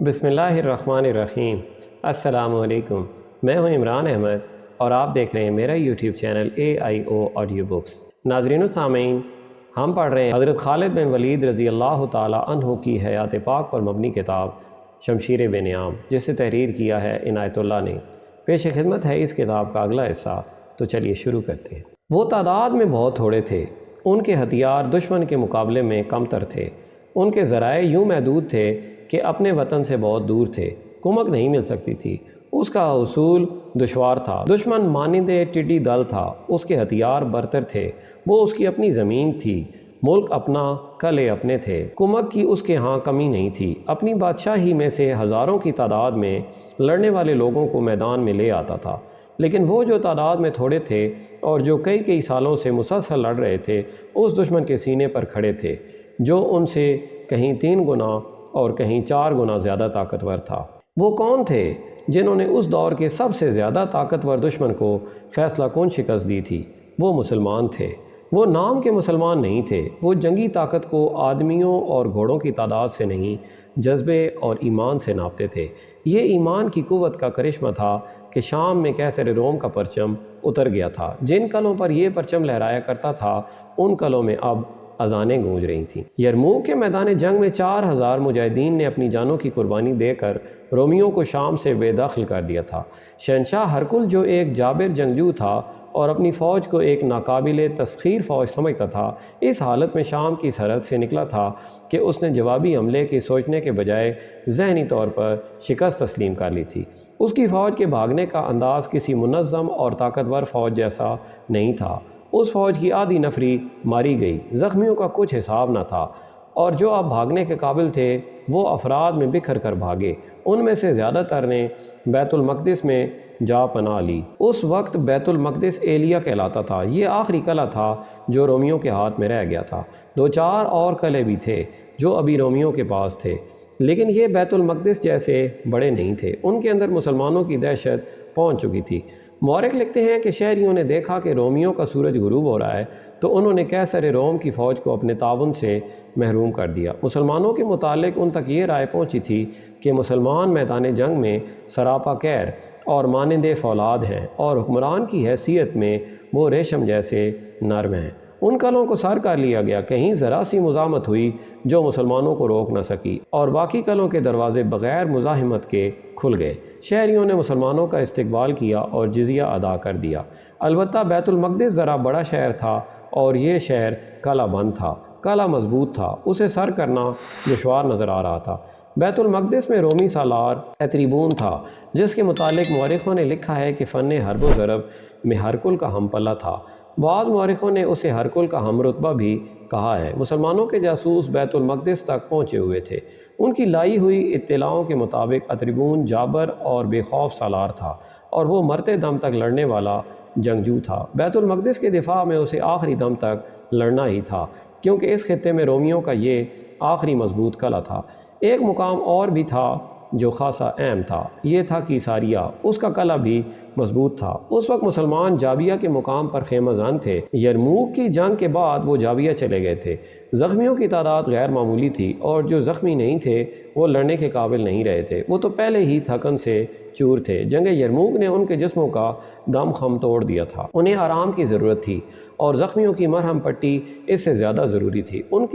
بسم اللہ الرحمن الرحیم۔ السلام علیکم، میں ہوں عمران احمد اور آپ دیکھ رہے ہیں میرا YouTube channel AIO audio books. ناظرین و سامعین، ہم پڑھ رہے ہیں حضرت خالد بن ولید رضی اللہ تعالی عنہ کی حیات پاک پر مبنی کتاب شمشیر بے نیام، جسے تحریر کیا ہے عنایت اللہ نے۔ پیش خدمت ہے اس کتاب کا اگلا حصہ، تو چلیے شروع کرتے ہیں۔ وہ تعداد میں بہت تھوڑے تھے، ان کے ہتھیار دشمن کے مقابلے میں کم تر تھے، ان کے ذرائع یوں محدود تھے کہ اپنے وطن سے بہت دور تھے، کمک نہیں مل سکتی تھی، اس کا حصول دشوار تھا، دشمن مانند ٹڈی دل تھا، اس کے ہتھیار برتر تھے، وہ اس کی اپنی زمین تھی، ملک اپنا، قلعے اپنے تھے، کمک کی اس کے ہاں کمی نہیں تھی، اپنی بادشاہی میں سے ہزاروں کی تعداد میں لڑنے والے لوگوں کو میدان میں لے آتا تھا، لیکن وہ جو تعداد میں تھوڑے تھے اور جو کئی سالوں سے مسلسل لڑ رہے تھے، اس دشمن کے سینے پر کھڑے تھے جو ان سے کہیں 3 گنا اور کہیں 4 گنا زیادہ طاقتور تھا۔ وہ کون تھے جنہوں نے اس دور کے سب سے زیادہ طاقتور دشمن کو فیصلہ کن شکست دی تھی؟ وہ مسلمان تھے۔ وہ نام کے مسلمان نہیں تھے، وہ جنگی طاقت کو آدمیوں اور گھوڑوں کی تعداد سے نہیں، جذبے اور ایمان سے ناپتے تھے۔ یہ ایمان کی قوت کا کرشمہ تھا کہ شام میں قیصر روم کا پرچم اتر گیا تھا، جن قلعوں پر یہ پرچم لہرایا کرتا تھا ان قلعوں میں اب اذانیں گونج رہی تھیں۔ یرموک کے میدان جنگ میں 4000 مجاہدین نے اپنی جانوں کی قربانی دے کر رومیوں کو شام سے بے دخل کر دیا تھا۔ شہنشاہ ہرقل جو ایک جابر جنگجو تھا اور اپنی فوج کو ایک ناقابل تسخیر فوج سمجھتا تھا، اس حالت میں شام کی سرحد سے نکلا تھا کہ اس نے جوابی حملے کی سوچنے کے بجائے ذہنی طور پر شکست تسلیم کر لی تھی۔ اس کی فوج کے بھاگنے کا انداز کسی منظم اور طاقتور فوج جیسا نہیں تھا۔ اس فوج کی آدھی نفری ماری گئی، زخمیوں کا کچھ حساب نہ تھا، اور جو اب بھاگنے کے قابل تھے وہ افراد میں بکھر کر بھاگے۔ ان میں سے زیادہ تر نے بیت المقدس میں جا پناہ لی۔ اس وقت بیت المقدس ایلیا کہلاتا تھا۔ یہ آخری قلعہ تھا جو رومیوں کے ہاتھ میں رہ گیا تھا۔ 2-4 اور قلعے بھی تھے جو ابھی رومیوں کے پاس تھے، لیکن یہ بیت المقدس جیسے بڑے نہیں تھے، ان کے اندر مسلمانوں کی دہشت پہنچ چکی تھی۔ مورخ لکھتے ہیں کہ شہریوں نے دیکھا کہ رومیوں کا سورج غروب ہو رہا ہے تو انہوں نے قیصر روم کی فوج کو اپنے تعاون سے محروم کر دیا۔ مسلمانوں کے متعلق ان تک یہ رائے پہنچی تھی کہ مسلمان میدان جنگ میں سراپا کیر اور مانند فولاد ہیں اور حکمران کی حیثیت میں وہ ریشم جیسے نرم ہیں۔ ان قلعوں کو سر کر لیا گیا، کہیں ذرا سی مزاحمت ہوئی جو مسلمانوں کو روک نہ سکی، اور باقی قلعوں کے دروازے بغیر مزاحمت کے کھل گئے۔ شہریوں نے مسلمانوں کا استقبال کیا اور جزیہ ادا کر دیا۔ البتہ بیت المقدس ذرا بڑا شہر تھا اور یہ شہر قلعہ بند تھا، قلعہ مضبوط تھا، اسے سر کرنا دشوار نظر آ رہا تھا۔ بیت المقدس میں رومی سالار ایتریبون تھا، جس کے متعلق مورخوں نے لکھا ہے کہ فن حرب و ضرب میں ہرقل کا ہم پلہ تھا۔ بعض مورخوں نے اسے ہرقل کا ہم رتبہ بھی کہا ہے۔ مسلمانوں کے جاسوس بیت المقدس تک پہنچے ہوئے تھے۔ ان کی لائی ہوئی اطلاعوں کے مطابق اتریبون جابر اور بے خوف سالار تھا اور وہ مرتے دم تک لڑنے والا جنگجو تھا۔ بیت المقدس کے دفاع میں اسے آخری دم تک لڑنا ہی تھا، کیونکہ اس خطے میں رومیوں کا یہ آخری مضبوط قلعہ تھا۔ ایک مقام اور بھی تھا جو خاصا اہم تھا، یہ تھا کیساریہ، اس کا قلعہ بھی مضبوط تھا۔ اس وقت مسلمان جابیہ کے مقام پر خیمہ زن تھے۔ یرموک کی جنگ کے بعد وہ جابیہ چلے گئے تھے۔ زخمیوں کی تعداد غیر معمولی تھی اور جو زخمی نہیں تھے وہ لڑنے کے قابل نہیں رہے تھے، وہ تو پہلے ہی تھکن سے چور تھے۔ جنگ یرموک نے ان کے جسموں کا دم خم توڑ دیا تھا، انہیں آرام کی ضرورت تھی اور زخمیوں کی مرہم پٹی اس سے زیادہ ضروری تھی۔ ان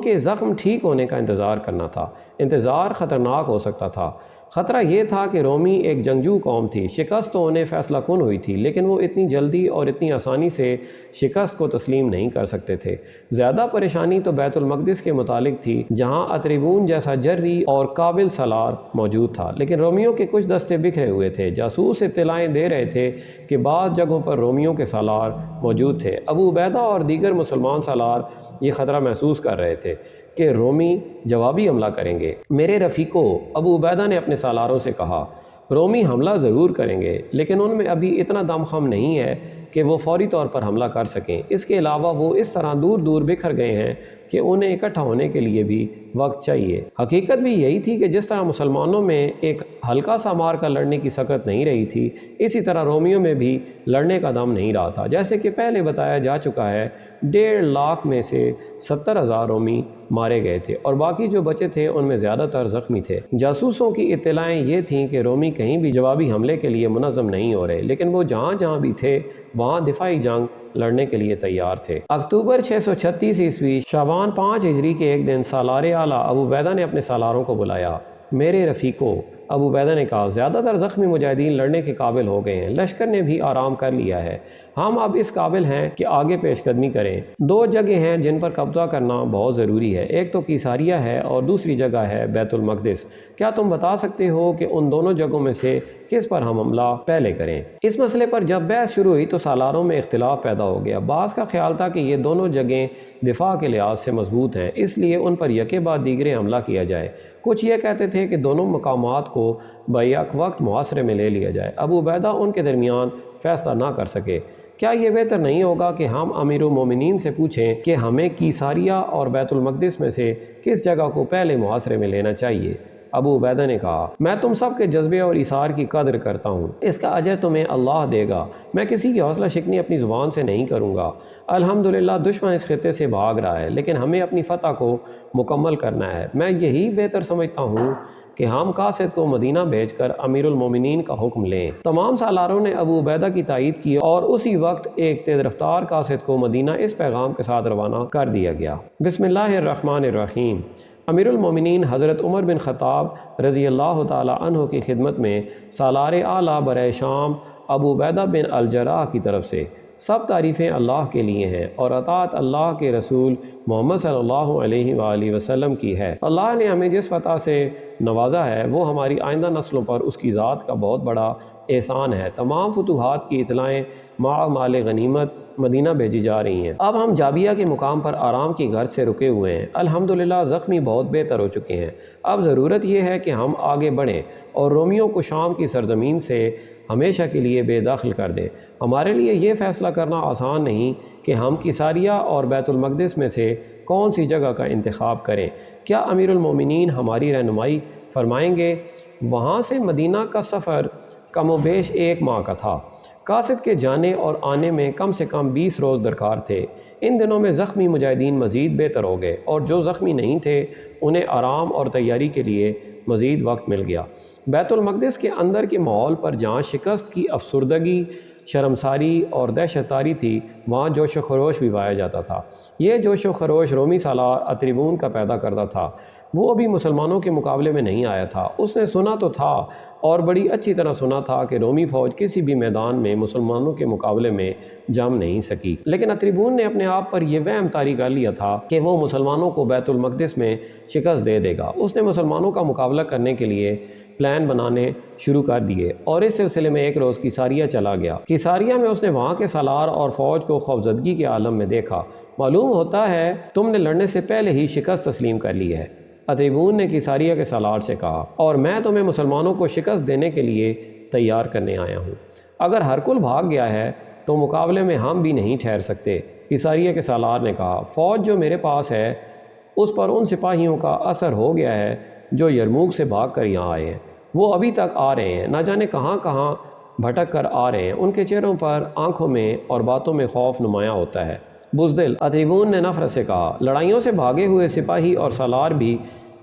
کے زخم ٹھیک ہونے کا انتظار کرنا تھا۔ انتظار خطرناک ہو سکتا تھا۔ خطرہ یہ تھا کہ رومی ایک جنگجو قوم تھی، شکست تو انہیں فیصلہ کن ہوئی تھی، لیکن وہ اتنی جلدی اور اتنی آسانی سے شکست کو تسلیم نہیں کر سکتے تھے۔ زیادہ پریشانی تو بیت المقدس کے متعلق تھی، جہاں اتریبون جیسا جری اور قابل سالار موجود تھا، لیکن رومیوں کے کچھ دستے بکھرے ہوئے تھے۔ جاسوس اطلاعیں دے رہے تھے کہ بعض جگہوں پر رومیوں کے سالار موجود تھے۔ ابو عبیدہ اور دیگر مسلمان سالار یہ خطرہ محسوس کر رہے تھے کہ رومی جوابی حملہ کریں گے۔ میرے رفیقو، ابو عبیدہ نے اپنے سالاروں سے کہا، رومی حملہ ضرور کریں گے، لیکن ان میں ابھی اتنا دم خم نہیں ہے کہ وہ فوری طور پر حملہ کر سکیں۔ اس کے علاوہ وہ اس طرح دور دور بکھر گئے ہیں کہ انہیں اکٹھا ہونے کے لیے بھی وقت چاہیے۔ حقیقت بھی یہی تھی کہ جس طرح مسلمانوں میں ایک ہلکا سا مار کا لڑنے کی سکت نہیں رہی تھی، اسی طرح رومیوں میں بھی لڑنے کا دم نہیں رہا تھا۔ جیسے کہ پہلے بتایا جا چکا ہے، 1.5 لاکھ میں سے 70,000 رومی مارے گئے تھے اور باقی جو بچے تھے ان میں زیادہ تر زخمی تھے۔ جاسوسوں کی اطلاعیں یہ تھیں کہ رومی کہیں بھی جوابی حملے کے لیے منظم نہیں ہو رہے، لیکن وہ جہاں جہاں بھی تھے وہاں دفاعی جنگ لڑنے کے لیے تیار تھے۔ اکتوبر 636 عیسوی شعبان 5 ہجری کے ایک دن سالار اعلیٰ ابو عبیدہ نے اپنے سالاروں کو بلایا۔ میرے رفیقو، ابو عبیدہ نے کہا، زیادہ تر زخمی مجاہدین لڑنے کے قابل ہو گئے ہیں، لشکر نے بھی آرام کر لیا ہے، ہم اب اس قابل ہیں کہ آگے پیش قدمی کریں۔ دو جگہ ہیں جن پر قبضہ کرنا بہت ضروری ہے، ایک تو کیساریہ ہے اور دوسری جگہ ہے بیت المقدس۔ کیا تم بتا سکتے ہو کہ ان دونوں جگہوں میں سے کس پر ہم حملہ پہلے کریں؟ اس مسئلے پر جب بحث شروع ہوئی تو سالاروں میں اختلاف پیدا ہو گیا۔ بعض کا خیال تھا کہ یہ دونوں جگہیں دفاع کے لحاظ سے مضبوط ہیں، اس لیے ان پر یکے بعد دیگرے حملہ کیا جائے۔ کچھ یہ کہتے تھے کہ دونوں مقامات کو بیک وقت محاصرے میں لے لیا جائے۔ ابو عبیدہ ان کے درمیان فیصلہ نہ کر سکے۔ کیا یہ بہتر نہیں ہوگا کہ ہم امیر المومنین سے پوچھیں کہ ہمیں کیساریہ اور بیت المقدس میں سے کس جگہ کو پہلے محاصرے میں لینا چاہیے؟ ابو عبیدہ نے کہا، میں تم سب کے جذبے اور ایثار کی قدر کرتا ہوں، اس کا اجر تمہیں اللہ دے گا، میں کسی کی حوصلہ شکنی اپنی زبان سے نہیں کروں گا۔ الحمدللہ دشمن اس خطے سے بھاگ رہا ہے، لیکن ہمیں اپنی فتح کو مکمل کرنا ہے۔ میں یہی بہتر سمجھتا ہوں کہ ہم قاصد کو مدینہ بھیج کر امیر المومنین کا حکم لیں۔ تمام سالاروں نے ابو عبیدہ کی تائید کی اور اسی وقت ایک تیز رفتار قاصد کو مدینہ اس پیغام کے ساتھ روانہ کر دیا گیا۔ بسم اللہ الرحمن الرحیم۔ امیر المومنین حضرت عمر بن خطاب رضی اللہ تعالی عنہ کی خدمت میں سالار اعلیٰ برائے شام ابو عبیدہ بن الجراح کی طرف سے، سب تعریفیں اللہ کے لیے ہیں اور اطاعت اللہ کے رسول محمد صلی اللہ علیہ وآلہ وسلم کی ہے۔ اللہ نے ہمیں جس فتح سے نوازا ہے وہ ہماری آئندہ نسلوں پر اس کی ذات کا بہت بڑا احسان ہے۔ تمام فتوحات کی اطلاعیں مع مال غنیمت مدینہ بھیجی جا رہی ہیں۔ اب ہم جابیہ کے مقام پر آرام کی غرض سے رکے ہوئے ہیں۔ الحمدللہ زخمی بہت بہتر ہو چکے ہیں۔ اب ضرورت یہ ہے کہ ہم آگے بڑھیں اور رومیوں کو شام کی سرزمین سے ہمیشہ کے لیے بے دخل کر دیں۔ ہمارے لیے یہ فیصلہ کرنا آسان نہیں کہ ہم کیساریہ اور بیت المقدس میں سے کون سی جگہ کا انتخاب کریں۔ کیا امیر المومنین ہماری رہنمائی فرمائیں گے؟ وہاں سے مدینہ کا سفر کم و بیش 1 ماہ کا تھا۔ قاصد کے جانے اور آنے میں کم سے کم 20 روز درکار تھے۔ ان دنوں میں زخمی مجاہدین مزید بہتر ہو گئے اور جو زخمی نہیں تھے انہیں آرام اور تیاری کے لیے مزید وقت مل گیا۔ بیت المقدس کے اندر کے ماحول پر جہاں شکست کی افسردگی، شرمساری اور دہشت تاری تھی، وہاں جوش و خروش بھی پایا جاتا تھا۔ یہ جوش و خروش رومی سالار اتریبون کا پیدا کرتا تھا۔ وہ ابھی مسلمانوں کے مقابلے میں نہیں آیا تھا۔ اس نے سنا تو تھا اور بڑی اچھی طرح سنا تھا کہ رومی فوج کسی بھی میدان میں مسلمانوں کے مقابلے میں جم نہیں سکی، لیکن اتریبون نے اپنے آپ پر یہ وہم طاری کر لیا تھا کہ وہ مسلمانوں کو بیت المقدس میں شکست دے دے گا۔ اس نے مسلمانوں کا مقابلہ کرنے کے لیے پلان بنانے شروع کر دیے اور اس سلسلے میں ایک روز کیساریہ چلا گیا۔ کیساریہ میں اس نے وہاں کے سالار اور فوج کو خوفزدگی کے عالم میں دیکھا۔ معلوم ہوتا ہے تم نے لڑنے سے پہلے ہی شکست تسلیم کر لی ہے، اتریبون نے کیساریہ کے سالار سے کہا، اور میں تمہیں مسلمانوں کو شکست دینے کے لیے تیار کرنے آیا ہوں۔ اگر ہرکل بھاگ گیا ہے تو مقابلے میں ہم بھی نہیں ٹھہر سکتے۔ کیساریہ کے سالار نے کہا، فوج جو میرے پاس ہے اس پر ان سپاہیوں کا اثر ہو گیا ہے جو یرموک سے بھاگ کر یہاں آئے ہیں۔ وہ ابھی تک آ رہے ہیں، نہ جانے کہاں کہاں بھٹک کر آ رہے ہیں۔ ان کے چہروں پر، آنکھوں میں اور باتوں میں خوف نمایاں ہوتا ہے۔ بزدل، اتریبون نے نفرت سے کہا، لڑائیوں سے بھاگے ہوئے سپاہی اور سالار بھی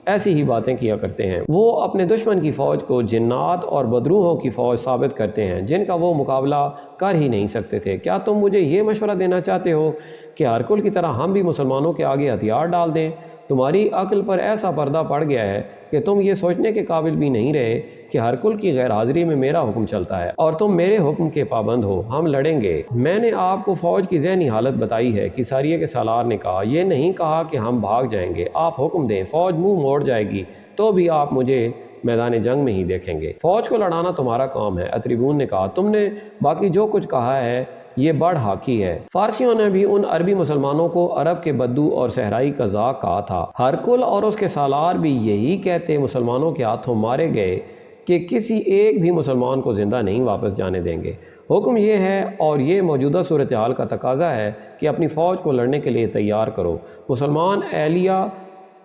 ایسی ہی باتیں کیا کرتے ہیں۔ وہ اپنے دشمن کی فوج کو جنات اور بدروحوں کی فوج ثابت کرتے ہیں جن کا وہ مقابلہ کر ہی نہیں سکتے تھے۔ کیا تم مجھے یہ مشورہ دینا چاہتے ہو کہ ہرکل کی طرح ہم بھی مسلمانوں کے آگے ہتھیار ڈال دیں؟ تمہاری عقل پر ایسا پردہ پڑ گیا ہے کہ تم یہ سوچنے کے قابل بھی نہیں رہے کہ ہرکل کی غیر حاضری میں میرا حکم چلتا ہے اور تم میرے حکم کے پابند ہو۔ ہم لڑیں گے۔ میں نے آپ کو فوج کی ذہنی حالت بتائی ہے، کیساریہ کے سالار نے کہا، یہ نہیں کہا کہ ہم بھاگ جائیں گے۔ آپ حکم دیں، فوج منہ موڑ جائے گی تو بھی آپ مجھے میدان جنگ میں ہی دیکھیں گے۔ فوج کو لڑانا تمہارا کام ہے، اتریبون نے کہا۔ تم نے باقی جو کچھ کہا ہے یہ بڑھ حاکی ہے۔ فارسیوں نے بھی ان عربی مسلمانوں کو عرب کے بدو اور صحرائی قزاق کہا تھا۔ ہرکل اور اس کے سالار بھی یہی کہتے مسلمانوں کے ہاتھوں مارے گئے کہ کسی ایک بھی مسلمان کو زندہ نہیں واپس جانے دیں گے۔ حکم یہ ہے اور یہ موجودہ صورتحال کا تقاضا ہے کہ اپنی فوج کو لڑنے کے لیے تیار کرو۔ مسلمان اہلیہ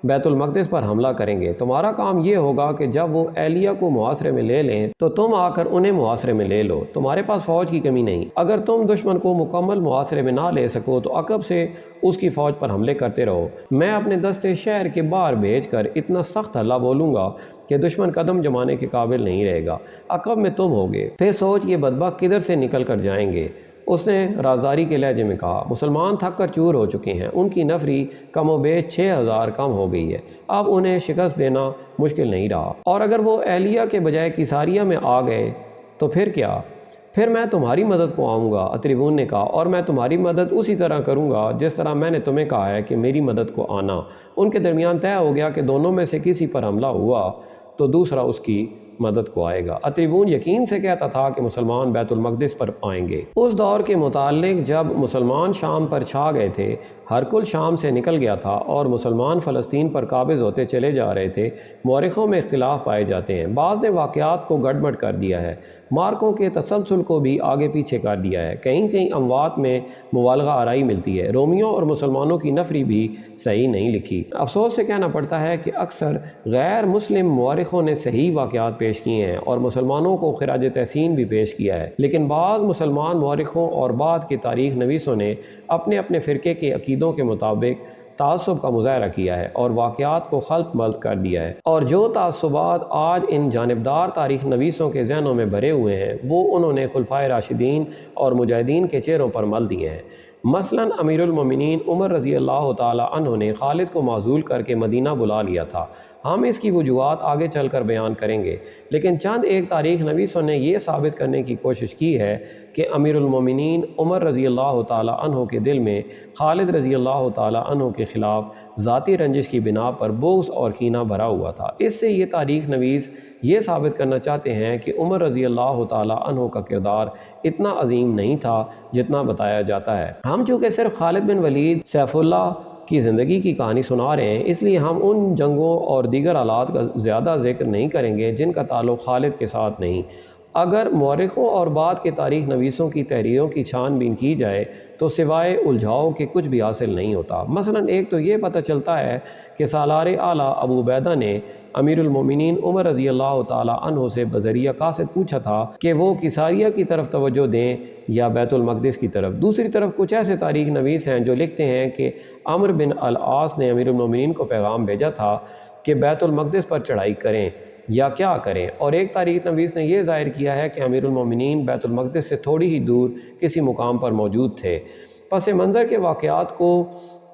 بیت المقدس پر حملہ کریں گے۔ تمہارا کام یہ ہوگا کہ جب وہ اہلیہ کو محاصرے میں لے لیں تو تم آ کر انہیں محاصرے میں لے لو۔ تمہارے پاس فوج کی کمی نہیں۔ اگر تم دشمن کو مکمل محاصرے میں نہ لے سکو تو عقب سے اس کی فوج پر حملے کرتے رہو۔ میں اپنے دستے شہر کے باہر بھیج کر اتنا سخت حلہ بولوں گا کہ دشمن قدم جمانے کے قابل نہیں رہے گا۔ عقب میں تم ہوگے۔ پھر سوچ یہ بدبخت کدھر سے نکل کر جائیں گے۔ اس نے رازداری کے لہجے میں کہا۔ مسلمان تھک کر چور ہو چکے ہیں۔ ان کی نفری کم و بیش 6000 کم ہو گئی ہے۔ اب انہیں شکست دینا مشکل نہیں رہا، اور اگر وہ اہلیہ کے بجائے کیساریہ میں آ گئے تو پھر کیا؟ پھر میں تمہاری مدد کو آؤں گا، اتریبون نے کہا، اور میں تمہاری مدد اسی طرح کروں گا جس طرح میں نے تمہیں کہا ہے کہ میری مدد کو آنا۔ ان کے درمیان طے ہو گیا کہ دونوں میں سے کسی پر حملہ ہوا تو دوسرا اس کی مدد کو آئے گا۔ اتریبون یقین سے کہتا تھا کہ مسلمان بیت المقدس پر آئیں گے۔ اس دور کے متعلق جب مسلمان شام پر چھا گئے تھے، ہر کل شام سے نکل گیا تھا اور مسلمان فلسطین پر قابض ہوتے چلے جا رہے تھے، مورخوں میں اختلاف پائے جاتے ہیں۔ بعض نے واقعات کو گڑبڑ کر دیا ہے، مارکوں کے تسلسل کو بھی آگے پیچھے کر دیا ہے، کہیں کہیں اموات میں مبالغہ آرائی ملتی ہے، رومیوں اور مسلمانوں کی نفری بھی صحیح نہیں لکھی۔ افسوس سے کہنا پڑتا ہے کہ اکثر غیر مسلم مورخوں نے صحیح واقعات پیش کیے ہیں اور مسلمانوں کو خراج تحسین بھی پیش کیا ہے، لیکن بعض مسلمان مورخوں اور بعد کے تاریخ نویسوں نے اپنے اپنے فرقے کے عقیدوں کے مطابق تعصب کا مظاہرہ کیا ہے اور واقعات کو خلط ملط کر دیا ہے، اور جو تعصبات آج ان جانبدار تاریخ نویسوں کے ذہنوں میں بھرے ہوئے ہیں وہ انہوں نے خلفائے راشدین اور مجاہدین کے چہروں پر مل دیے ہیں۔ مثلاً امیر المومنین عمر رضی اللہ تعالی عنہ نے خالد کو معزول کر کے مدینہ بلا لیا تھا۔ ہم اس کی وجوہات آگے چل کر بیان کریں گے، لیکن چند ایک تاریخ نویسوں نے یہ ثابت کرنے کی کوشش کی ہے کہ امیر المومنین عمر رضی اللہ تعالی عنہ کے دل میں خالد رضی اللہ تعالی عنہ کے خلاف ذاتی رنجش کی بنا پر بغض اور کینہ بھرا ہوا تھا۔ اس سے یہ تاریخ نویس یہ ثابت کرنا چاہتے ہیں کہ عمر رضی اللہ تعالی عنہ کا کردار اتنا عظیم نہیں تھا جتنا بتایا جاتا ہے۔ ہم چونکہ صرف خالد بن ولید سیف اللہ کی زندگی کی کہانی سنا رہے ہیں، اس لیے ہم ان جنگوں اور دیگر حالات کا زیادہ ذکر نہیں کریں گے جن کا تعلق خالد کے ساتھ نہیں۔ اگر مورخوں اور بعد کے تاریخ نویسوں کی تحریروں کی چھان بین کی جائے تو سوائے الجھاؤ کے کچھ بھی حاصل نہیں ہوتا۔ مثلاً ایک تو یہ پتہ چلتا ہے کہ سالار اعلیٰ ابو عبیدہ نے امیر المومنین عمر رضی اللہ تعالی عنہ سے بذریعہ قاصد پوچھا تھا کہ وہ کیساریہ کی طرف توجہ دیں یا بیت المقدس کی طرف۔ دوسری طرف کچھ ایسے تاریخ نویس ہیں جو لکھتے ہیں کہ عمرو بن العاص نے امیر المومنین کو پیغام بھیجا تھا کہ بیت المقدس پر چڑھائی کریں یا کیا کریں، اور ایک تاریخ نویس نے یہ ظاہر کیا ہے کہ امیر المومنین بیت المقدس سے تھوڑی ہی دور کسی مقام پر موجود تھے۔ پس منظر کے واقعات کو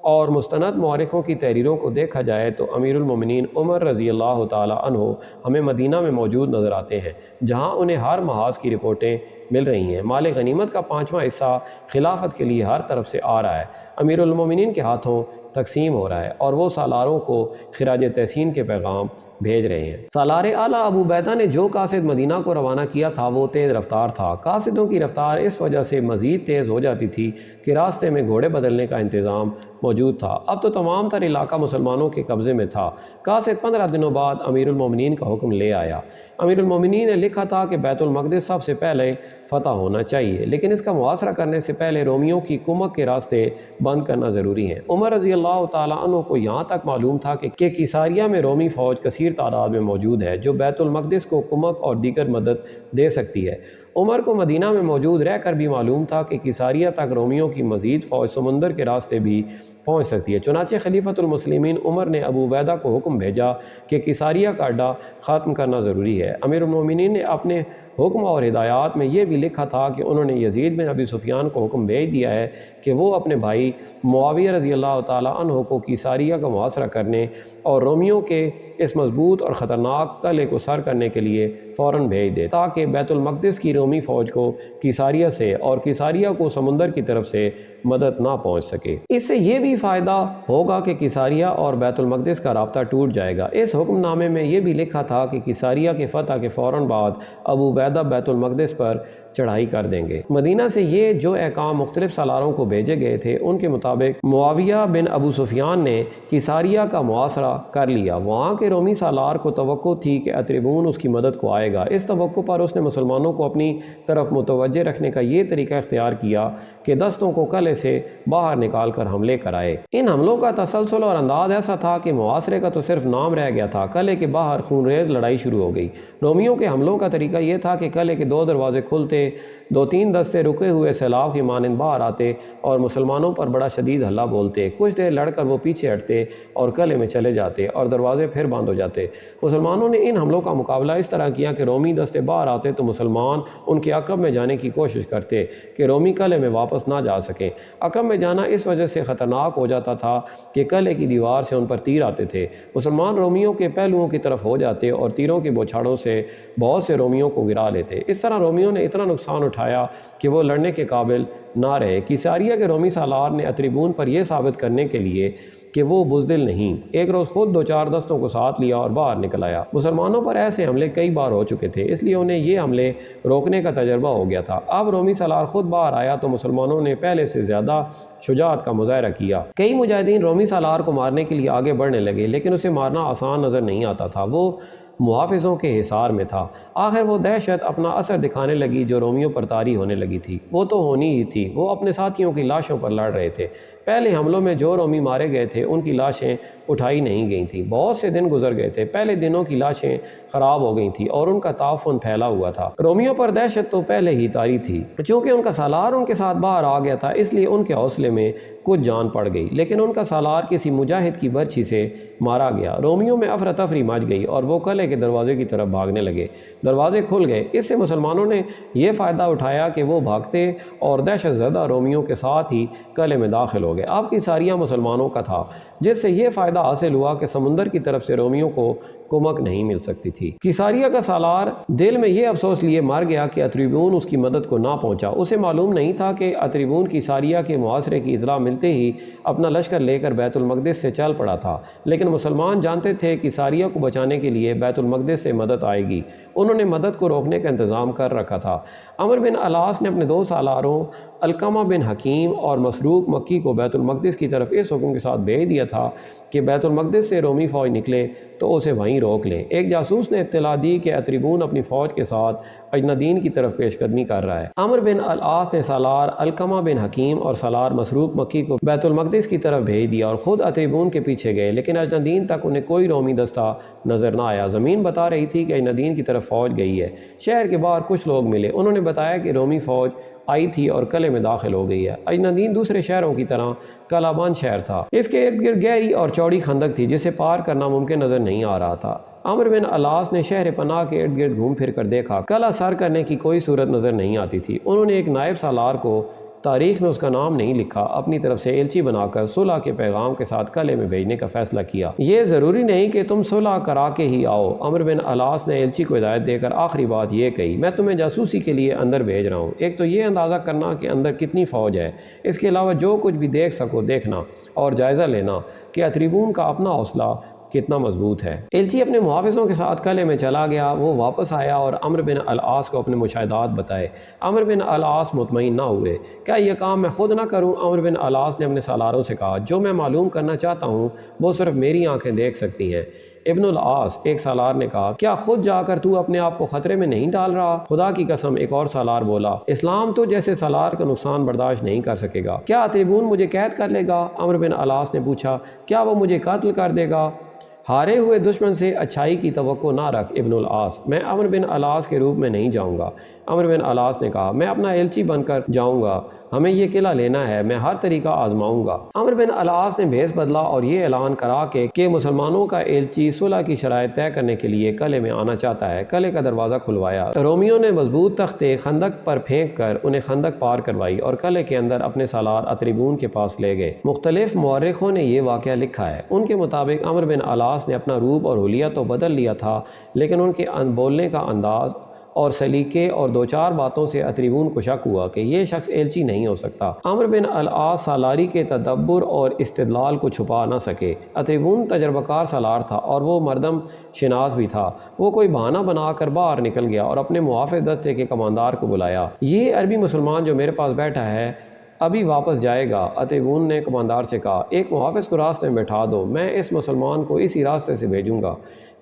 اور مستند مورخوں کی تحریروں کو دیکھا جائے تو امیر المومنین عمر رضی اللہ تعالی عنہ ہمیں مدینہ میں موجود نظر آتے ہیں، جہاں انہیں ہر محاذ کی رپورٹیں مل رہی ہیں۔ مال غنیمت کا 5واں حصہ خلافت کے لیے ہر طرف سے آ رہا ہے، امیر المومنین کے ہاتھوں تقسیم ہو رہا ہے، اور وہ سالاروں کو خراج تحسین کے پیغام بھیج رہے ہیں۔ سالار اعلیٰ ابو عبیدہ نے جو قاصد مدینہ کو روانہ کیا تھا وہ تیز رفتار تھا۔ قاصدوں کی رفتار اس وجہ سے مزید تیز ہو جاتی تھی کہ راستے میں گھوڑے بدلنے کا انتظام موجود تھا۔ اب تو تمام تر علاقہ مسلمانوں کے قبضے میں تھا۔ قاصد 15 دنوں بعد امیر المومنین کا حکم لے آیا۔ امیر المومنین نے لکھا تھا کہ بیت المقدس سب سے پہلے فتح ہونا چاہیے، لیکن اس کا محاصرہ کرنے سے پہلے رومیوں کی کمک کے راستے بند کرنا ضروری ہے۔ عمر رضی اللہ تعالی عنہ کو یہاں تک معلوم تھا کہ کیساریہ میں رومی فوج کثیر تعداد میں موجود ہے جو بیت المقدس کو کمک اور دیگر مدد دے سکتی ہے۔ عمر کو مدینہ میں موجود رہ کر بھی معلوم تھا کہ کیساریہ تک رومیوں کی مزید فوج سمندر کے راستے بھی پہنچ سکتی ہے۔ چنانچہ خلیفۃ المسلمین عمر نے ابو عبیدہ کو حکم بھیجا کہ کیساریہ کا اڈہ ختم کرنا ضروری ہے۔ امیر المومنین نے اپنے حکم اور ہدایات میں یہ بھی لکھا تھا کہ انہوں نے یزید بن ابی سفیان کو حکم بھیج دیا ہے کہ وہ اپنے بھائی معاویہ رضی اللہ تعالی عنہ کو کیساریہ کا محاصرہ کرنے اور رومیوں کے اس مضبوط اور خطرناک قلعے کو سر کرنے کے لیے فوراً بھیج دے تاکہ بیت المقدس کی رومی فوج کو کیساریہ سے اور کیساریہ کو سمندر کی طرف سے مدد نہ پہنچ سکے۔ اس سے یہ بھی فائدہ ہوگا کہ کیساریہ اور بیت المقدس کا رابطہ ٹوٹ جائے گا۔ اس حکم نامے میں یہ بھی لکھا تھا کہ کیساریہ کے فتح کے فوراً بعد ابو عبیدہ بیت المقدس پر چڑھائی کر دیں گے۔ مدینہ سے یہ جو احکام مختلف سالاروں کو بھیجے گئے تھے ان کے مطابق معاویہ بن ابو سفیان نے کیساریہ کا محاصرہ کر لیا۔ وہاں کے رومی سالار کو توقع تھی کہ اتریبون اس کی مدد کو آئے گا۔ اس توقع پر اس نے مسلمانوں کو اپنی طرف متوجہ رکھنے کا یہ طریقہ اختیار کیا کہ دستوں کو قلعے سے باہر نکال کر حملے کرائے۔ آئے۔ ان حملوں کا تسلسل اور انداز ایسا تھا کہ محاصرے کا تو صرف نام رہ گیا تھا، قلعے کے باہر خونریز لڑائی شروع ہو گئی۔ رومیوں کے حملوں کا طریقہ یہ تھا کہ قلعے کے 2 دروازے کھلتے، 2-3 دستے رکے ہوئے سیلاب کی مانند باہر آتے اور مسلمانوں پر بڑا شدید ہلہ بولتے۔ کچھ دیر لڑ کر وہ پیچھے ہٹتے اور قلعے میں چلے جاتے اور دروازے پھر بند ہو جاتے۔ مسلمانوں نے ان حملوں کا مقابلہ اس طرح کیا کہ رومی دستے باہر آتے تو مسلمان ان کے عقب میں جانے کی کوشش کرتے کہ رومی قلعے میں واپس نہ جا سکیں۔ عقب میں جانا اس وجہ سے خطرناک ہو جاتا تھا کہ قلعے کی دیوار سے ان پر تیر آتے تھے۔ مسلمان رومیوں کے پہلوؤں کی طرف ہو جاتے اور تیروں کی بوچھاڑوں سے بہت سے رومیوں کو گرا لیتے۔ اس طرح رومیوں نے اتنا نقصان اٹھایا کہ وہ لڑنے کے قابل نہ رہے۔ کیساریہ کے رومی سالار نے اتریبون پر یہ ثابت کرنے کے لیے کہ وہ بزدل نہیں، ایک روز خود 2-4 دستوں کو ساتھ لیا اور باہر نکل آیا۔ مسلمانوں پر ایسے حملے کئی بار ہو چکے تھے، اس لیے انہیں یہ حملے روکنے کا تجربہ ہو گیا تھا۔ اب رومی سالار خود باہر آیا تو مسلمانوں نے پہلے سے زیادہ شجاعت کا مظاہرہ کیا۔ کئی مجاہدین رومی سالار کو مارنے کے لیے آگے بڑھنے لگے، لیکن اسے مارنا آسان نظر نہیں آتا تھا۔ وہ محافظوں کے حصار میں تھا۔ آخر وہ دہشت اپنا اثر دکھانے لگی جو رومیوں پر طاری ہونے لگی تھی۔ وہ تو ہونی ہی تھی، وہ اپنے ساتھیوں کی لاشوں پر لڑ رہے تھے۔ پہلے حملوں میں جو رومی مارے گئے تھے ان کی لاشیں اٹھائی نہیں گئی تھیں۔ بہت سے دن گزر گئے تھے، پہلے دنوں کی لاشیں خراب ہو گئی تھیں اور ان کا تعفن پھیلا ہوا تھا۔ رومیوں پر دہشت تو پہلے ہی طاری تھی۔ چونکہ ان کا سالار ان کے ساتھ باہر آ گیا تھا، اس لیے ان کے حوصلے میں کچھ جان پڑ گئی، لیکن ان کا سالار کسی مجاہد کی برچھی سے مارا گیا۔ رومیوں میں افراتفری مچ گئی اور وہ قلعے کے دروازے کی طرف بھاگنے لگے۔ دروازے کھل گئے۔ اس سے مسلمانوں نے یہ فائدہ اٹھایا کہ وہ بھاگتے اور دہشت زدہ رومیوں کے ساتھ ہی قلعے میں داخل ہو گئے۔ اب کیساریہ مسلمانوں کا تھا، جس سے یہ فائدہ حاصل ہوا کہ سمندر کی طرف سے رومیوں کو کمک نہیں مل سکتی تھی۔ کیساریہ کا سالار دل میں یہ افسوس لیے مر گیا کہ اتریبون اس کی مدد کو نہ پہنچا۔ اسے معلوم نہیں تھا کہ اتریبون کیساریہ کے محاصرے کی اطلاع ملتے ہی اپنا لشکر لے کر بیت المقدس سے چل پڑا تھا، لیکن مسلمان جانتے تھے کہ کیساریہ کو بچانے کے لیے بیت المقدس سے مدد آئے گی۔ انہوں نے مدد کو روکنے کا انتظام کر رکھا تھا۔ عمرو بن العاص نے اپنے 2 سالاروں علقمہ بن حکیم اور مسروق مکی کو بیت المقدس کی طرف اس حکم کے ساتھ بھیج دیا تھا کہ بیت المقدس سے رومی فوج نکلے تو اسے وہیں روک لیں۔ ایک جاسوس نے اطلاع دی کہ اتریبون اپنی فوج کے ساتھ اجنادین کی طرف پیش قدمی کر رہا ہے۔ عمرو بن العاص نے سالار علقمہ بن حکیم اور سالار مسروق مکی کو بیت المقدس کی طرف بھیج دیا اور خود اتریبون کے پیچھے گئے، لیکن اجنادین تک انہیں کوئی رومی دستہ نظر نہ آیا۔ زمین بتا رہی تھی کہ اجنادین کی طرف فوج گئی ہے۔ شہر کے باہر کچھ لوگ ملے، انہوں نے بتایا کہ رومی فوج آئی تھی اور قلعے میں داخل ہو گئی ہے۔ اجنادین دوسرے شہروں کی طرح قلعہ بند شہر تھا۔ اس کے ارد گرد گہری اور چوڑی خندق تھی جسے پار کرنا ممکن نظر نہیں آ رہا تھا۔ عمرو بن العاص نے شہر پناہ کے ارد گرد گھوم پھر کر دیکھا، قلعہ سر کرنے کی کوئی صورت نظر نہیں آتی تھی۔ انہوں نے ایک نائب سالار کو، تاریخ میں اس کا نام نہیں لکھا، اپنی طرف سے ایلچی بنا کر صلح کے پیغام کے ساتھ قلعے میں بھیجنے کا فیصلہ کیا۔ یہ ضروری نہیں کہ تم صلح کرا کے ہی آؤ، عمرو بن العاص نے ایلچی کو ہدایت دے کر آخری بات یہ کہی، میں تمہیں جاسوسی کے لیے اندر بھیج رہا ہوں۔ ایک تو یہ اندازہ کرنا کہ اندر کتنی فوج ہے، اس کے علاوہ جو کچھ بھی دیکھ سکو دیکھنا، اور جائزہ لینا کہ اتریبون کا اپنا حوصلہ کتنا مضبوط ہے۔ ایلچی اپنے محافظوں کے ساتھ قلعے میں چلا گیا۔ وہ واپس آیا اور عمرو بن العاص کو اپنے مشاہدات بتائے۔ عمرو بن العاص مطمئن نہ ہوئے۔ کیا یہ کام میں خود نہ کروں؟ عمرو بن العاص نے اپنے سالاروں سے کہا، جو میں معلوم کرنا چاہتا ہوں وہ صرف میری آنکھیں دیکھ سکتی ہیں۔ ابن العاص، ایک سالار نے کہا، کیا خود جا کر تو اپنے آپ کو خطرے میں نہیں ڈال رہا؟ خدا کی قسم، ایک اور سالار بولا، اسلام تو جیسے سالار کا نقصان برداشت نہیں کر سکے گا۔ کیا اتریبون مجھے قید کر لے گا؟ عمرو بن العاص نے پوچھا، کیا وہ مجھے قتل کر دے گا؟ ہارے ہوئے دشمن سے اچھائی کی توقع نہ رکھ ابن العاص، میں عمرو بن العاص کے روپ میں نہیں جاؤں گا۔ عمرو بن العاص نے کہا، میں اپنا ایلچی بن کر جاؤں گا، ہمیں یہ قلعہ لینا ہے، میں ہر طریقہ آزماؤں گا۔ عمرو بن العاص نے بھیس بدلا اور یہ اعلان کرا کہ مسلمانوں کا ایلچی صلح کی شرائط طے کرنے کے لیے قلعے میں آنا چاہتا ہے۔ قلعے کا دروازہ کھلوایا، رومیوں نے مضبوط تختے خندق پر پھینک کر انہیں خندق پار کروائی اور قلعے کے اندر اپنے سالار اتریبون کے پاس لے گئے۔ مختلف مورخوں نے یہ واقعہ لکھا ہے۔ ان کے مطابق عمرو بن العاص نے اپنا روپ اور حلیہ تو بدل لیا تھا، لیکن ان کے بولنے کا انداز اور سلیقے اور 2-4 باتوں سے اتریبون کو شک ہوا کہ یہ شخص ایلچی نہیں ہو سکتا۔ عمرو بن العاص سالاری کے تدبر اور استدلال کو چھپا نہ سکے۔ اتریبون تجربہ کار سالار تھا اور وہ مردم شناس بھی تھا۔ وہ کوئی بہانہ بنا کر باہر نکل گیا اور اپنے محافظ دستے کے کماندار کو بلایا، یہ عربی مسلمان جو میرے پاس بیٹھا ہے ابھی واپس جائے گا۔ اتریبون نے کماندار سے کہا، ایک محافظ کو راستے میں بیٹھا دو، میں اس مسلمان کو اسی راستے سے بھیجوں گا۔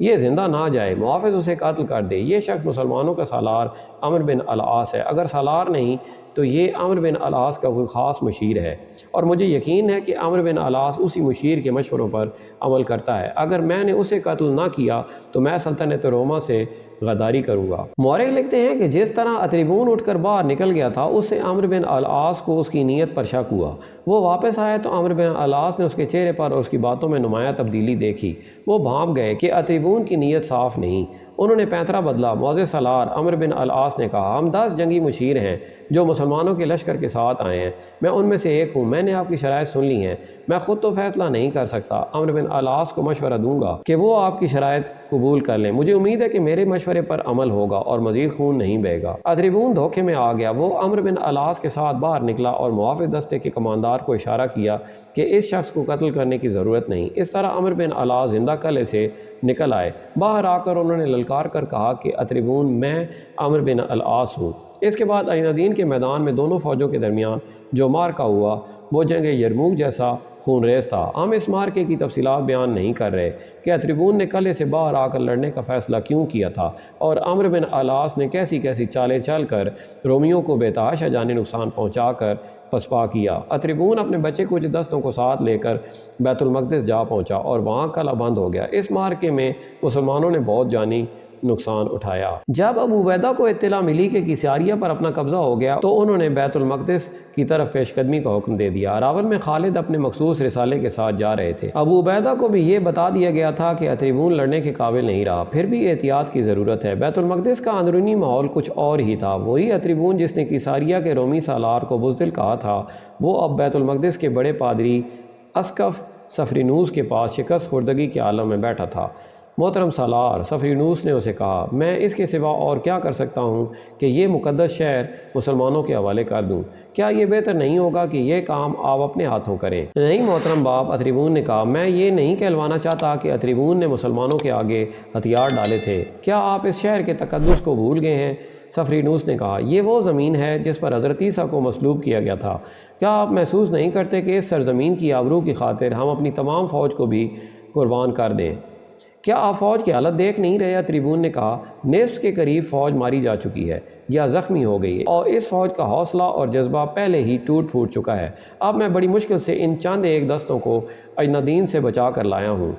یہ زندہ نہ جائے، محافظ اسے قتل کر دے۔ یہ شخص مسلمانوں کا سالار عمرو بن العاص ہے، اگر سالار نہیں تو یہ عمرو بن العاص کا کوئی خاص مشیر ہے، اور مجھے یقین ہے کہ عمرو بن العاص اسی مشیر کے مشوروں پر عمل کرتا ہے۔ اگر میں نے اسے قتل نہ کیا تو میں سلطنت روما سے غداری کروں گا۔ مورخ لکھتے ہیں کہ جس طرح اتریبون اٹھ کر باہر نکل گیا تھا، اس سے عمرو بن العاص کو اس کی نیت پر شک ہوا۔ وہ واپس آیا تو عمرو بن العاص نے اس کے چہرے پر اور اس کی باتوں میں نمایاں تبدیلی دیکھی۔ وہ بھانپ گئے کہ اتریبون کی نیت صاف نہیں۔ انہوں نے پینترا بدلا۔ معزز سالار عمرو بن العاص نے کہا، ہم 10 جنگی مشیر ہیں جو مسلمانوں کے لشکر کے ساتھ آئے ہیں، میں ان میں سے ایک ہوں۔ میں نے آپ کی شرائط سن لی ہیں، میں خود تو فیصلہ نہیں کر سکتا، عمرو بن العاص کو مشورہ دوں گا کہ وہ آپ کی شرائط قبول کر لیں۔ مجھے امید ہے کہ میرے مشورے پر عمل ہوگا اور مزید خون نہیں بہے گا۔ اتریبون دھوکے میں آ گیا۔ وہ عمرو بن العاص کے ساتھ باہر نکلا اور محافظ دستے کے کماندار کو اشارہ کیا کہ اس شخص کو قتل کرنے کی ضرورت نہیں۔ اس طرح عمرو بن العاص زندہ قلعے سے نکل آئے۔ باہر آ کر انہوں نے للکار کر کہا کہ اتریبون، میں عمرو بن العاص ہوں۔ اس کے بعد عین الدین کے میدان میں دونوں فوجوں کے درمیان جو معرکہ ہوا وہ جنگ یرموک جیسا خون ریز تھا۔ ہم اس معرکے کی تفصیلات بیان نہیں کر رہے کہ اتریبون نے قلعے سے باہر آ کر لڑنے کا فیصلہ کیوں کیا تھا اور عمرو بن العاص نے کیسی کیسی چالیں چل کر رومیوں کو بے تحاشا جانی نقصان پہنچا کر پسپا کیا۔ اتریبون اپنے بچے کچھ دستوں کو ساتھ لے کر بیت المقدس جا پہنچا اور وہاں قلعہ بند ہو گیا۔ اس معرکے میں مسلمانوں نے بہت جانی نقصان اٹھایا۔ جب ابو عبیدہ کو اطلاع ملی کہ کیساریہ پر اپنا قبضہ ہو گیا تو انہوں نے بیت المقدس کی طرف پیش قدمی کا حکم دے دیا۔ راول میں خالد اپنے مخصوص رسالے کے ساتھ جا رہے تھے۔ ابو عبیدہ کو بھی یہ بتا دیا گیا تھا کہ اتریبون لڑنے کے قابل نہیں رہا، پھر بھی احتیاط کی ضرورت ہے۔ بیت المقدس کا اندرونی ماحول کچھ اور ہی تھا۔ وہی اتریبون جس نے کیساریہ کے رومی سالار کو بزدل کہا تھا، وہ اب بیت المقدس کے بڑے پادری اسقف سفرینوس کے پاس شکست خوردگی کے عالم میں بیٹھا تھا۔ محترم سالار، سفرینوس نے اسے کہا، میں اس کے سوا اور کیا کر سکتا ہوں کہ یہ مقدس شہر مسلمانوں کے حوالے کر دوں؟ کیا یہ بہتر نہیں ہوگا کہ یہ کام آپ اپنے ہاتھوں کریں؟ نہیں محترم باپ، اتریبون نے کہا، میں یہ نہیں کہلوانا چاہتا کہ اتریبون نے مسلمانوں کے آگے ہتھیار ڈالے تھے۔ کیا آپ اس شہر کے تقدس کو بھول گئے ہیں؟ سفرینوس نے کہا، یہ وہ زمین ہے جس پر حضرت عیسیٰ کو مصلوب کیا گیا تھا۔ کیا آپ محسوس نہیں کرتے کہ اس سرزمین کی آبرو کی خاطر ہم اپنی تمام فوج کو بھی قربان کر دیں؟ کیا آپ فوج کی حالت دیکھ نہیں رہے؟ اتریبون نے کہا، نصف کے قریب فوج ماری جا چکی ہے یا زخمی ہو گئی ہے اور اس فوج کا حوصلہ اور جذبہ پہلے ہی ٹوٹ پھوٹ چکا ہے۔ اب میں بڑی مشکل سے ان چند ایک دستوں کو عین الدین سے بچا کر لایا ہوں۔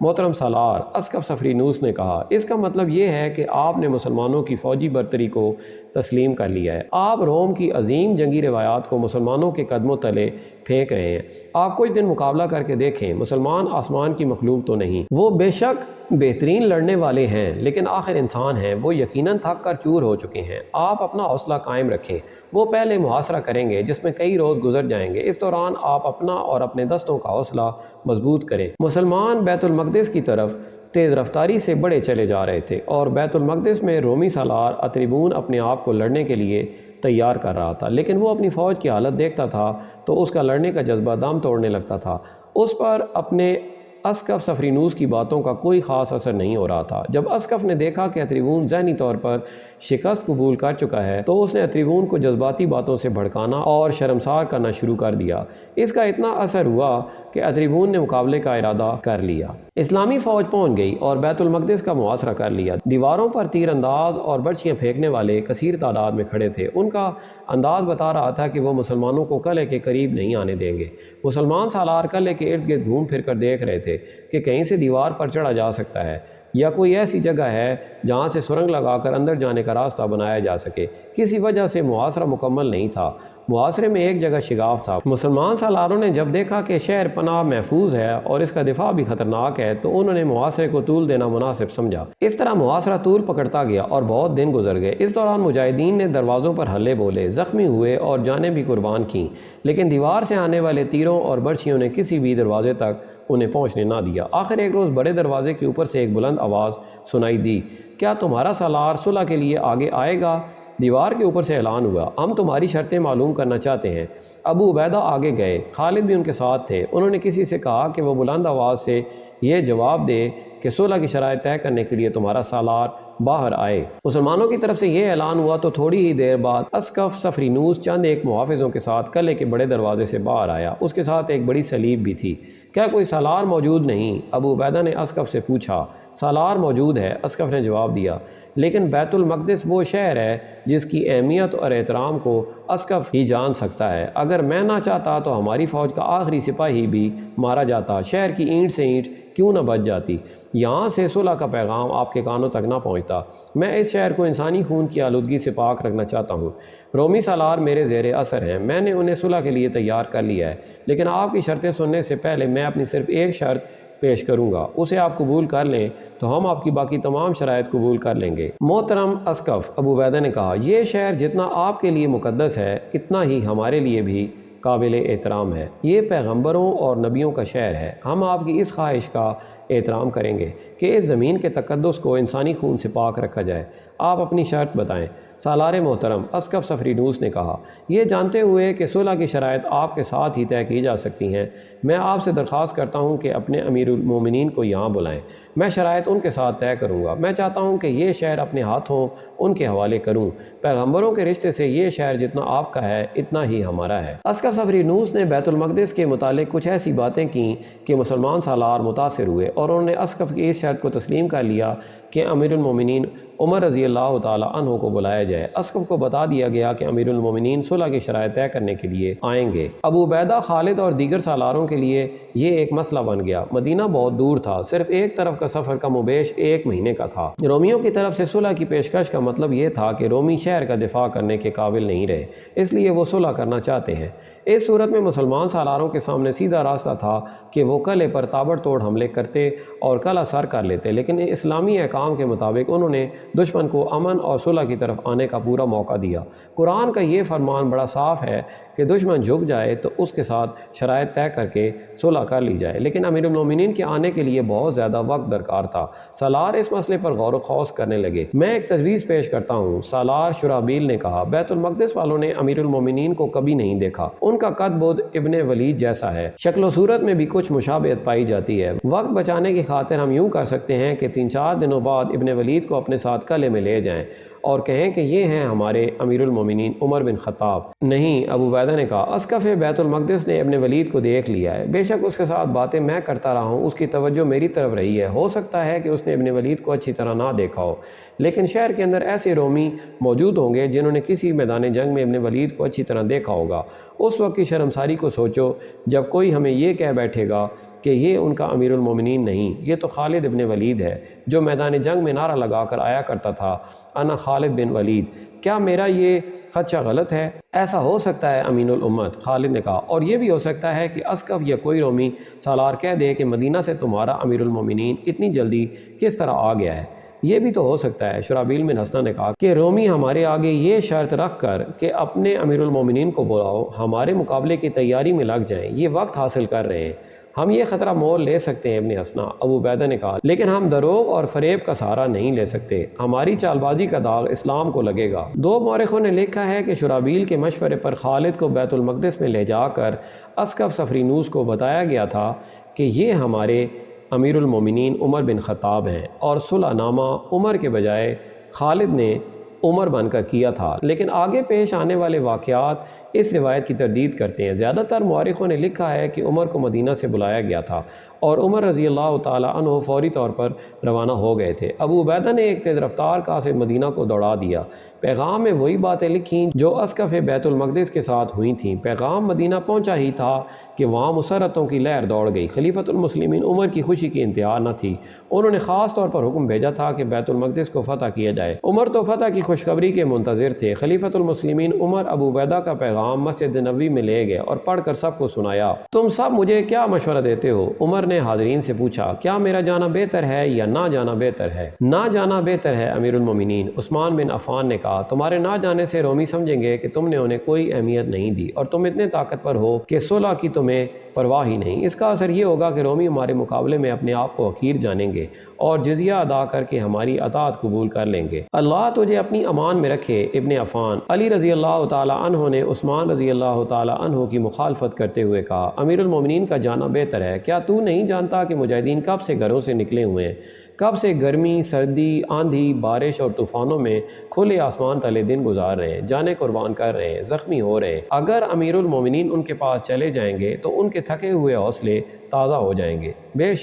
محترم سالار، اسقف سفرینوس نے کہا، اس کا مطلب یہ ہے کہ آپ نے مسلمانوں کی فوجی برتری کو تسلیم کر لیا ہے۔ آپ روم کی عظیم جنگی روایات کو مسلمانوں کے قدموں تلے پھینک رہے ہیں۔ آپ کچھ دن مقابلہ کر کے دیکھیں، مسلمان آسمان کی مخلوق تو نہیں۔ وہ بے شک بہترین لڑنے والے ہیں لیکن آخر انسان ہیں، وہ یقیناً تھک کر چور ہو چکے ہیں۔ آپ اپنا حوصلہ قائم رکھیں۔ وہ پہلے محاصرہ کریں گے جس میں کئی روز گزر جائیں گے۔ اس دوران آپ اپنا اور اپنے دستوں کا حوصلہ مضبوط کریں۔ مسلمان بیت المقدس کی طرف تیز رفتاری سے بڑھے چلے جا رہے تھے اور بیت المقدس میں رومی سالار اتریبون اپنے آپ کو لڑنے کے لیے تیار کر رہا تھا، لیکن وہ اپنی فوج کی حالت دیکھتا تھا تو اس کا لڑنے کا جذبہ دم توڑنے لگتا تھا۔ اس پر اپنے اسقف سفرینوس کی باتوں کا کوئی خاص اثر نہیں ہو رہا تھا۔ جب اسقف نے دیکھا کہ اتریبون ذہنی طور پر شکست قبول کر چکا ہے تو اس نے اتریبون کو جذباتی باتوں سے بھڑکانا اور شرمسار کرنا شروع کر دیا۔ اس کا اتنا اثر ہوا کہ اتریبون نے مقابلے کا ارادہ کر لیا۔ اسلامی فوج پہنچ گئی اور بیت المقدس کا محاصرہ کر لیا۔ دیواروں پر تیر انداز اور برچیاں پھینکنے والے کثیر تعداد میں کھڑے تھے۔ ان کا انداز بتا رہا تھا کہ وہ مسلمانوں کو قلعے کے قریب نہیں آنے دیں گے۔ مسلمان سالار قلعے کے ارد گرد گھوم پھر کر دیکھ رہے تھے کہ کہیں سے دیوار پر چڑھا جا سکتا ہے یا کوئی ایسی جگہ ہے جہاں سے سرنگ لگا کر اندر جانے کا راستہ بنایا جا سکے۔ کسی وجہ سے محاصرہ مکمل نہیں تھا۔ محاصرے میں ایک جگہ شگاف تھا۔ مسلمان سالاروں نے جب دیکھا کہ شہر پناہ محفوظ ہے اور اس کا دفاع بھی خطرناک ہے تو انہوں نے محاصرے کو طول دینا مناسب سمجھا۔ اس طرح محاصرہ طول پکڑتا گیا اور بہت دن گزر گئے۔ اس دوران مجاہدین نے دروازوں پر حلے بولے، زخمی ہوئے اور جانیں بھی قربان کیں، لیکن دیوار سے آنے والے تیروں اور برچھیوں نے کسی بھی دروازے تک انہیں پہنچنے نہ دیا۔ آخر ایک روز بڑے دروازے کے اوپر سے ایک بلند آواز سنائی دی، کیا تمہارا سالار صلح کے لیے آگے آئے گا؟ دیوار کے اوپر سے اعلان ہوا، ہم تمہاری شرطیں معلوم کرنا چاہتے ہیں۔ ابو عبیدہ آگے گئے، خالد بھی ان کے ساتھ تھے۔ انہوں نے کسی سے کہا کہ وہ بلند آواز سے یہ جواب دے کہ صلح کی شرائط طے کرنے کے لیے تمہارا سالار باہر آئے۔ مسلمانوں کی طرف سے یہ اعلان ہوا تو تھوڑی ہی دیر بعد اسقف سفرینوس چند ایک محافظوں کے ساتھ قلعے کے بڑے دروازے سے باہر آیا۔ اس کے ساتھ ایک بڑی صلیب بھی تھی۔ کیا کوئی سالار موجود نہیں؟ ابو عبیدہ نے اسقف سے پوچھا۔ سالار موجود ہے، اسقف نے جواب دیا، لیکن بیت المقدس وہ شہر ہے جس کی اہمیت اور احترام کو اسقف ہی جان سکتا ہے۔ اگر میں نہ چاہتا تو ہماری فوج کا آخری سپاہی بھی مارا جاتا، شہر کی اینٹ سے اینٹ کیوں نہ بچ جاتی۔ یہاں سے صلح کا پیغام آپ کے کانوں تک نہ پہنچتا۔ میں اس شہر کو انسانی خون کی آلودگی سے پاک رکھنا چاہتا ہوں۔ رومی سالار میرے زیر اثر ہیں، میں نے انہیں صلح کے لیے تیار کر لیا ہے، لیکن آپ کی شرطیں سننے سے پہلے میں اپنی صرف ایک شرط پیش کروں گا، اسے آپ قبول کر لیں تو ہم آپ کی باقی تمام شرائط قبول کر لیں گے۔ محترم اسقف، ابو عبیدہ نے کہا، یہ شہر جتنا آپ کے لیے مقدس ہے اتنا ہی ہمارے لیے بھی قابل احترام ہے۔ یہ پیغمبروں اور نبیوں کا شہر ہے۔ ہم آپ کی اس خواہش کا احترام کریں گے کہ اس زمین کے تقدس کو انسانی خون سے پاک رکھا جائے۔ آپ اپنی شرط بتائیں۔ سالار محترم، اسقف سفرینوس نے کہا، یہ جانتے ہوئے کہ صلح کی شرائط آپ کے ساتھ ہی طے کی جا سکتی ہیں، میں آپ سے درخواست کرتا ہوں کہ اپنے امیر المومنین کو یہاں بلائیں۔ میں شرائط ان کے ساتھ طے کروں گا۔ میں چاہتا ہوں کہ یہ شہر اپنے ہاتھوں ان کے حوالے کروں۔ پیغمبروں کے رشتے سے یہ شہر جتنا آپ کا ہے اتنا ہی ہمارا ہے۔ اسقف سفرینوس نے بیت المقدس کے متعلق کچھ ایسی باتیں کیں کہ مسلمان سالار متاثر ہوئے اور انہوں نے اسقف کی اس شرط کو تسلیم کر لیا کہ امیر المومنین عمر رضی اللہ تعالی عنہ کو بلایا جائے۔ اسقف کو بتا دیا گیا کہ امیر المومنین صلح کی شرائط طے کرنے کے لیے آئیں گے۔ ابو عبیدہ، خالد اور دیگر سالاروں کے لیے یہ ایک مسئلہ بن گیا۔ مدینہ بہت دور تھا، صرف ایک طرف کا سفر کم و بیش 1 مہینے کا تھا۔ رومیوں کی طرف سے صلح کی پیشکش کا مطلب یہ تھا کہ رومی شہر کا دفاع کرنے کے قابل نہیں رہے، اس لیے وہ صلح کرنا چاہتے ہیں۔ اس صورت میں مسلمان سالاروں کے سامنے سیدھا راستہ تھا کہ وہ قلعے پر تابڑ توڑ حملے کرتے اور قلعہ سر کر لیتے، لیکن اسلامی احکام کے مطابق انہوں نے دشمن کو امن اور صلح کی طرف آنے کا پورا موقع دیا۔ قرآن کا یہ فرمان بڑا صاف ہے کہ دشمن جھک جائے تو اس کے ساتھ شرائط طے کر کے صلح کر لی جائے، لیکن امیر المومنین کے آنے کے لیے بہت زیادہ وقت درکار تھا۔ سالار اس مسئلے پر غور و خوض کرنے لگے۔ میں ایک تجویز پیش کرتا ہوں، سالار شرحبیل نے کہا، بیت المقدس والوں نے امیر المومنین کو کبھی نہیں دیکھا، ان کا قد بود ابن ولید جیسا ہے، شکل و صورت میں بھی کچھ مشابہت پائی جاتی ہے۔ وقت بچانے کی خاطر ہم یوں کر سکتے ہیں کہ 3-4 دنوں بعد ابن ولید کو اپنے ساتھ قلعے میں لے جائیں اور کہیں کہ یہ ہیں ہمارے امیر المومنین عمر بن خطاب۔ نہیں، ابو عبیدہ نے کہا، اسقف بیت المقدس نے ابن ولید کو دیکھ لیا ہے، بے شک اس کے ساتھ باتیں میں کرتا رہا ہوں، اس کی توجہ میری طرف رہی ہے، ہو سکتا ہے کہ اس نے ابن ولید کو اچھی طرح نہ دیکھا ہو، لیکن شہر کے اندر ایسے رومی موجود ہوں گے جنہوں نے کسی میدان جنگ میں ابن ولید کو اچھی طرح دیکھا ہوگا۔ اس وقت کی شرمساری کو سوچو جب کوئی ہمیں یہ کہہ بیٹھے گا کہ یہ ان کا امیر المومنین نہیں، یہ تو خالد ابن ولید ہے جو میدان جنگ میں نعرہ لگا کر آیا کرتا تھا، انا خالد بن ولید۔ کیا میرا یہ خدشہ غلط ہے؟ ایسا ہو سکتا ہے امین الامت، خالد نے کہا، اور یہ بھی ہو سکتا ہے کہ اسقف یا کوئی رومی سالار کہہ دے کہ مدینہ سے تمہارا امیر المومنین اتنی جلدی کس طرح آ گیا ہے۔ یہ بھی تو ہو سکتا ہے۔ شرحبیل بن حسنہ نے کہا کہ رومی ہمارے آگے یہ شرط رکھ کر کہ اپنے امیر المومنین کو بلاؤ، ہمارے مقابلے کی تیاری میں لگ جائیں، یہ وقت حاصل کر رہے ہیں، ہم یہ خطرہ مول لے سکتے ہیں ابن حسنہ، ابو عبیدہ نے کہا، لیکن ہم دروغ اور فریب کا سہارا نہیں لے سکتے، ہماری چال بازی کا داغ اسلام کو لگے گا۔ 2 مورخوں نے لکھا ہے کہ شرحبیل کے مشورے پر خالد کو بیت المقدس میں لے جا کر اسقف سفرینوس کو بتایا گیا تھا کہ یہ ہمارے امیر المومنین عمر بن خطاب ہیں، اور صلح نامہ عمر کے بجائے خالد نے عمر بن کر کیا تھا، لیکن آگے پیش آنے والے واقعات اس روایت کی تردید کرتے ہیں۔ زیادہ تر مورخوں نے لکھا ہے کہ عمر کو مدینہ سے بلایا گیا تھا اور عمر رضی اللہ تعالی عنہ فوری طور پر روانہ ہو گئے تھے۔ ابو عبیدہ نے ایک تیز رفتار قاصد مدینہ کو دوڑا دیا۔ پیغام میں وہی باتیں لکھیں جو اسقف بیت المقدس کے ساتھ ہوئی تھیں۔ پیغام مدینہ پہنچا ہی تھا کہ وہاں مسرتوں کی لہر دوڑ گئی۔ خلیفۃ المسلمین عمر کی خوشی کی انتہا نہ تھی، انہوں نے خاص طور پر حکم بھیجا تھا کہ بیت المقدس کو فتح کیا جائے۔ عمر تو فتح کی خوشخبری کے منتظر تھے۔ خلیفۃ المسلمین عمر ابو عبیدہ کا پیغام مسجد نبوی میں لے گئے اور پڑھ کر سب کو سنایا۔ تم سب مجھے کیا مشورہ دیتے ہو؟ عمر نے حاضرین سے پوچھا، کیا میرا جانا بہتر ہے یا نہ جانا بہتر ہے؟ نہ جانا بہتر ہے امیر المومنین، عثمان بن عفان نے کہا، تمہارے نہ جانے سے رومی سمجھیں گے کہ تم نے انہیں کوئی اہمیت نہیں دی اور تم اتنے طاقتور ہو کہ صلح کی تمہیں پرواہ ہی نہیں۔ اس کا اثر یہ ہوگا کہ رومی ہمارے مقابلے میں اپنے آپ کو حقیر جانیں گے اور جزیہ ادا کر کے ہماری اطاعت قبول کر لیں گے۔ اللہ تجھے اپنی امان میں رکھے۔ ابن عفان۔ علی رضی اللہ تعالی عنہ نے عثمان رضی اللہ تعالی عنہ کی مخالفت کرتے ہوئے کہا، امیر المومنین کا جانا بہتر ہے۔ کیا تو نہیں جانتا کہ مجاہدین کب سے گھروں سے نکلے ہوئے ہیں، کب سے گرمی، سردی، آندھی، بارش اور طوفانوں میں کھلے آسمان تلے دن گزار رہے ہیں، جانیں قربان کر رہے ہیں، زخمی ہو رہے ہیں۔ اگر امیر المومنین ان کے پاس چلے جائیں گے تو ان کے تھکے ہوئے حوصلے تازہ ہو جائیں گے۔ بے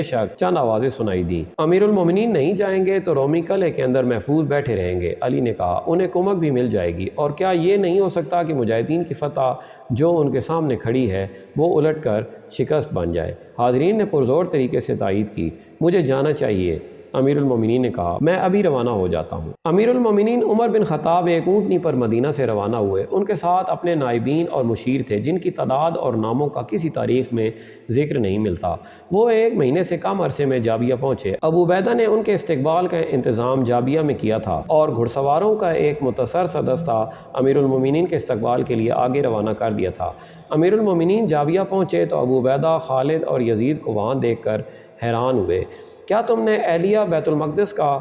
شک چند آوازیں سنائی دی۔ امیر المومنین نہیں جائیں گے تو رومی قلعے کے اندر محفوظ بیٹھے رہیں گے۔ علی نے کہا، انہیں کمک بھی مل جائے گی، اور کیا یہ نہیں ہو سکتا کہ مجاہدین کی فتح جو ان کے سامنے کھڑی ہے وہ الٹ کر شکست بن جائے؟ حاضرین نے پرزور طریقے سے تائید کی۔ مجھے جانا چاہیے، امیر المومنین نے کہا، میں ابھی روانہ ہو جاتا ہوں۔ امیر المومنین عمر بن خطاب ایک اونٹنی پر مدینہ سے روانہ ہوئے۔ ان کے ساتھ اپنے نائبین اور مشیر تھے جن کی تعداد اور ناموں کا کسی تاریخ میں ذکر نہیں ملتا۔ وہ 1 مہینے سے کم عرصے میں جابیہ پہنچے۔ ابو عبیدہ نے ان کے استقبال کا انتظام جابیہ میں کیا تھا اور گھڑ سواروں کا ایک متصر سا دستہ امیر المومنین کے استقبال کے لیے آگے روانہ کر دیا تھا۔ امیر المومنین جابیہ پہنچے تو ابو عبیدہ، خالد اور یزید کو وہاں دیکھ کر حیران ہوئے۔ کیا تم نے اہلیہ بیت المقدس کا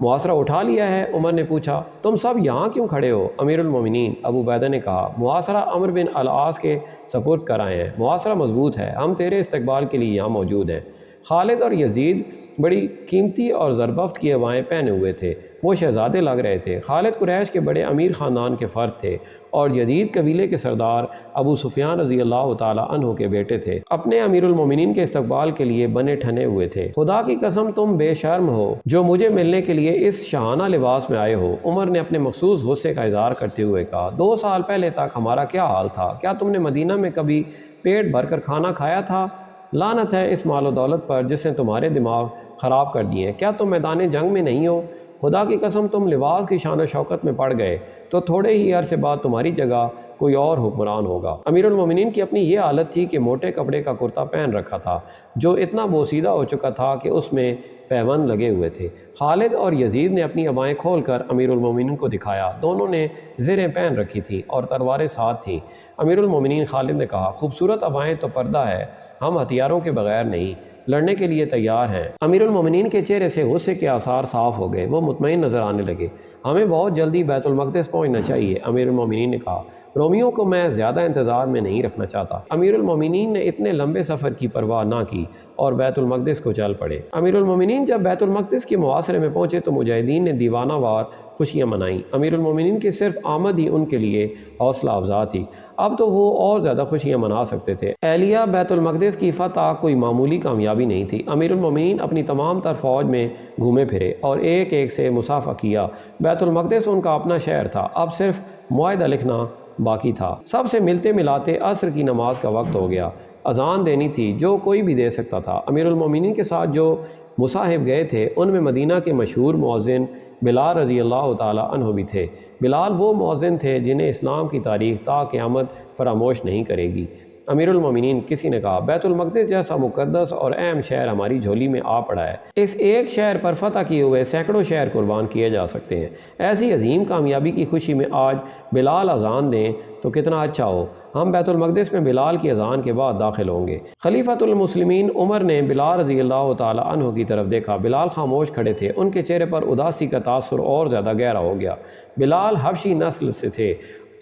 محاصرہ اٹھا لیا ہے؟ عمر نے پوچھا۔ تم سب یہاں کیوں کھڑے ہو؟ امیر المومنین ابو عبیدہ نے کہا، محاصرہ عمرو بن العاص کے سپرد کر آئے ہیں، محاصرہ مضبوط ہے، ہم تیرے استقبال کے لیے یہاں موجود ہیں۔ خالد اور یزید بڑی قیمتی اور زربفت کی ہوائیں پہنے ہوئے تھے، وہ شہزادے لگ رہے تھے۔ خالد قریش کے بڑے امیر خاندان کے فرد تھے اور یزید قبیلے کے سردار ابو سفیان رضی اللہ تعالی عنہ کے بیٹے تھے، اپنے امیر المومنین کے استقبال کے لیے بنے ٹھنے ہوئے تھے۔ خدا کی قسم تم بے شرم ہو جو مجھے ملنے کے لیے اس شاہانہ لباس میں آئے ہو۔ عمر نے اپنے مخصوص غصے کا اظہار کرتے ہوئے کہا، 2 سال پہلے تک ہمارا کیا حال تھا؟ کیا تم نے مدینہ میں کبھی پیٹ بھر کر کھانا کھایا تھا؟ لعنت ہے اس مال و دولت پر جس نے تمہارے دماغ خراب کر دیے ہیں۔ کیا تم میدان جنگ میں نہیں ہو؟ خدا کی قسم تم لباس کی شان و شوکت میں پڑ گئے تو تھوڑے ہی عرصے بعد تمہاری جگہ کوئی اور حکمران ہوگا۔ امیر المومنین کی اپنی یہ حالت تھی کہ موٹے کپڑے کا کرتا پہن رکھا تھا جو اتنا بوسیدہ ہو چکا تھا کہ اس میں پیوند لگے ہوئے تھے۔ خالد اور یزید نے اپنی عبائیں کھول کر امیر المومنین کو دکھایا۔ دونوں نے زریں پہن رکھی تھیں اور تلواریں ساتھ تھیں۔ امیر المومنین خالد نے کہا، خوبصورت عبائیں تو پردہ ہے، ہم ہتھیاروں کے بغیر نہیں، لڑنے کے لیے تیار ہیں۔ امیر المومنین کے چہرے سے غصے کے آثار صاف ہو گئے، وہ مطمئن نظر آنے لگے۔ ہمیں بہت جلدی بیت المقدس پہنچنا چاہیے، امیر المومنین نے کہا، رومیوں کو میں زیادہ انتظار میں نہیں رکھنا چاہتا۔ امیر المومنین نے اتنے لمبے سفر کی پرواہ نہ کی اور بیت المقدس کو چل پڑے۔ امیر المومنین جب بیت المقدس کے محاصرے میں پہنچے تو مجاہدین نے دیوانہ وار خوشیاں منائیں۔ امیر المومنین کی صرف آمد ہی ان کے لیے حوصلہ افزا تھی، اب تو وہ اور زیادہ خوشیاں منا سکتے تھے۔ اہلیہ بیت المقدس کی فتح کوئی معمولی کامیابی نہیں تھی۔ امیر المومنین اپنی تمام تر فوج میں گھومے پھرے اور ایک ایک سے مصافحہ کیا۔ بیت المقدس ان کا اپنا شہر تھا، اب صرف معاہدہ لکھنا باقی تھا۔ سب سے ملتے ملاتے عصر کی نماز کا وقت ہو گیا، اذان دینی تھی جو کوئی بھی دے سکتا تھا۔ امیر المومنین کے ساتھ جو مصاحب گئے تھے ان میں مدینہ کے مشہور مؤذن بلال رضی اللہ تعالی عنہ بھی تھے۔ بلال وہ مؤذن تھے جنہیں اسلام کی تاریخ تا قیامت فراموش نہیں کرے گی۔ امیر المومنین، کسی نے کہا، بیت المقدس جیسا مقدس اور اہم شہر ہماری جھولی میں آ پڑا ہے، اس ایک شہر پر فتح کیے ہوئے سینکڑوں شہر قربان کیے جا سکتے ہیں۔ ایسی عظیم کامیابی کی خوشی میں آج بلال اذان دیں تو کتنا اچھا ہو۔ ہم بیت المقدس میں بلال کی اذان کے بعد داخل ہوں گے۔ خلیفۃ المسلمین عمر نے بلال رضی اللہ تعالی عنہ کی طرف دیکھا۔ بلال خاموش کھڑے تھے، ان کے چہرے پر اداسی کا تاثر اور زیادہ گہرا ہو گیا۔ بلال حبشی نسل سے تھے،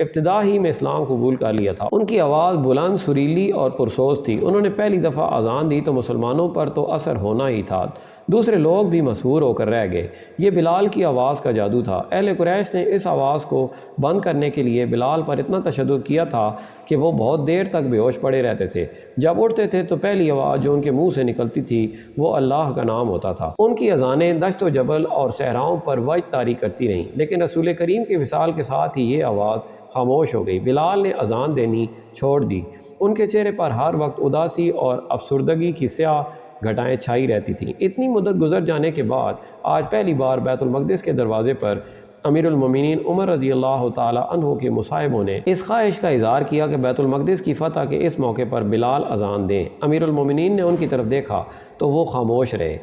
ابتدا ہی میں اسلام قبول کر لیا تھا۔ ان کی آواز بلند، سریلی اور پرسوز تھی۔ انہوں نے پہلی دفعہ اذان دی تو مسلمانوں پر تو اثر ہونا ہی تھا، دوسرے لوگ بھی مسحور ہو کر رہ گئے۔ یہ بلال کی آواز کا جادو تھا۔ اہل قریش نے اس آواز کو بند کرنے کے لیے بلال پر اتنا تشدد کیا تھا کہ وہ بہت دیر تک بے ہوش پڑے رہتے تھے۔ جب اٹھتے تھے تو پہلی آواز جو ان کے منہ سے نکلتی تھی وہ اللہ کا نام ہوتا تھا۔ ان کی اذانیں دشت و جبل اور صحراؤں پر وج طاری کرتی رہیں، لیکن رسول کریم کے وصال کے ساتھ ہی یہ آواز خاموش ہو گئی۔ بلال نے اذان دینی چھوڑ دی۔ ان کے چہرے پر ہر وقت اداسی اور افسردگی کی سیاہ گھٹائیں چھائی رہتی تھیں۔ اتنی مدت گزر جانے کے بعد آج پہلی بار بیت المقدس کے دروازے پر امیر المومنین عمر رضی اللہ تعالی عنہ کے مصاحبوں نے اس خواہش کا اظہار کیا کہ بیت المقدس کی فتح کے اس موقع پر بلال اذان دیں۔ امیر المومنین نے ان کی طرف دیکھا تو وہ خاموش رہے۔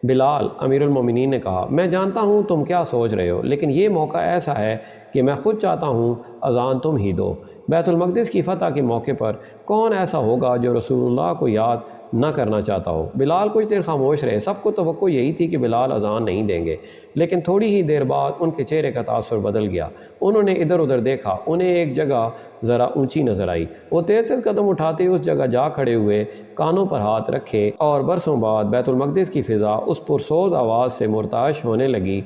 بلال، امیر المومنین نے کہا، میں جانتا ہوں تم کیا سوچ رہے ہو، لیکن یہ موقع ایسا ہے کہ میں خود چاہتا ہوں اذان تم ہی دو۔ بیت المقدس کی فتح کے موقع پر کون ایسا ہوگا جو رسول اللہ کو یاد نہ کرنا چاہتا ہو؟ بلال کچھ دیر خاموش رہے۔ سب کو توقع یہی تھی کہ بلال اذان نہیں دیں گے، لیکن تھوڑی ہی دیر بعد ان کے چہرے کا تاثر بدل گیا۔ انہوں نے ادھر ادھر دیکھا، انہیں ایک جگہ ذرا اونچی نظر آئی۔ وہ تیز تیز قدم اٹھاتے اس جگہ جا کھڑے ہوئے، کانوں پر ہاتھ رکھے، اور برسوں بعد بیت المقدس کی فضا اس پرسوز آواز سے مرتعش ہونے لگی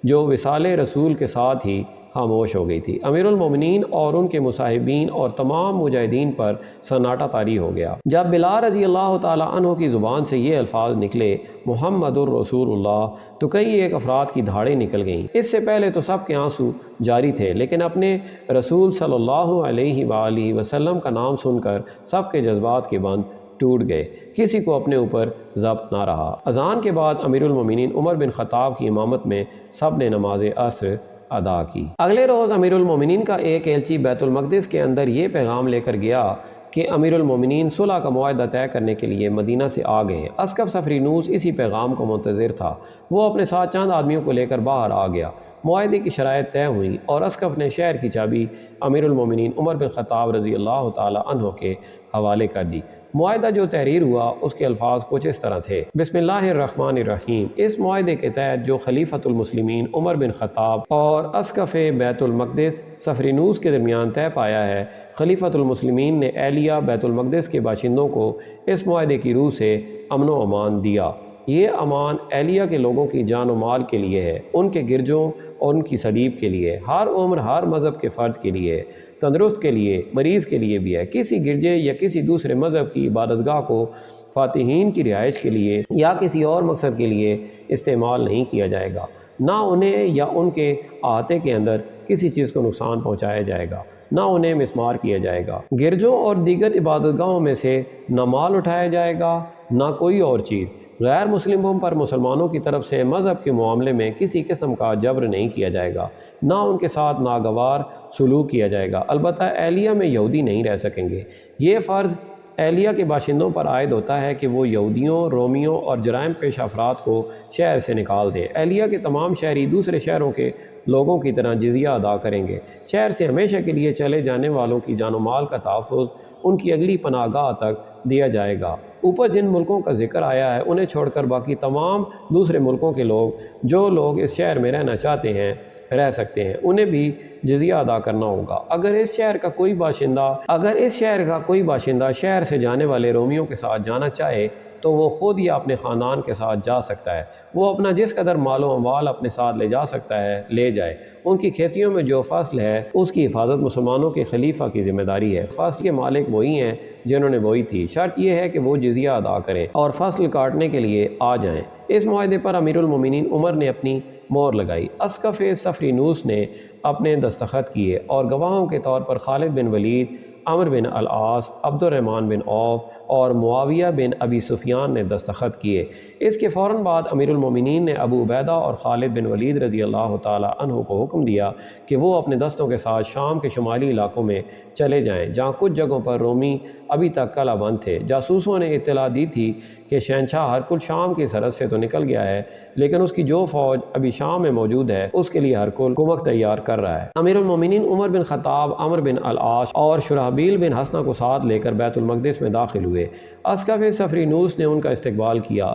جو وصال رسول کے ساتھ ہی خاموش ہو گئی تھی۔ امیر المومنین اور ان کے مصاحبین اور تمام مجاہدین پر سناٹا طاری ہو گیا۔ جب بلال رضی اللہ تعالیٰ عنہ کی زبان سے یہ الفاظ نکلے، محمد الرسول اللہ، تو کئی ایک افراد کی دھاڑیں نکل گئیں۔ اس سے پہلے تو سب کے آنسو جاری تھے، لیکن اپنے رسول صلی اللہ علیہ وآلہ وسلم کا نام سن کر سب کے جذبات کے بند ٹوٹ گئے، کسی کو اپنے اوپر ضبط نہ رہا۔ اذان کے بعد امیر المومنین عمر بن خطاب کی امامت میں سب نے نماز عصر ادا کی۔ اگلے روز امیر المومنین کا ایک ایلچی بیت المقدس کے اندر یہ پیغام لے کر گیا کہ امیر المومنین صلح کا معاہدہ طے کرنے کے لیے مدینہ سے آ گئے ہیں۔ اسقف سفرینوس اسی پیغام کو منتظر تھا۔ وہ اپنے ساتھ چند آدمیوں کو لے کر باہر آ گیا۔ معاہدے کی شرائط طے ہوئیں اور اسقف نے شہر کی چابی امیر المومنین عمر بن خطاب رضی اللہ تعالی عنہ کے حوالے کر دی۔ معاہدہ جو تحریر ہوا اس کے الفاظ کچھ اس طرح تھے: بسم اللہ الرحمن الرحیم۔ اس معاہدے کے تحت جو خلیفۃ المسلمین عمر بن خطاب اور اسقف بیت المقدس سفرینوس کے درمیان طے پایا ہے، خلیفۃ المسلمین نے اہلیہ بیت المقدس کے باشندوں کو اس معاہدے کی روح سے امن و امان دیا۔ یہ امان اہلیہ کے لوگوں کی جان و مال کے لیے ہے، ان کے گرجوں اور ان کی صلیب کے لیے، ہر عمر ہر مذہب کے فرد کے لیے، تندرست کے لیے، مریض کے لیے بھی ہے۔ کسی گرجے یا کسی دوسرے مذہب کی عبادت گاہ کو فاتحین کی رہائش کے لیے یا کسی اور مقصد کے لیے استعمال نہیں کیا جائے گا۔ نہ انہیں یا ان کے احاطے کے اندر کسی چیز کو نقصان پہنچایا جائے گا، نہ انہیں مسمار کیا جائے گا۔ گرجوں اور دیگر عبادت گاہوں میں سے نہ مال اٹھایا جائے گا، نہ کوئی اور چیز۔ غیر مسلموں پر مسلمانوں کی طرف سے مذہب کے معاملے میں کسی قسم کا جبر نہیں کیا جائے گا، نہ ان کے ساتھ ناگوار سلوک کیا جائے گا۔ البتہ اہلیہ میں یہودی نہیں رہ سکیں گے۔ یہ فرض اہلیہ کے باشندوں پر عائد ہوتا ہے کہ وہ یہودیوں، رومیوں اور جرائم پیشہ افراد کو شہر سے نکال دیں۔ اہلیہ کے تمام شہری دوسرے شہروں کے لوگوں کی طرح جزیہ ادا کریں گے۔ شہر سے ہمیشہ کے لیے چلے جانے والوں کی جان و مال کا تحفظ ان کی اگلی پناہ گاہ تک دیا جائے گا۔ اوپر جن ملکوں کا ذکر آیا ہے انہیں چھوڑ کر باقی تمام دوسرے ملکوں کے لوگ، جو لوگ اس شہر میں رہنا چاہتے ہیں، رہ سکتے ہیں، انہیں بھی جزیہ ادا کرنا ہوگا۔ اگر اس شہر کا کوئی باشندہ شہر سے جانے والے رومیوں کے ساتھ جانا چاہے تو وہ خود یا اپنے خاندان کے ساتھ جا سکتا ہے۔ وہ اپنا جس قدر مال و اموال اپنے ساتھ لے جا سکتا ہے لے جائے۔ ان کی کھیتیوں میں جو فصل ہے اس کی حفاظت مسلمانوں کے خلیفہ کی ذمہ داری ہے۔ فصل کے مالک وہی ہیں جنہوں نے بوئی تھی۔ شرط یہ ہے کہ وہ جزیہ ادا کریں اور فصل کاٹنے کے لیے آ جائیں۔ اس معاہدے پر امیر المومنین عمر نے اپنی مہر لگائی۔ اسقف سفرینوس نے اپنے دستخط کیے اور گواہوں کے طور پر خالد بن ولید، عمر بن العاص، عبد الرحمن بن عوف اور معاویہ بن ابی سفیان نے دستخط کیے۔ اس کے فوراً بعد امیر المومنین نے ابو عبیدہ اور خالد بن ولید رضی اللہ تعالی عنہ کو حکم دیا کہ وہ اپنے دستوں کے ساتھ شام کے شمالی علاقوں میں چلے جائیں، جہاں کچھ جگہوں پر رومی ابھی تک قلعہ بند تھے۔ جاسوسوں نے اطلاع دی تھی کہ شہنشاہ ہرقل شام کی سرحد سے تو نکل گیا ہے، لیکن اس کی جو فوج ابھی شام میں موجود ہے اس کے لیے ہرقل کمک تیار کر رہا ہے۔ امیر المومنین عمر بن خطاب، عمر بن العاص اور شرحبیل بن حسنہ کو ساتھ لے کر بیت المقدس میں داخل ہوئے۔ اسقف سفرینوس نے ان کا استقبال کیا۔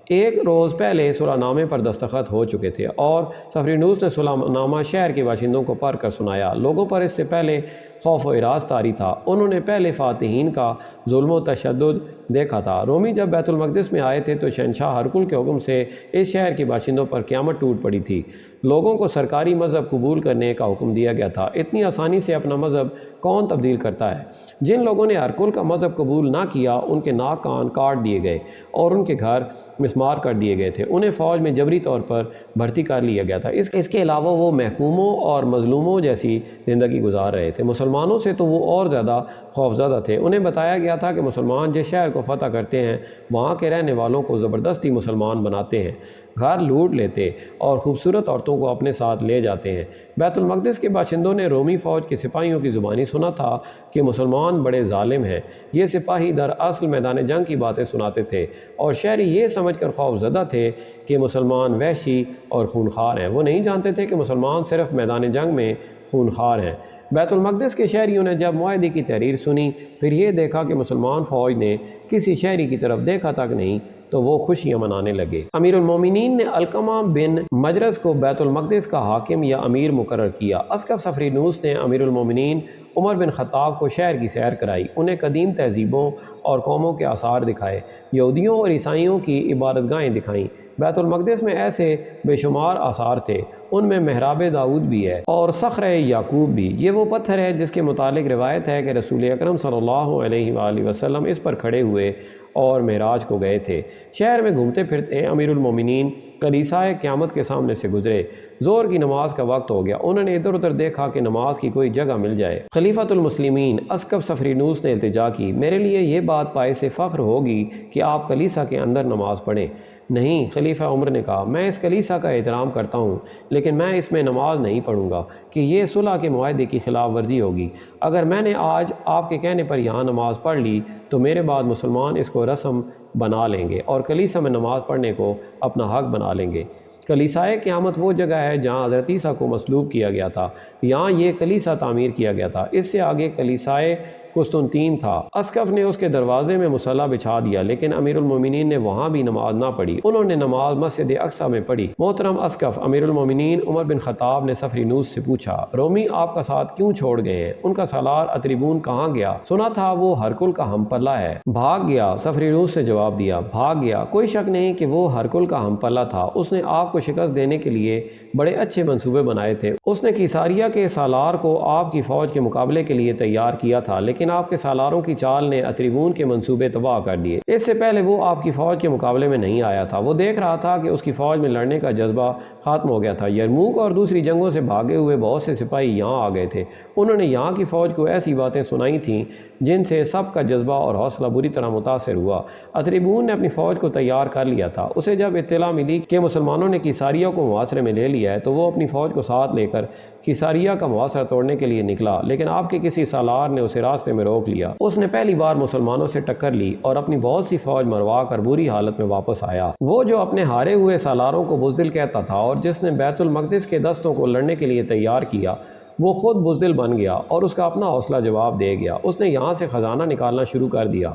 ایک روز پہلے صلح نامے پر دستخط ہو چکے تھے اور سفرینوس نے صلح نامہ شہر کے باشندوں کو پڑھ کر سنایا۔ لوگوں پر اس سے پہلے خوف و ہراس طاری تھا۔ انہوں نے پہلے فاتحین کا ظلم و تشدد دیکھا تھا۔ رومی جب بیت المقدس میں آئے تھے تو شہنشاہ ہرقل کے حکم سے اس شہر کے باشندوں پر قیامت ٹوٹ پڑی تھی۔ لوگوں کو سرکاری مذہب قبول کرنے کا حکم دیا گیا تھا۔ اتنی آسانی سے اپنا مذہب کون تبدیل کرتا ہے؟ جن لوگوں نے ہرقل کا مذہب قبول نہ کیا ان کے ناک کان کاٹ دیے گئے اور ان کے گھر مسمار کر دیے گئے تھے۔ انہیں فوج میں جبری طور پر بھرتی کر لیا گیا تھا۔ اس کے علاوہ وہ محکوموں اور مظلوموں جیسی زندگی گزار رہے تھے۔ مسلمانوں سے تو وہ اور زیادہ خوفزدہ تھے۔ انہیں بتایا گیا تھا کہ مسلمان جس شہر کو فتح کرتے ہیں وہاں کے رہنے والوں کو زبردستی مسلمان بناتے ہیں۔ گھر لوٹ لیتے اور خوبصورت عورتوں کو اپنے ساتھ لے جاتے ہیں۔ بیت المقدس کے باشندوں نے رومی فوج کے سپاہیوں کی زبانی سنا تھا کہ مسلمان بڑے ظالم ہیں۔ یہ سپاہی دراصل میدان جنگ کی باتیں سناتے تھے اور شہری یہ سمجھ کر خوف زدہ تھے کہ مسلمان وحشی اور خونخوار ہیں۔ وہ نہیں جانتے تھے کہ مسلمان صرف میدان جنگ میں خونخوار ہیں۔ بیت المقدس کے شہریوں نے جب معاہدے کی تحریر سنی، پھر یہ دیکھا کہ مسلمان فوج نے کسی شہری کی طرف دیکھا تک نہیں، تو وہ خوشیاں منانے لگے۔ امیر المومنین نے علقمہ بن مجرز کو بیت المقدس کا حاکم یا امیر مقرر کیا۔ اسقف صفرینوس نے امیر المومنین عمر بن خطاب کو شہر کی سیر کرائی، انہیں قدیم تہذیبوں اور قوموں کے آثار دکھائے، یہودیوں اور عیسائیوں کی عبادت گاہیں دکھائیں۔ بیت المقدس میں ایسے بے شمار آثار تھے، ان میں محراب داؤد بھی ہے اور صخرہ یعقوب بھی۔ یہ وہ پتھر ہے جس کے متعلق روایت ہے کہ رسول اکرم صلی اللہ علیہ وآلہ وسلم اس پر کھڑے ہوئے اور معراج کو گئے تھے۔ شہر میں گھومتے پھرتے امیر المومنین کلیسائے قیامت کے سامنے سے گزرے۔ ظہر کی نماز کا وقت ہو گیا، انہوں نے ادھر ادھر دیکھا کہ نماز کی کوئی جگہ مل جائے۔ خلیفۃ المسلمین اسقف صفرینوس نے التجا کی، میرے لیے یہ بات باعث فخر ہوگی کہ آپ کلیسا کے اندر نماز پڑھیں۔ نہیں، خلیفہ عمر نے کہا، میں اس کلیسا کا احترام کرتا ہوں، لیکن میں اس میں نماز نہیں پڑھوں گا کہ یہ صلح کے معاہدے کی خلاف ورزی ہوگی۔ اگر میں نے آج آپ کے کہنے پر یہاں نماز پڑھ لی تو میرے بعد مسلمان اس کو رسم بنا لیں گے اور کلیسا میں نماز پڑھنے کو اپنا حق بنا لیں گے۔ کلیسائے قیامت وہ جگہ ہے جہاں حضرت عیسیٰ کو مصلوب کیا گیا تھا، یہاں یہ کلیسا تعمیر کیا گیا تھا۔ اس سے آگے کلیسائے قسطنطین تھا۔ اسقف نے اس کے دروازے میں مصلی بچھا دیا، لیکن امیر المومنین نے وہاں بھی نماز نہ پڑھی، انہوں نے نماز مسجد اقصی میں پڑھی۔ محترم اسقف، امیر المومنین عمر بن خطاب نے صفرینوس سے پوچھا، رومی آپ کا ساتھ کیوں چھوڑ گئے ہیں؟ ان کا سالار اتریبون کہاں گیا؟ سنا تھا وہ ہرکل کا ہم پلہ ہے۔ بھاگ گیا، صفرینوس سے جواب دیا، بھاگ گیا۔ کوئی شک نہیں کہ وہ ہرکل کا ہم پلہ تھا، اس نے آپ کو شکست دینے کے لیے بڑے اچھے منصوبے بنائے تھے۔ اس نے کیساریہ کے سالار کو آپ کی فوج کے مقابلے کے لیے تیار کیا تھا، لیکن آپ کے سالاروں کی چال نے اتریبون کے منصوبے تباہ کر دیے۔ اس سے پہلے وہ آپ کی فوج کے مقابلے میں نہیں آیا تھا، وہ دیکھ رہا تھا کہ اس کی فوج میں لڑنے کا جذبہ ختم ہو گیا تھا۔ یرموک اور دوسری جنگوں سے بھاگے ہوئے بہت سے سپاہی یہاں آ گئے تھے، انہوں نے یہاں کی فوج کو ایسی باتیں سنائی تھیں جن سے سب کا جذبہ اور حوصلہ بری طرح متاثر ہوا۔ اتریبون نے اپنی فوج کو تیار کر لیا تھا، اسے جب اطلاع ملی کہ مسلمانوں نے کیساریہ کو محاصرے میں لے لیا ہے تو وہ اپنی فوج کو ساتھ لے کر کیساریہ کا محاصرہ توڑنے کے لیے نکلا، لیکن آپ کے کسی سالار نے اسے راستے میں روک لیا۔ اس نے پہلی بار مسلمانوں سے ٹکر لی اور اپنی بہت سی فوج مروا کر بری حالت میں واپس آیا۔ وہ جو اپنے ہارے ہوئے سالاروں کو بزدل کہتا تھا اور جس نے بیت المقدس کے دستوں کو لڑنے کے لیے تیار کیا، وہ خود بزدل بن گیا اور اس کا اپنا حوصلہ جواب دے گیا۔ اس نے یہاں سے خزانہ نکالنا شروع کر دیا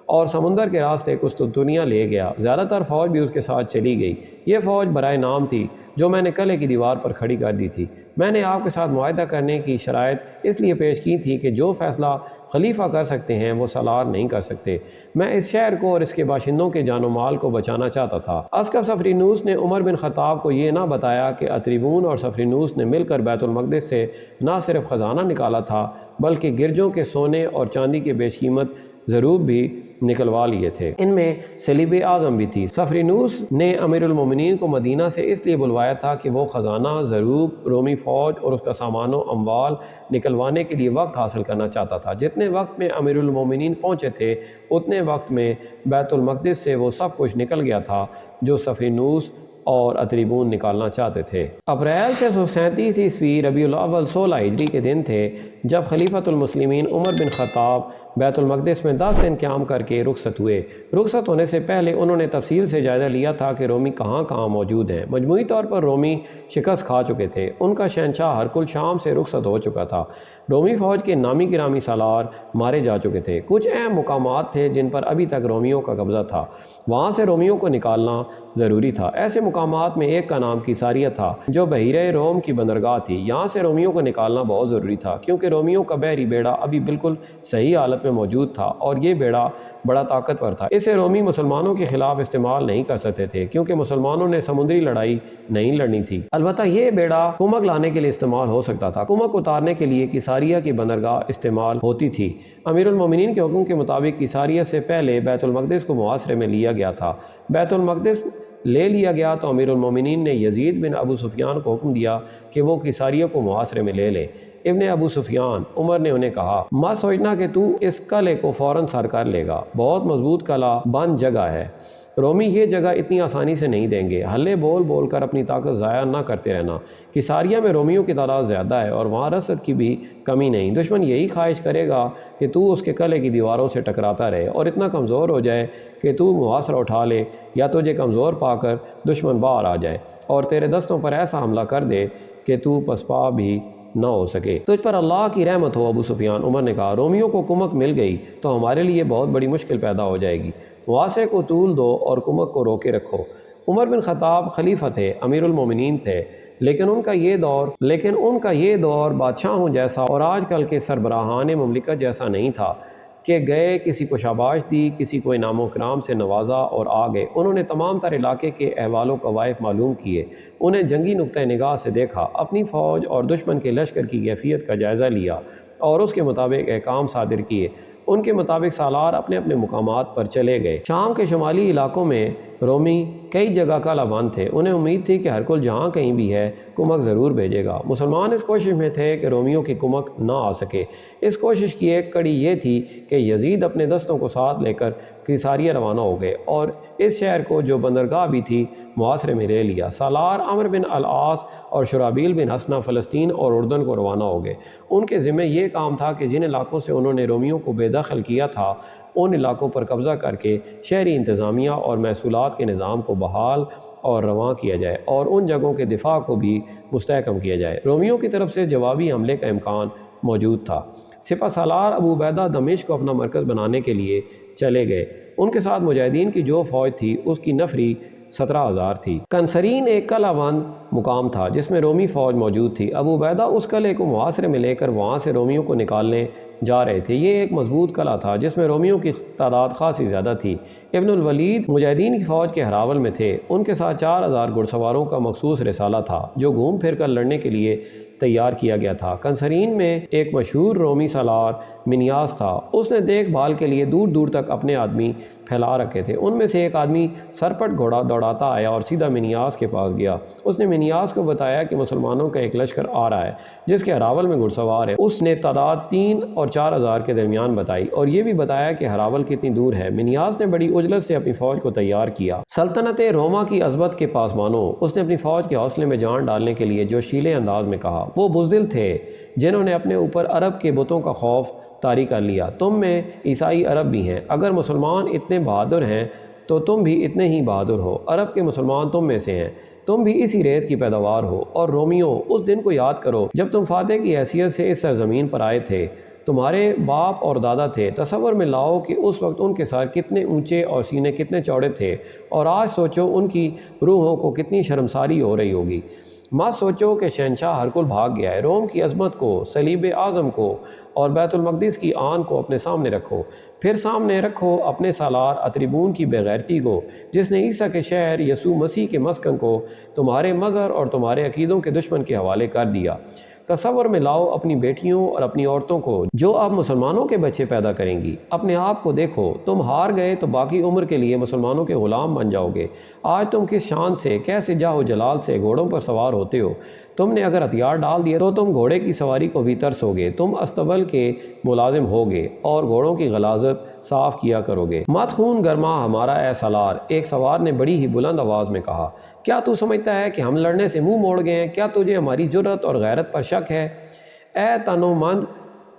اور سمندر کے راستے قسطنطنیہ لے گیا۔ زیادہ تر فوج بھی اس کے ساتھ چلی گئی۔ یہ فوج برائے نام تھی جو میں نے قلعے کی دیوار پر کھڑی کر دی تھی۔ میں نے آپ کے ساتھ معاہدہ کرنے کی شرائط اس لیے پیش کی تھی کہ جو فیصلہ خلیفہ کر سکتے ہیں وہ سالار نہیں کر سکتے۔ میں اس شہر کو اور اس کے باشندوں کے جان و مال کو بچانا چاہتا تھا۔ اسقف صفرینوس نے عمر بن خطاب کو یہ نہ بتایا کہ اتریبون اور صفرینوس نے مل کر بیت المقدس سے نہ صرف خزانہ نکالا تھا بلکہ گرجوں کے سونے اور چاندی کے بیش قیمت ضروب بھی نکلوا لیے تھے، ان میں صلیب اعظم بھی تھی۔ صفرینوس نے امیر المومنین کو مدینہ سے اس لیے بلوایا تھا کہ وہ خزانہ، ضروب، رومی فوج اور اس کا سامان و اموال نکلوانے کے لیے وقت حاصل کرنا چاہتا تھا۔ جتنے وقت میں امیر المومنین پہنچے تھے اتنے وقت میں بیت المقدس سے وہ سب کچھ نکل گیا تھا جو صفرینوس اور اتریبون نکالنا چاہتے تھے۔ اپریل 637 عیسوی ربیع الاول 16 ہجری کے دن تھے جب خلیفۃ المسلمین عمر بن خطاب بیت المقدس میں 10 دن قیام کر کے رخصت ہوئے۔ رخصت ہونے سے پہلے انہوں نے تفصیل سے جائزہ لیا تھا کہ رومی کہاں کہاں موجود ہیں۔ مجموعی طور پر رومی شکست کھا چکے تھے، ان کا شہنشاہ ہرکل شام سے رخصت ہو چکا تھا، رومی فوج کے نامی گرامی سالار مارے جا چکے تھے۔ کچھ اہم مقامات تھے جن پر ابھی تک رومیوں کا قبضہ تھا، وہاں سے رومیوں کو نکالنا ضروری تھا۔ ایسے مقامات میں ایک کا نام کیساریہ تھا جو بحیرہ روم کی بندرگاہ تھی، یہاں سے رومیوں کو نکالنا بہت ضروری تھا کیونکہ رومیوں کا بحری بیڑا ابھی بالکل صحیح حالت میں موجود تھا اور یہ بیڑا بڑا طاقتور تھا۔ اسے رومی مسلمانوں کے خلاف استعمال نہیں کر سکتے تھے کیونکہ مسلمانوں نے سمندری لڑائی نہیں لڑنی تھی۔ البتہ یہ بیڑا کمک لانے کے لیے استعمال ہو سکتا تھا، کمک اتارنے کے لیے کیساریہ کی بندرگاہ استعمال ہوتی تھی۔ امیر المومنین کے حکم کے مطابق کیساریہ سے پہلے بیت المقدس کو محاصرے میں لیا گیا تھا۔ بیت المقدس لے لیا گیا تو امیر المومنین نے یزید بن ابو سفیان کو حکم دیا کہ وہ کیساریہ کو محاصرے میں لے لے۔ ابن ابو سفیان عمر نے انہیں کہا، مت سوچنا کہ تو اس قلعے کو فوراً سر کر لے گا، بہت مضبوط قلعہ بند جگہ ہے، رومی یہ جگہ اتنی آسانی سے نہیں دیں گے۔ ہلے بول بول کر اپنی طاقت ضائع نہ کرتے رہنا۔ کساریہ میں رومیوں کی تعداد زیادہ ہے اور وہاں رسد کی بھی کمی نہیں۔ دشمن یہی خواہش کرے گا کہ تو اس کے قلعے کی دیواروں سے ٹکراتا رہے اور اتنا کمزور ہو جائے کہ تو محاصرہ اٹھا لے، یا تجھے کمزور پا کر دشمن باہر آ جائے اور تیرے دستوں پر ایسا حملہ کر دے کہ تو پسپا بھی نہ ہو سکے۔ تجھ پر اللہ کی رحمت ہو ابو سفیان۔ عمر نے کہا رومیوں کو کمک مل گئی تو ہمارے لیے بہت بڑی مشکل پیدا ہو جائے گی۔ محاصرے کو طول دو اور کمک کو روکے رکھو۔ عمر بن خطاب خلیفہ تھے، امیر المومنین تھے، لیکن ان کا یہ دور بادشاہوں جیسا اور آج کل کے سربراہان مملکت جیسا نہیں تھا کہ گئے، کسی کو شاباش دی، کسی کو انعام و کرام سے نوازا اور آ گئے۔ انہوں نے تمام تر علاقے کے احوال و قوائف معلوم کیے، انہیں جنگی نقطۂ نگاہ سے دیکھا، اپنی فوج اور دشمن کے لشکر کی کیفیت کا جائزہ لیا اور اس کے مطابق احکام صادر کیے۔ ان کے مطابق سالار اپنے اپنے مقامات پر چلے گئے۔ شام کے شمالی علاقوں میں رومی کئی جگہ کالہ بند تھے۔ انہیں امید تھی کہ ہرکل جہاں کہیں بھی ہے کمک ضرور بھیجے گا۔ مسلمان اس کوشش میں تھے کہ رومیوں کی کمک نہ آ سکے۔ اس کوشش کی ایک کڑی یہ تھی کہ یزید اپنے دستوں کو ساتھ لے کر کیساریہ روانہ ہو گئے اور اس شہر کو جو بندرگاہ بھی تھی محاصرے میں لے لیا۔ سالار عمرو بن العاص اور شرحبیل بن حسنہ فلسطین اور اردن کو روانہ ہو گئے۔ ان کے ذمہ یہ کام تھا کہ جن علاقوں سے انہوں نے رومیوں کو بے دخل کیا تھا ان علاقوں پر قبضہ کر کے شہری انتظامیہ اور محصولات کے نظام کو بحال اور رواں کیا جائے اور ان جگہوں کے دفاع کو بھی مستحکم کیا جائے۔ رومیوں کی طرف سے جوابی حملے کا امکان موجود تھا۔ سپہ سالار ابو عبیدہ دمشق کو اپنا مرکز بنانے کے لیے چلے گئے۔ ان کے ساتھ مجاہدین کی جو فوج تھی اس کی نفری 17,000 تھی۔ کنسرین ایک قلعہ بند مقام تھا جس میں رومی فوج موجود تھی۔ ابو عبیدہ اس قلعے کو محاصرے میں لے کر وہاں سے رومیوں کو نکالنے جا رہے تھے۔ یہ ایک مضبوط قلعہ تھا جس میں رومیوں کی تعداد خاصی زیادہ تھی۔ ابن الولید مجاہدین کی فوج کے ہراول میں تھے۔ ان کے ساتھ 4,000 گھڑ سواروں کا مخصوص رسالہ تھا جو گھوم پھر کر لڑنے کے لیے تیار کیا گیا تھا۔ کنسرین میں ایک مشہور رومی سالار منیاس تھا۔ اس نے دیکھ بھال کے لیے دور دور تک اپنے آدمی پھیلا رکھے تھے۔ ان میں سے ایک آدمی سرپٹ گھوڑا دوڑاتا آیا اور سیدھا منیاس کے پاس گیا۔ اس نے منیاس کو بتایا کہ مسلمانوں کا ایک لشکر آ رہا ہے جس کے ہراول میں گھڑ سوار ہے۔ اس نے تعداد 3 اور 4,000 کے درمیان بتائی اور یہ بھی بتایا کہ ہراول کتنی دور ہے۔ منیاس نے بڑی عجلت سے اپنی فوج کو تیار کیا۔ سلطنت روما کی عظمت کے پاسبانوں، اس نے اپنی فوج کے حوصلے میں جان ڈالنے کے لیے جوشیلے انداز میں کہا، وہ بزدل تھے جنہوں نے اپنے اوپر عرب کے بتوں کا خوف طاری کر لیا۔ تم میں عیسائی عرب بھی ہیں، اگر مسلمان اتنے بہادر ہیں تو تم بھی اتنے ہی بہادر ہو۔ عرب کے مسلمان تم میں سے ہیں، تم بھی اسی ریت کی پیداوار ہو۔ اور رومیوں، اس دن کو یاد کرو جب تم فاتح کی حیثیت سے اس سرزمین پر آئے تھے۔ تمہارے باپ اور دادا تھے۔ تصور میں لاؤ کہ اس وقت ان کے سر کتنے اونچے اور سینے کتنے چوڑے تھے، اور آج سوچو ان کی روحوں کو کتنی شرمساری ہو رہی ہوگی۔ مت سوچو کہ شہنشاہ ہرکل بھاگ گیا ہے۔ روم کی عظمت کو، صلیب اعظم کو اور بیت المقدس کی آن کو اپنے سامنے رکھو۔ پھر سامنے رکھو اپنے سالار اتریبون کی بے غیرتی کو، جس نے عیسیٰ کے شہر یسوع مسیح کے مسکن کو تمہارے مظہر اور تمہارے عقیدوں کے دشمن کے حوالے کر دیا۔ تصور میں لاؤ اپنی بیٹیوں اور اپنی عورتوں کو جو اب مسلمانوں کے بچے پیدا کریں گی۔ اپنے آپ کو دیکھو، تم ہار گئے تو باقی عمر کے لیے مسلمانوں کے غلام بن جاؤ گے۔ آج تم کس شان سے، کیسے جاہ و جلال سے گھوڑوں پر سوار ہوتے ہو۔ تم نے اگر ہتھیار ڈال دیے تو تم گھوڑے کی سواری کو بھی ترسو گے۔ تم استبل کے ملازم ہوگے اور گھوڑوں کی غلاظت صاف کیا کرو گے۔ مت خون گرما ہمارا اے سالار، ایک سوار نے بڑی ہی بلند آواز میں کہا۔ کیا تو سمجھتا ہے کہ ہم لڑنے سے منہ موڑ گئے ہیں؟ کیا تجھے ہماری جرأت اور غیرت پر شک ہے؟ اے تنو مند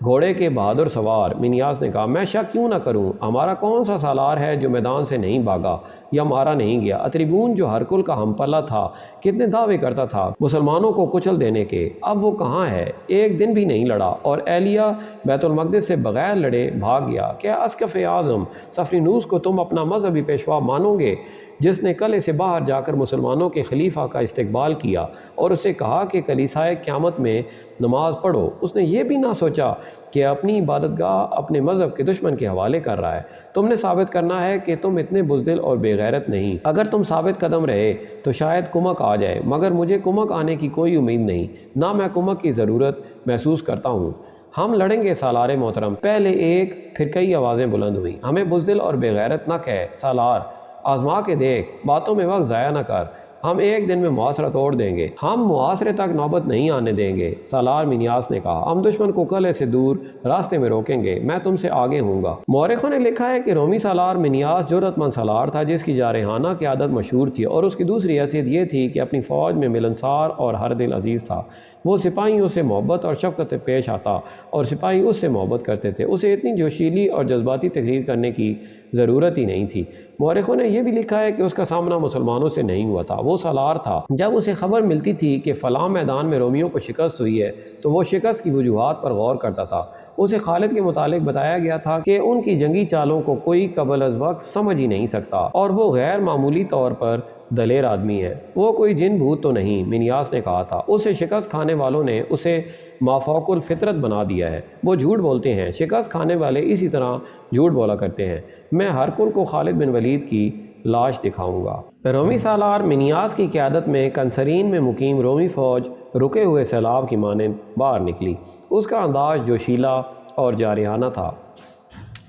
گھوڑے کے بہادر سوار، منیاس نے کہا، میں شک کیوں نہ کروں؟ ہمارا کون سا سالار ہے جو میدان سے نہیں بھاگا یا مارا نہیں گیا؟ اتریبون جو ہرکل کا ہم پلہ تھا کتنے دعوے کرتا تھا مسلمانوں کو کچل دینے کے، اب وہ کہاں ہے؟ ایک دن بھی نہیں لڑا اور ایلیا بیت المقدس سے بغیر لڑے بھاگ گیا۔ کیا اسقف اعظم صفرینوس کو تم اپنا مذہبی پیشوا مانو گے، جس نے قلعے سے باہر جا کر مسلمانوں کے خلیفہ کا استقبال کیا اور اسے کہا کہ کلیسائے قیامت میں نماز پڑھو؟ اس نے یہ بھی نہ سوچا کہ اپنی عبادت گاہ اپنے مذہب کے دشمن کے حوالے کر رہا ہے۔ تم نے ثابت کرنا ہے کہ تم اتنے بزدل اور بے غیرت نہیں۔ اگر تم ثابت قدم رہے تو شاید کمک آ جائے، مگر مجھے کمک آنے کی کوئی امید نہیں، نہ میں کمک کی ضرورت محسوس کرتا ہوں۔ ہم لڑیں گے سالار محترم، پہلے ایک پھر کئی آوازیں بلند ہوئیں۔ ہمیں بزدل اور بے غیرت نہ کہہ سالار، آزما کے دیکھ، باتوں میں وقت ضائع نہ کر۔ ہم ایک دن میں محاصرہ توڑ دیں گے، ہم محاصرے تک نوبت نہیں آنے دیں گے۔ سالار منیاس نے کہا، ہم دشمن کو قلعے سے دور راستے میں روکیں گے، میں تم سے آگے ہوں گا۔ مورخوں نے لکھا ہے کہ رومی سالار منیاس جرأت مند سالار تھا جس کی جارحانہ قیادت مشہور تھی، اور اس کی دوسری حیثیت یہ تھی کہ اپنی فوج میں ملنسار اور ہر دل عزیز تھا۔ وہ سپاہیوں سے محبت اور شفقت سے پیش آتا اور سپاہی اس سے محبت کرتے تھے۔ اسے اتنی جوشیلی اور جذباتی تقریر کرنے کی ضرورت ہی نہیں تھی۔ مورخوں نے یہ بھی لکھا ہے کہ اس کا سامنا مسلمانوں سے نہیں ہوا تھا۔ وہ سالار تھا جب اسے خبر ملتی تھی کہ فلاں میدان میں رومیوں کو شکست ہوئی ہے تو وہ شکست کی وجوہات پر غور کرتا تھا۔ اسے خالد کے متعلق بتایا گیا تھا کہ ان کی جنگی چالوں کو کوئی قبل از وقت سمجھ ہی نہیں سکتا اور وہ غیر معمولی طور پر دلیر آدمی ہے۔ وہ کوئی جن بھوت تو نہیں، منیاس نے کہا تھا۔ اسے شکست کھانے والوں نے اسے مافوق الفطرت بنا دیا ہے۔ وہ جھوٹ بولتے ہیں، شکست کھانے والے اسی طرح جھوٹ بولا کرتے ہیں۔ میں ہرکل کو خالد بن ولید کی لاش دکھاؤں گا۔ رومی سالار منیاس کی قیادت میں کنسرین میں مقیم رومی فوج رکے ہوئے سیلاب کی مانند باہر نکلی۔ اس کا انداز جوشیلا اور جارحانہ تھا،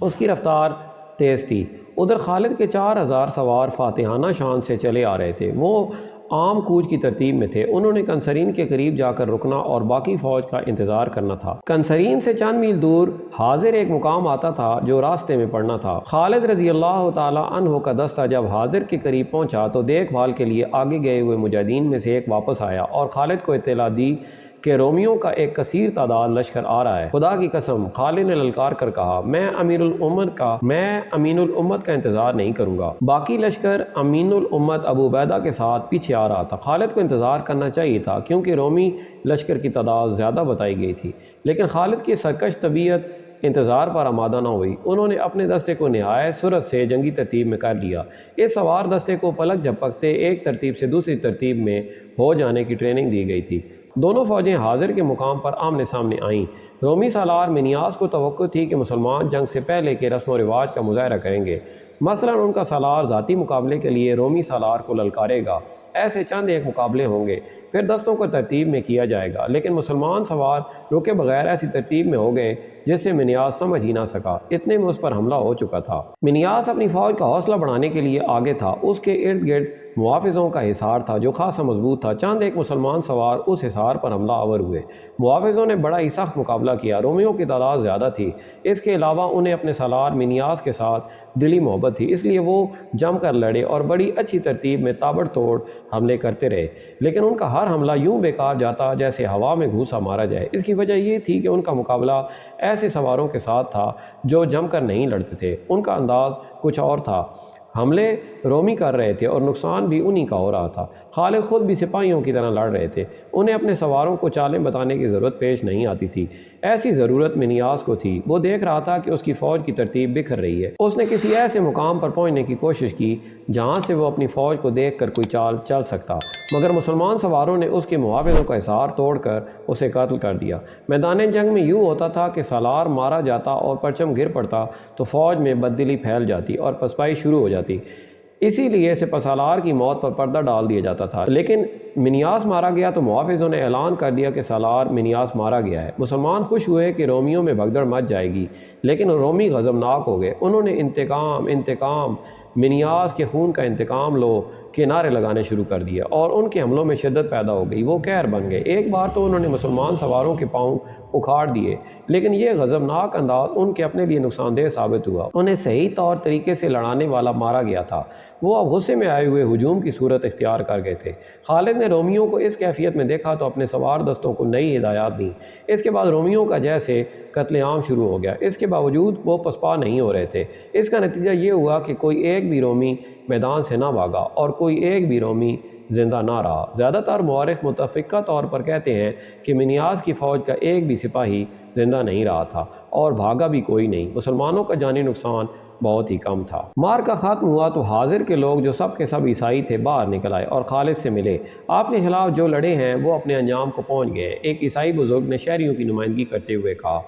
اس کی رفتار تیز تھی۔ ادھر خالد کے 4000 سوار فاتحانہ شان سے چلے آ رہے تھے۔ وہ عام کوچ کی ترتیب میں تھے۔ انہوں نے کنسرین کے قریب جا کر رکنا اور باقی فوج کا انتظار کرنا تھا۔ کنسرین سے چند میل دور حاضر ایک مقام آتا تھا جو راستے میں پڑنا تھا۔ خالد رضی اللہ تعالی عنہ کا دستہ جب حاضر کے قریب پہنچا تو دیکھ بھال کے لیے آگے گئے ہوئے مجاہدین میں سے ایک واپس آیا اور خالد کو اطلاع دی کہ رومیوں کا ایک کثیر تعداد لشکر آ رہا ہے۔ خدا کی قسم، خالد نے للکار کر کہا، میں امین الامت کا انتظار نہیں کروں گا۔ باقی لشکر امین الامت ابو عبیدہ کے ساتھ پیچھے آ رہا تھا۔ خالد کو انتظار کرنا چاہیے تھا کیونکہ رومی لشکر کی تعداد زیادہ بتائی گئی تھی، لیکن خالد کی سرکش طبیعت انتظار پر آمادہ نہ ہوئی۔ انہوں نے اپنے دستے کو نہایت سرعت سے جنگی ترتیب میں کر لیا۔ اس سوار دستے کو پلک جھپکتے ایک ترتیب سے دوسری ترتیب میں ہو جانے کی ٹریننگ دی گئی تھی۔ دونوں فوجیں حاضر کے مقام پر آمنے سامنے آئیں۔ رومی سالار منیاس کو توقع تھی کہ مسلمان جنگ سے پہلے کے رسم و رواج کا مظاہرہ کریں گے، مثلا ان کا سالار ذاتی مقابلے کے لیے رومی سالار کو للکارے گا۔ ایسے چند ایک مقابلے ہوں گے، پھر دستوں کو ترتیب میں کیا جائے گا، لیکن مسلمان سوار رکے بغیر ایسی ترتیب میں ہو گئے جس سے منیاس سمجھ ہی نہ سکا۔ اتنے میں اس پر حملہ ہو چکا تھا۔ منیاس اپنی فوج کا حوصلہ بڑھانے کے لیے آگے تھا۔ اس کے ارد گرد محافظوں کا حصار تھا جو خاصا مضبوط تھا۔ چند ایک مسلمان سوار اس حصار پر حملہ آور ہوئے۔ محافظوں نے بڑا ہی سخت مقابلہ کیا۔ رومیوں کی تعداد زیادہ تھی، اس کے علاوہ انہیں اپنے سالار منیاس کے ساتھ دلی محبت تھی، اس لیے وہ جم کر لڑے اور بڑی اچھی ترتیب میں تابڑ توڑ حملے کرتے رہے، لیکن ان کا ہر حملہ یوں بیکار جاتا جیسے ہوا میں گھوسا مارا جائے۔ اس کی وجہ یہ تھی کہ ان کا مقابلہ ایسے سواروں کے ساتھ تھا جو جم کر نہیں لڑتے تھے۔ ان کا انداز کچھ اور تھا۔ حملے رومی کر رہے تھے اور نقصان بھی انہی کا ہو رہا تھا۔ خالد خود بھی سپاہیوں کی طرح لڑ رہے تھے۔ انہیں اپنے سواروں کو چالیں بتانے کی ضرورت پیش نہیں آتی تھی۔ ایسی ضرورت منیاس کو تھی۔ وہ دیکھ رہا تھا کہ اس کی فوج کی ترتیب بکھر رہی ہے۔ اس نے کسی ایسے مقام پر پہنچنے کی کوشش کی جہاں سے وہ اپنی فوج کو دیکھ کر کوئی چال چل سکتا، مگر مسلمان سواروں نے اس کے محافظوں کا حصار توڑ کر اسے قتل کر دیا۔ میدان جنگ میں یوں ہوتا تھا کہ سالار مارا جاتا اور پرچم گر پڑتا تو فوج میں بددلی پھیل جاتی اور پسپائی شروع ہو جاتی۔ اسی لیے سپہ سالار کی موت پر پردہ ڈال دیا جاتا تھا۔ لیکن منیاس مارا گیا تو محافظوں نے اعلان کر دیا کہ سالار منیاس مارا گیا ہے۔ مسلمان خوش ہوئے کہ رومیوں میں بھگدڑ مچ جائے گی، لیکن رومی غضبناک ہو گئے۔ انہوں نے انتقام انتقام، منیاس کے خون کا انتقام لو کے نعرے لگانے شروع کر دیے اور ان کے حملوں میں شدت پیدا ہو گئی۔ وہ قہر بن گئے۔ ایک بار تو انہوں نے مسلمان سواروں کے پاؤں اکھاڑ دیے، لیکن یہ غضبناک انداز ان کے اپنے لیے نقصان دہ ثابت ہوا۔ انہیں صحیح طور طریقے سے لڑانے والا مارا گیا تھا۔ وہ اب غصے میں آئے ہوئے ہجوم کی صورت اختیار کر گئے تھے۔ خالد نے رومیوں کو اس کیفیت میں دیکھا تو اپنے سوار دستوں کو نئی ہدایات دیں۔ اس کے بعد رومیوں کا جیسے قتل عام شروع ہو گیا۔ اس کے باوجود وہ پسپا نہیں ہو رہے تھے۔ اس کا نتیجہ یہ ہوا کہ کوئی ایک بھی رومی میدان سے نہ بھاگا اور کوئی ایک بھی رومی زندہ نہ رہا۔ زیادہ تر مورخ متفقہ طور پر کہتے ہیں کہ منیاس کی فوج کا ایک بھی سپاہی زندہ نہیں رہا تھا اور بھاگا بھی کوئی نہیں۔ مسلمانوں کا جانی نقصان بہت ہی کم تھا۔ معرکہ ختم ہوا تو حاضر کے لوگ جو سب کے سب عیسائی تھے باہر نکل آئے اور خالد سے ملے۔ آپ کے خلاف جو لڑے ہیں وہ اپنے انجام کو پہنچ گئے۔ ایک عیسائی بزرگ نے شہریوں کی نمائندگی کرتے ہوئے کہا،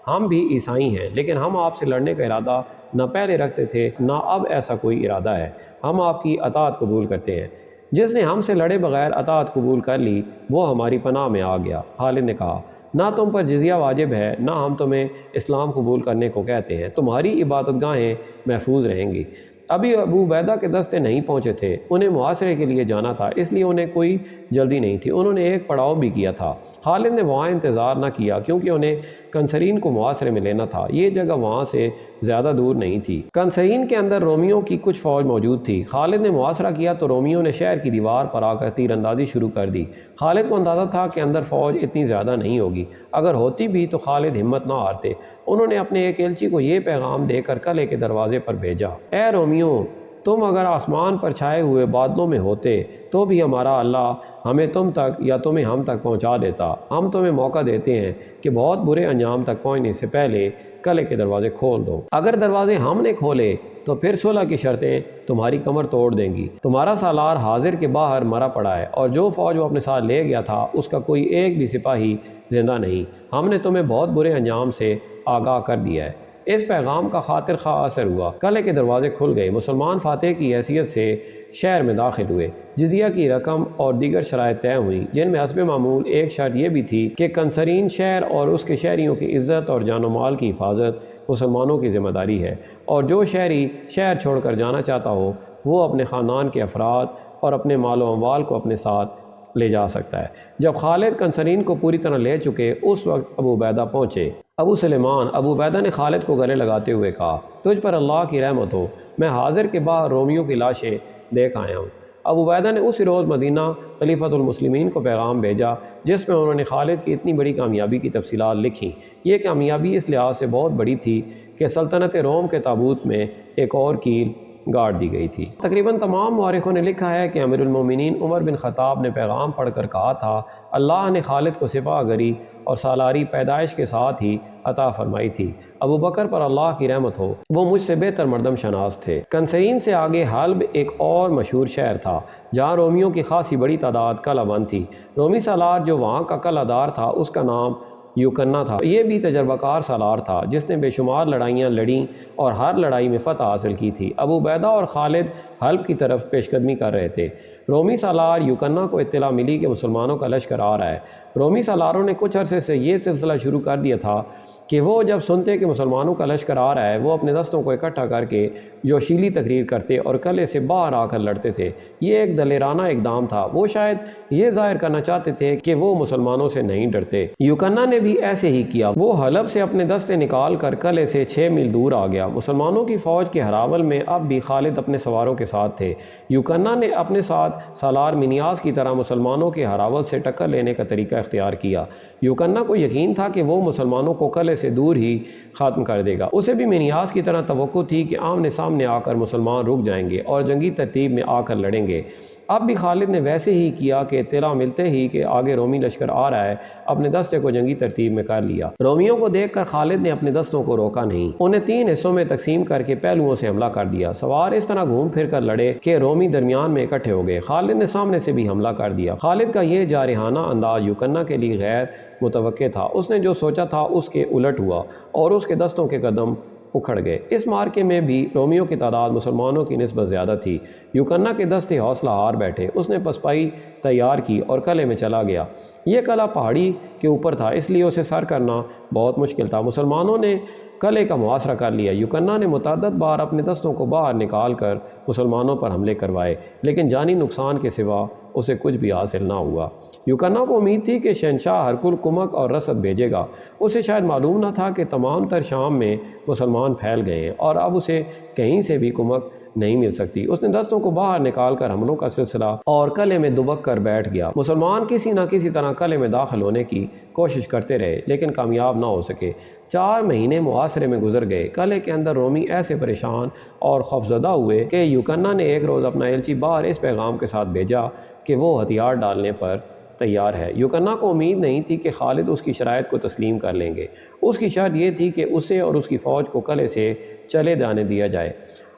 ہم بھی عیسائی ہیں، لیکن ہم آپ سے لڑنے کا ارادہ نہ پہلے رکھتے تھے نہ اب ایسا کوئی ارادہ ہے۔ ہم آپ کی اطاعت قبول کرتے ہیں۔ جس نے ہم سے لڑے بغیر اطاعت قبول کر لی وہ ہماری پناہ میں آ گیا۔ خالد نے کہا، نہ تم پر جزیہ واجب ہے نہ ہم تمہیں اسلام قبول کرنے کو کہتے ہیں، تمہاری عبادت گاہیں محفوظ رہیں گی۔ ابھی ابو عبیدہ کے دستے نہیں پہنچے تھے، انہیں محاصرے کے لیے جانا تھا، اس لیے انہیں کوئی جلدی نہیں تھی۔ انہوں نے ایک پڑاؤ بھی کیا تھا۔ خالد نے وہاں انتظار نہ کیا کیونکہ انہیں کنسرین کو محاصرے میں لینا تھا۔ یہ جگہ وہاں سے زیادہ دور نہیں تھی۔ کنسرین کے اندر رومیوں کی کچھ فوج موجود تھی۔ خالد نے محاصرہ کیا تو رومیوں نے شہر کی دیوار پر آ کر تیر اندازی شروع کر دی۔ خالد کو اندازہ تھا کہ اندر فوج اتنی زیادہ نہیں ہوگی، اگر ہوتی بھی تو خالد ہمت نہ ہارتے۔ انہوں نے اپنے ایک ایلچی کو یہ پیغام دے کر قلعے کے دروازے پر بھیجا: اے رومیوں، تم اگر آسمان پر چھائے ہوئے بادلوں میں ہوتے تو بھی ہمارا اللہ ہمیں تم تک یا تمہیں ہم تک پہنچا دیتا۔ ہم تمہیں موقع دیتے ہیں کہ بہت برے انجام تک پہنچنے سے پہلے قلعے کے دروازے کھول دو۔ اگر دروازے ہم نے کھولے تو پھر صلح کی شرطیں تمہاری کمر توڑ دیں گی۔ تمہارا سالار حاضر کے باہر مرا پڑا ہے اور جو فوج وہ اپنے ساتھ لے گیا تھا اس کا کوئی ایک بھی سپاہی زندہ نہیں۔ ہم نے تمہیں بہت برے انجام سے آگاہ کر دیا ہے۔ اس پیغام کا خاطر خواہ اثر ہوا۔ قلعے کے دروازے کھل گئے۔ مسلمان فاتح کی حیثیت سے شہر میں داخل ہوئے۔ جزیہ کی رقم اور دیگر شرائط طے ہوئیں، جن میں حسب معمول ایک شرط یہ بھی تھی کہ کنسرین شہر اور اس کے شہریوں کی عزت اور جان و مال کی حفاظت مسلمانوں کی ذمہ داری ہے، اور جو شہری شہر چھوڑ کر جانا چاہتا ہو وہ اپنے خاندان کے افراد اور اپنے مال و اموال کو اپنے ساتھ لے جا سکتا ہے۔ جب خالد کنسرین کو پوری طرح لے چکے اس وقت ابو عبیدہ پہنچے۔ ابو سلیمان، ابو عبیدہ نے خالد کو گلے لگاتے ہوئے کہا: تجھ پر اللہ کی رحمت ہو، میں حاضر کے باہر رومیوں کی لاشیں دیکھ آیا ہوں۔ ابو عبیدہ نے اسی روز مدینہ خلیفۃ المسلمین کو پیغام بھیجا جس میں انہوں نے خالد کی اتنی بڑی کامیابی کی تفصیلات لکھیں۔ یہ کامیابی اس لحاظ سے بہت بڑی تھی کہ سلطنت روم کے تابوت میں ایک اور کیل گاڑ دی گئی تھی۔ تقریباً تمام مورخوں نے لکھا ہے کہ امیر المومنین عمر بن خطاب نے پیغام پڑھ کر کہا تھا: اللہ نے خالد کو سپاہ گری اور سالاری پیدائش کے ساتھ ہی عطا فرمائی تھی۔ ابو بکر پر اللہ کی رحمت ہو، وہ مجھ سے بہتر مردم شناس تھے۔ کنسرین سے آگے حلب ایک اور مشہور شہر تھا جہاں رومیوں کی خاصی بڑی تعداد قلعہ بند تھی۔ رومی سالار جو وہاں کا قلعہ دار تھا اس کا نام یوکنہ تھا۔ یہ بھی تجربہ کار سالار تھا جس نے بے شمار لڑائیاں لڑیں اور ہر لڑائی میں فتح حاصل کی تھی۔ ابو عبیدہ اور خالد حلب کی طرف پیش قدمی کر رہے تھے۔ رومی سالار یوکنہ کو اطلاع ملی کہ مسلمانوں کا لشکر آ رہا ہے۔ رومی سالاروں نے کچھ عرصے سے یہ سلسلہ شروع کر دیا تھا کہ وہ جب سنتے کہ مسلمانوں کا لشکر آ رہا ہے وہ اپنے دستوں کو اکٹھا کر کے جوشیلی تقریر کرتے اور قلعے سے باہر آ کر لڑتے تھے۔ یہ ایک دلیرانہ اقدام تھا۔ وہ شاید یہ ظاہر کرنا چاہتے تھے کہ وہ مسلمانوں سے نہیں ڈرتے۔ یوکنہ نے بھی ایسے ہی کیا۔ وہ حلب سے اپنے دستے نکال کر قلعے سے 6 میل دور آ گیا۔ مسلمانوں کی فوج کے ہراول میں اب بھی خالد اپنے سواروں کے ساتھ تھے۔ یوکنہ نے اپنے ساتھ سالار منیاس کی طرح مسلمانوں کے ہراول سے ٹکر لینے کا طریقہ اختیار کیا۔ یوکنہ کو یقین تھا کہ وہ مسلمانوں کو قلعے سے دور ہی ختم کر دے گا۔ اسے بھی منیاس کی طرح توقع تھی کہ آمنے سامنے آ کر مسلمان رک جائیں گے اور جنگی ترتیب میں آ کر لڑیں گے۔ اب بھی خالد نے ویسے ہی کیا کہ اطلاع ملتے ہی کہ آگے رومی لشکر آ رہا ہے اپنے دستے کو جنگی ترتیب میں کر لیا۔ رومیوں کو دیکھ کر خالد نے اپنے دستوں کو روکا نہیں، انہیں 3 حصوں میں تقسیم کر کے پہلوؤں سے حملہ کر دیا۔ سوار اس طرح گھوم پھر کر لڑے کہ رومی درمیان میں اکٹھے ہو گئے۔ خالد نے سامنے سے بھی حملہ کر دیا۔ خالد کا یہ جارحانہ انداز یوکنہ کے لیے غیر متوقع تھا۔ اس نے جو سوچا تھا اس کے الٹ ہوا اور اس کے دستوں کے قدم اکھڑ گئے۔ اس مارکے میں بھی رومیوں کی تعداد مسلمانوں کی نسبت زیادہ تھی۔ یوکنہ کے دستے حوصلہ ہار بیٹھے۔ اس نے پسپائی تیار کی اور قلعے میں چلا گیا۔ یہ قلعہ پہاڑی کے اوپر تھا اس لیے اسے سر کرنا بہت مشکل تھا۔ مسلمانوں نے قلعے کا محاصرہ کر لیا۔ یوکنہ نے متعدد بار اپنے دستوں کو باہر نکال کر مسلمانوں پر حملے کروائے لیکن جانی نقصان کے سوا اسے کچھ بھی حاصل نہ ہوا۔ یوکنہ کو امید تھی کہ شہنشاہ ہرکل کمک اور رسد بھیجے گا۔ اسے شاید معلوم نہ تھا کہ تمام تر شام میں مسلمان پھیل گئے ہیں اور اب اسے کہیں سے بھی کمک نہیں مل سکتی۔ اس نے دستوں کو باہر نکال کر حملوں کا سلسلہ اور قلعے میں دبک کر بیٹھ گیا۔ مسلمان کسی نہ کسی طرح قلعے میں داخل ہونے کی کوشش کرتے رہے لیکن کامیاب نہ ہو سکے۔ 4 مہینے محاصرے میں گزر گئے۔ قلعے کے اندر رومی ایسے پریشان اور خوفزدہ ہوئے کہ یوکنہ نے ایک روز اپنا ایلچی باہر اس پیغام کے ساتھ بھیجا کہ وہ ہتھیار ڈالنے پر تیار ہے۔ یوکنہ کو امید نہیں تھی کہ خالد اس کی شرائط کو تسلیم کر لیں گے۔ اس کی شرط یہ تھی کہ اسے اور اس کی فوج کو قلعے سے چلے جانے دیا جائے۔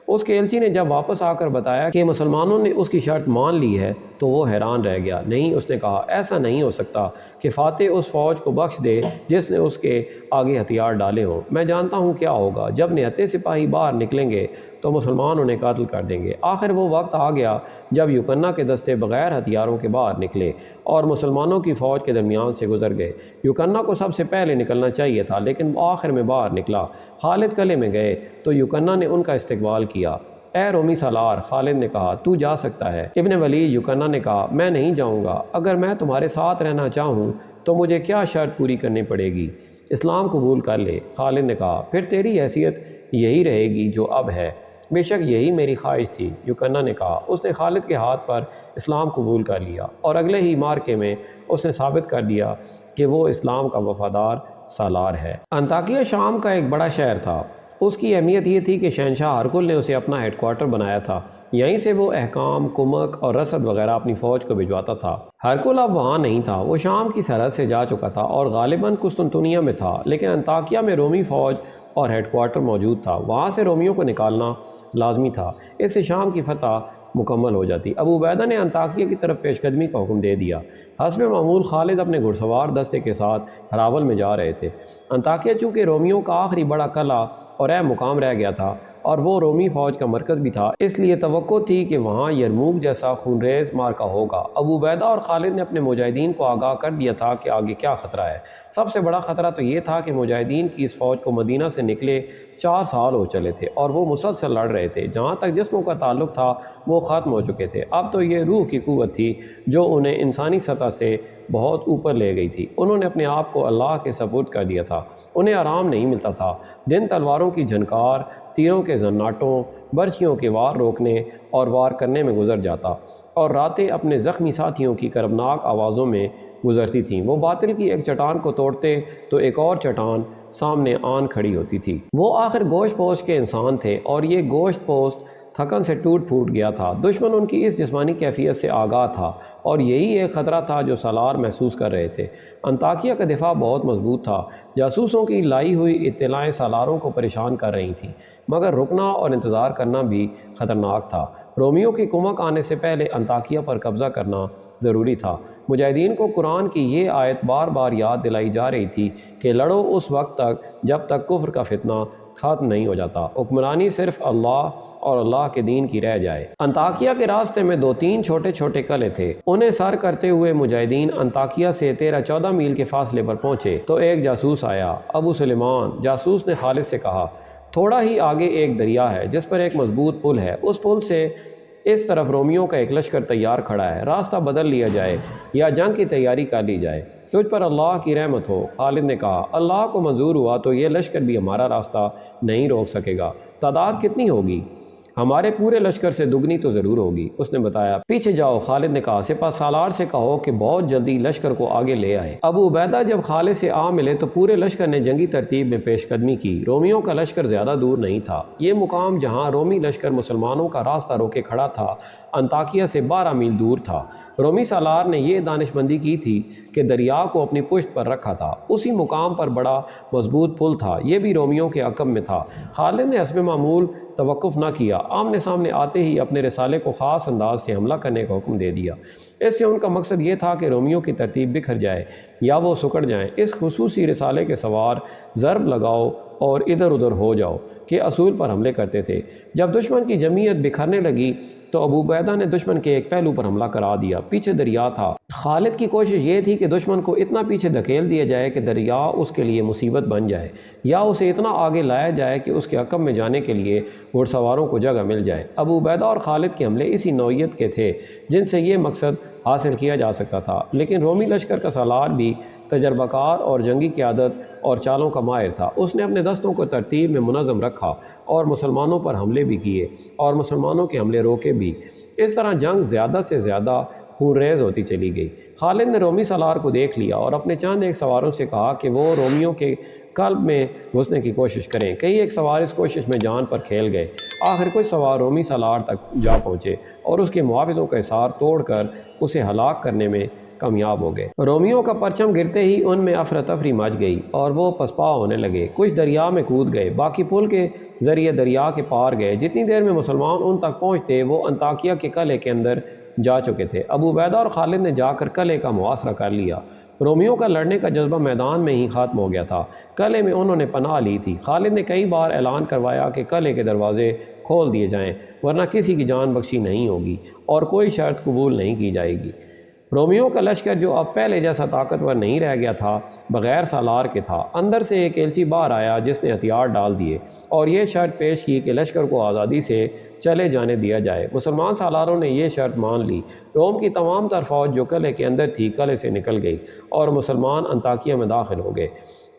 اس کے ایلچی نے جب واپس آ کر بتایا کہ مسلمانوں نے اس کی شرط مان لی ہے تو وہ حیران رہ گیا۔ نہیں، اس نے کہا، ایسا نہیں ہو سکتا کہ فاتح اس فوج کو بخش دے جس نے اس کے آگے ہتھیار ڈالے ہوں۔ میں جانتا ہوں کیا ہوگا۔ جب نہتے سپاہی باہر نکلیں گے تو مسلمان انہیں قتل کر دیں گے۔ آخر وہ وقت آ گیا جب یوکنہ کے دستے بغیر ہتھیاروں کے باہر نکلے اور مسلمانوں کی فوج کے درمیان سے گزر گئے۔ یوکنہ کو سب سے پہلے نکلنا چاہیے تھا لیکن وہ آخر میں باہر نکلا۔ خالد قلعے میں گئے تو یوکنہ نے ان کا استقبال کیا۔ اے رومی سالار، خالد نے کہا، تو جا سکتا ہے۔ ابن ولید یکنہ نے کہا، میں نہیں جاؤں گا، اگر میں تمہارے ساتھ رہنا چاہوں تو مجھے کیا شرط پوری کرنی پڑے گی؟ اسلام قبول کر لے۔ خالد نے کہا، پھر تیری حیثیت یہی رہے گی جو اب ہے۔ بے شک یہی میری خواہش تھی، یکنہ نے کہا۔ اس نے خالد کے ہاتھ پر اسلام قبول کر لیا اور اگلے ہی مارکے میں اس نے ثابت کر دیا کہ وہ اسلام کا وفادار سالار ہے۔ انطاکیہ شام کا ایک بڑا شہر تھا۔ اس کی اہمیت یہ تھی کہ شہنشاہ ہرقل نے اسے اپنا ہیڈ کوارٹر بنایا تھا۔ یہیں سے وہ احکام، کمک اور رسد وغیرہ اپنی فوج کو بھجواتا تھا۔ ہرقل اب وہاں نہیں تھا، وہ شام کی سرحد سے جا چکا تھا اور غالباً قسطنطنیہ میں تھا، لیکن انطاکیہ میں رومی فوج اور ہیڈ کوارٹر موجود تھا۔ وہاں سے رومیوں کو نکالنا لازمی تھا، اس سے شام کی فتح مکمل ہو جاتی۔ ابو عبیدہ نے انطاکیہ کی طرف پیش قدمی کا حکم دے دیا۔ حسب معمول خالد اپنے گھڑ سوار دستے کے ساتھ ہراول میں جا رہے تھے۔ انطاکیہ چونکہ رومیوں کا آخری بڑا قلعہ اور اہم مقام رہ گیا تھا اور وہ رومی فوج کا مرکز بھی تھا، اس لیے توقع تھی کہ وہاں یرموک جیسا خونریز معرکہ ہوگا۔ ابو عبیدہ اور خالد نے اپنے مجاہدین کو آگاہ کر دیا تھا کہ آگے کیا خطرہ ہے۔ سب سے بڑا خطرہ تو یہ تھا کہ مجاہدین کی اس فوج کو مدینہ سے نکلے 4 سال ہو چلے تھے اور وہ مسلسل لڑ رہے تھے۔ جہاں تک جسموں کا تعلق تھا وہ ختم ہو چکے تھے، اب تو یہ روح کی قوت تھی جو انہیں انسانی سطح سے بہت اوپر لے گئی تھی۔ انہوں نے اپنے آپ کو اللہ کے سپرد کر دیا تھا۔ انہیں آرام نہیں ملتا تھا۔ دن تلواروں کی جھنکار، تیروں کے زناٹوں، برچھیوں کے وار روکنے اور وار کرنے میں گزر جاتا اور راتیں اپنے زخمی ساتھیوں کی کربناک آوازوں میں گزرتی تھیں۔ وہ باطل کی ایک چٹان کو توڑتے تو ایک اور چٹان سامنے آن کھڑی ہوتی تھی۔ وہ آخر گوشت پوست کے انسان تھے اور یہ گوشت پوست تھکن سے ٹوٹ پھوٹ گیا تھا۔ دشمن ان کی اس جسمانی کیفیت سے آگاہ تھا اور یہی ایک خطرہ تھا جو سالار محسوس کر رہے تھے۔ انطاکیہ کا دفاع بہت مضبوط تھا۔ جاسوسوں کی لائی ہوئی اطلاعیں سالاروں کو پریشان کر رہی تھیں، مگر رکنا اور انتظار کرنا بھی خطرناک تھا۔ رومیوں کی کمک آنے سے پہلے انطاکیہ پر قبضہ کرنا ضروری تھا۔ مجاہدین کو قرآن کی یہ آیت بار بار یاد دلائی جا رہی تھی کہ لڑو اس وقت تک جب تک کفر کا فتنہ ختم نہیں ہو جاتا، حکمرانی صرف اللہ اور اللہ کے دین کی رہ جائے۔ انطاکیہ کے راستے میں 2-3 چھوٹے چھوٹے قلعے تھے۔ انہیں سر کرتے ہوئے مجاہدین انطاکیہ سے 13-14 میل کے فاصلے پر پہنچے تو ایک جاسوس آیا۔ ابو سلیمان، جاسوس نے خالد سے کہا، تھوڑا ہی آگے ایک دریا ہے جس پر ایک مضبوط پل ہے، اس پل سے اس طرف رومیوں کا ایک لشکر تیار کھڑا ہے، راستہ بدل لیا جائے یا جنگ کی تیاری کر لی جائے، تجھ پر اللہ کی رحمت ہو۔ خالد نے کہا، اللہ کو منظور ہوا تو یہ لشکر بھی ہمارا راستہ نہیں روک سکے گا۔ تعداد کتنی ہوگی؟ ہمارے پورے لشکر سے دگنی تو ضرور ہوگی، اس نے بتایا۔ پیچھے جاؤ، خالد نے کہا، سپہ سالار سے کہو کہ بہت جلدی لشکر کو آگے لے آئے۔ ابو عبیدہ جب خالد سے آ ملے تو پورے لشکر نے جنگی ترتیب میں پیش قدمی کی۔ رومیوں کا لشکر زیادہ دور نہیں تھا۔ یہ مقام جہاں رومی لشکر مسلمانوں کا راستہ روکے کھڑا تھا، انطاکیہ سے 12 میل دور تھا۔ رومی سالار نے یہ دانش مندی کی تھی کہ دریا کو اپنی پشت پر رکھا تھا۔ اسی مقام پر بڑا مضبوط پل تھا، یہ بھی رومیوں کے عقب میں تھا۔ خالد نے حسب معمول توقف نہ کیا، آمنے سامنے آتے ہی اپنے رسالے کو خاص انداز سے حملہ کرنے کا حکم دے دیا۔ اس سے ان کا مقصد یہ تھا کہ رومیوں کی ترتیب بکھر جائے یا وہ سکڑ جائیں۔ اس خصوصی رسالے کے سوار ضرب لگاؤ اور ادھر ادھر ہو جاؤ کے اصول پر حملے کرتے تھے۔ جب دشمن کی جمعیت بکھرنے لگی تو ابو عبیدہ نے دشمن کے ایک پہلو پر حملہ کرا دیا۔ پیچھے دریا تھا۔ خالد کی کوشش یہ تھی کہ دشمن کو اتنا پیچھے دھکیل دیا جائے کہ دریا اس کے لیے مصیبت بن جائے، یا اسے اتنا آگے لایا جائے کہ اس کے عقب میں جانے کے لیے گھڑ سواروں کو جگہ مل جائے۔ ابو عبیدہ اور خالد کے حملے اسی نوعیت کے تھے جن سے یہ مقصد حاصل کیا جا سکتا تھا، لیکن رومی لشکر کا سالار بھی تجربہ کار اور جنگی قیادت اور چالوں کا ماہر تھا۔ اس نے اپنے دستوں کو ترتیب میں منظم رکھا اور مسلمانوں پر حملے بھی کیے اور مسلمانوں کے حملے روکے بھی۔ اس طرح جنگ زیادہ سے زیادہ خونریز ہوتی چلی گئی۔ خالد نے رومی سالار کو دیکھ لیا اور اپنے چند ایک سواروں سے کہا کہ وہ رومیوں کے قلب میں گھسنے کی کوشش کریں۔ کئی ایک سوار اس کوشش میں جان پر کھیل گئے۔ آخر کچھ سوار رومی سالار تک جا پہنچے اور اس کے محافظوں کا حصار توڑ کر اسے ہلاک کرنے میں کامیاب ہو گئے۔ رومیوں کا پرچم گرتے ہی ان میں افراتفری مچ گئی اور وہ پسپا ہونے لگے۔ کچھ دریا میں کود گئے، باقی پل کے ذریعے دریا کے پار گئے۔ جتنی دیر میں مسلمان ان تک پہنچتے وہ انطاکیہ کے قلعے کے اندر جا چکے تھے۔ ابو عبیدہ اور خالد نے جا کر قلعے کا محاصرہ کر لیا۔ رومیوں کا لڑنے کا جذبہ میدان میں ہی ختم ہو گیا تھا۔ قلعے میں انہوں نے پناہ لی تھی۔ خالد نے کئی بار اعلان کروایا کہ قلعے کے دروازے کھول دیے جائیں ورنہ کسی کی جان بخشی نہیں ہوگی اور کوئی شرط قبول نہیں کی جائے گی۔ رومیوں کا لشکر جو اب پہلے جیسا طاقتور نہیں رہ گیا تھا، بغیر سالار کے تھا۔ اندر سے ایک ایلچی باہر آیا جس نے ہتھیار ڈال دیے اور یہ شرط پیش کی کہ لشکر کو آزادی سے چلے جانے دیا جائے۔ مسلمان سالاروں نے یہ شرط مان لی۔ روم کی تمام تر فوج جو قلعے کے اندر تھی قلعے سے نکل گئی اور مسلمان انطاکیہ میں داخل ہو گئے۔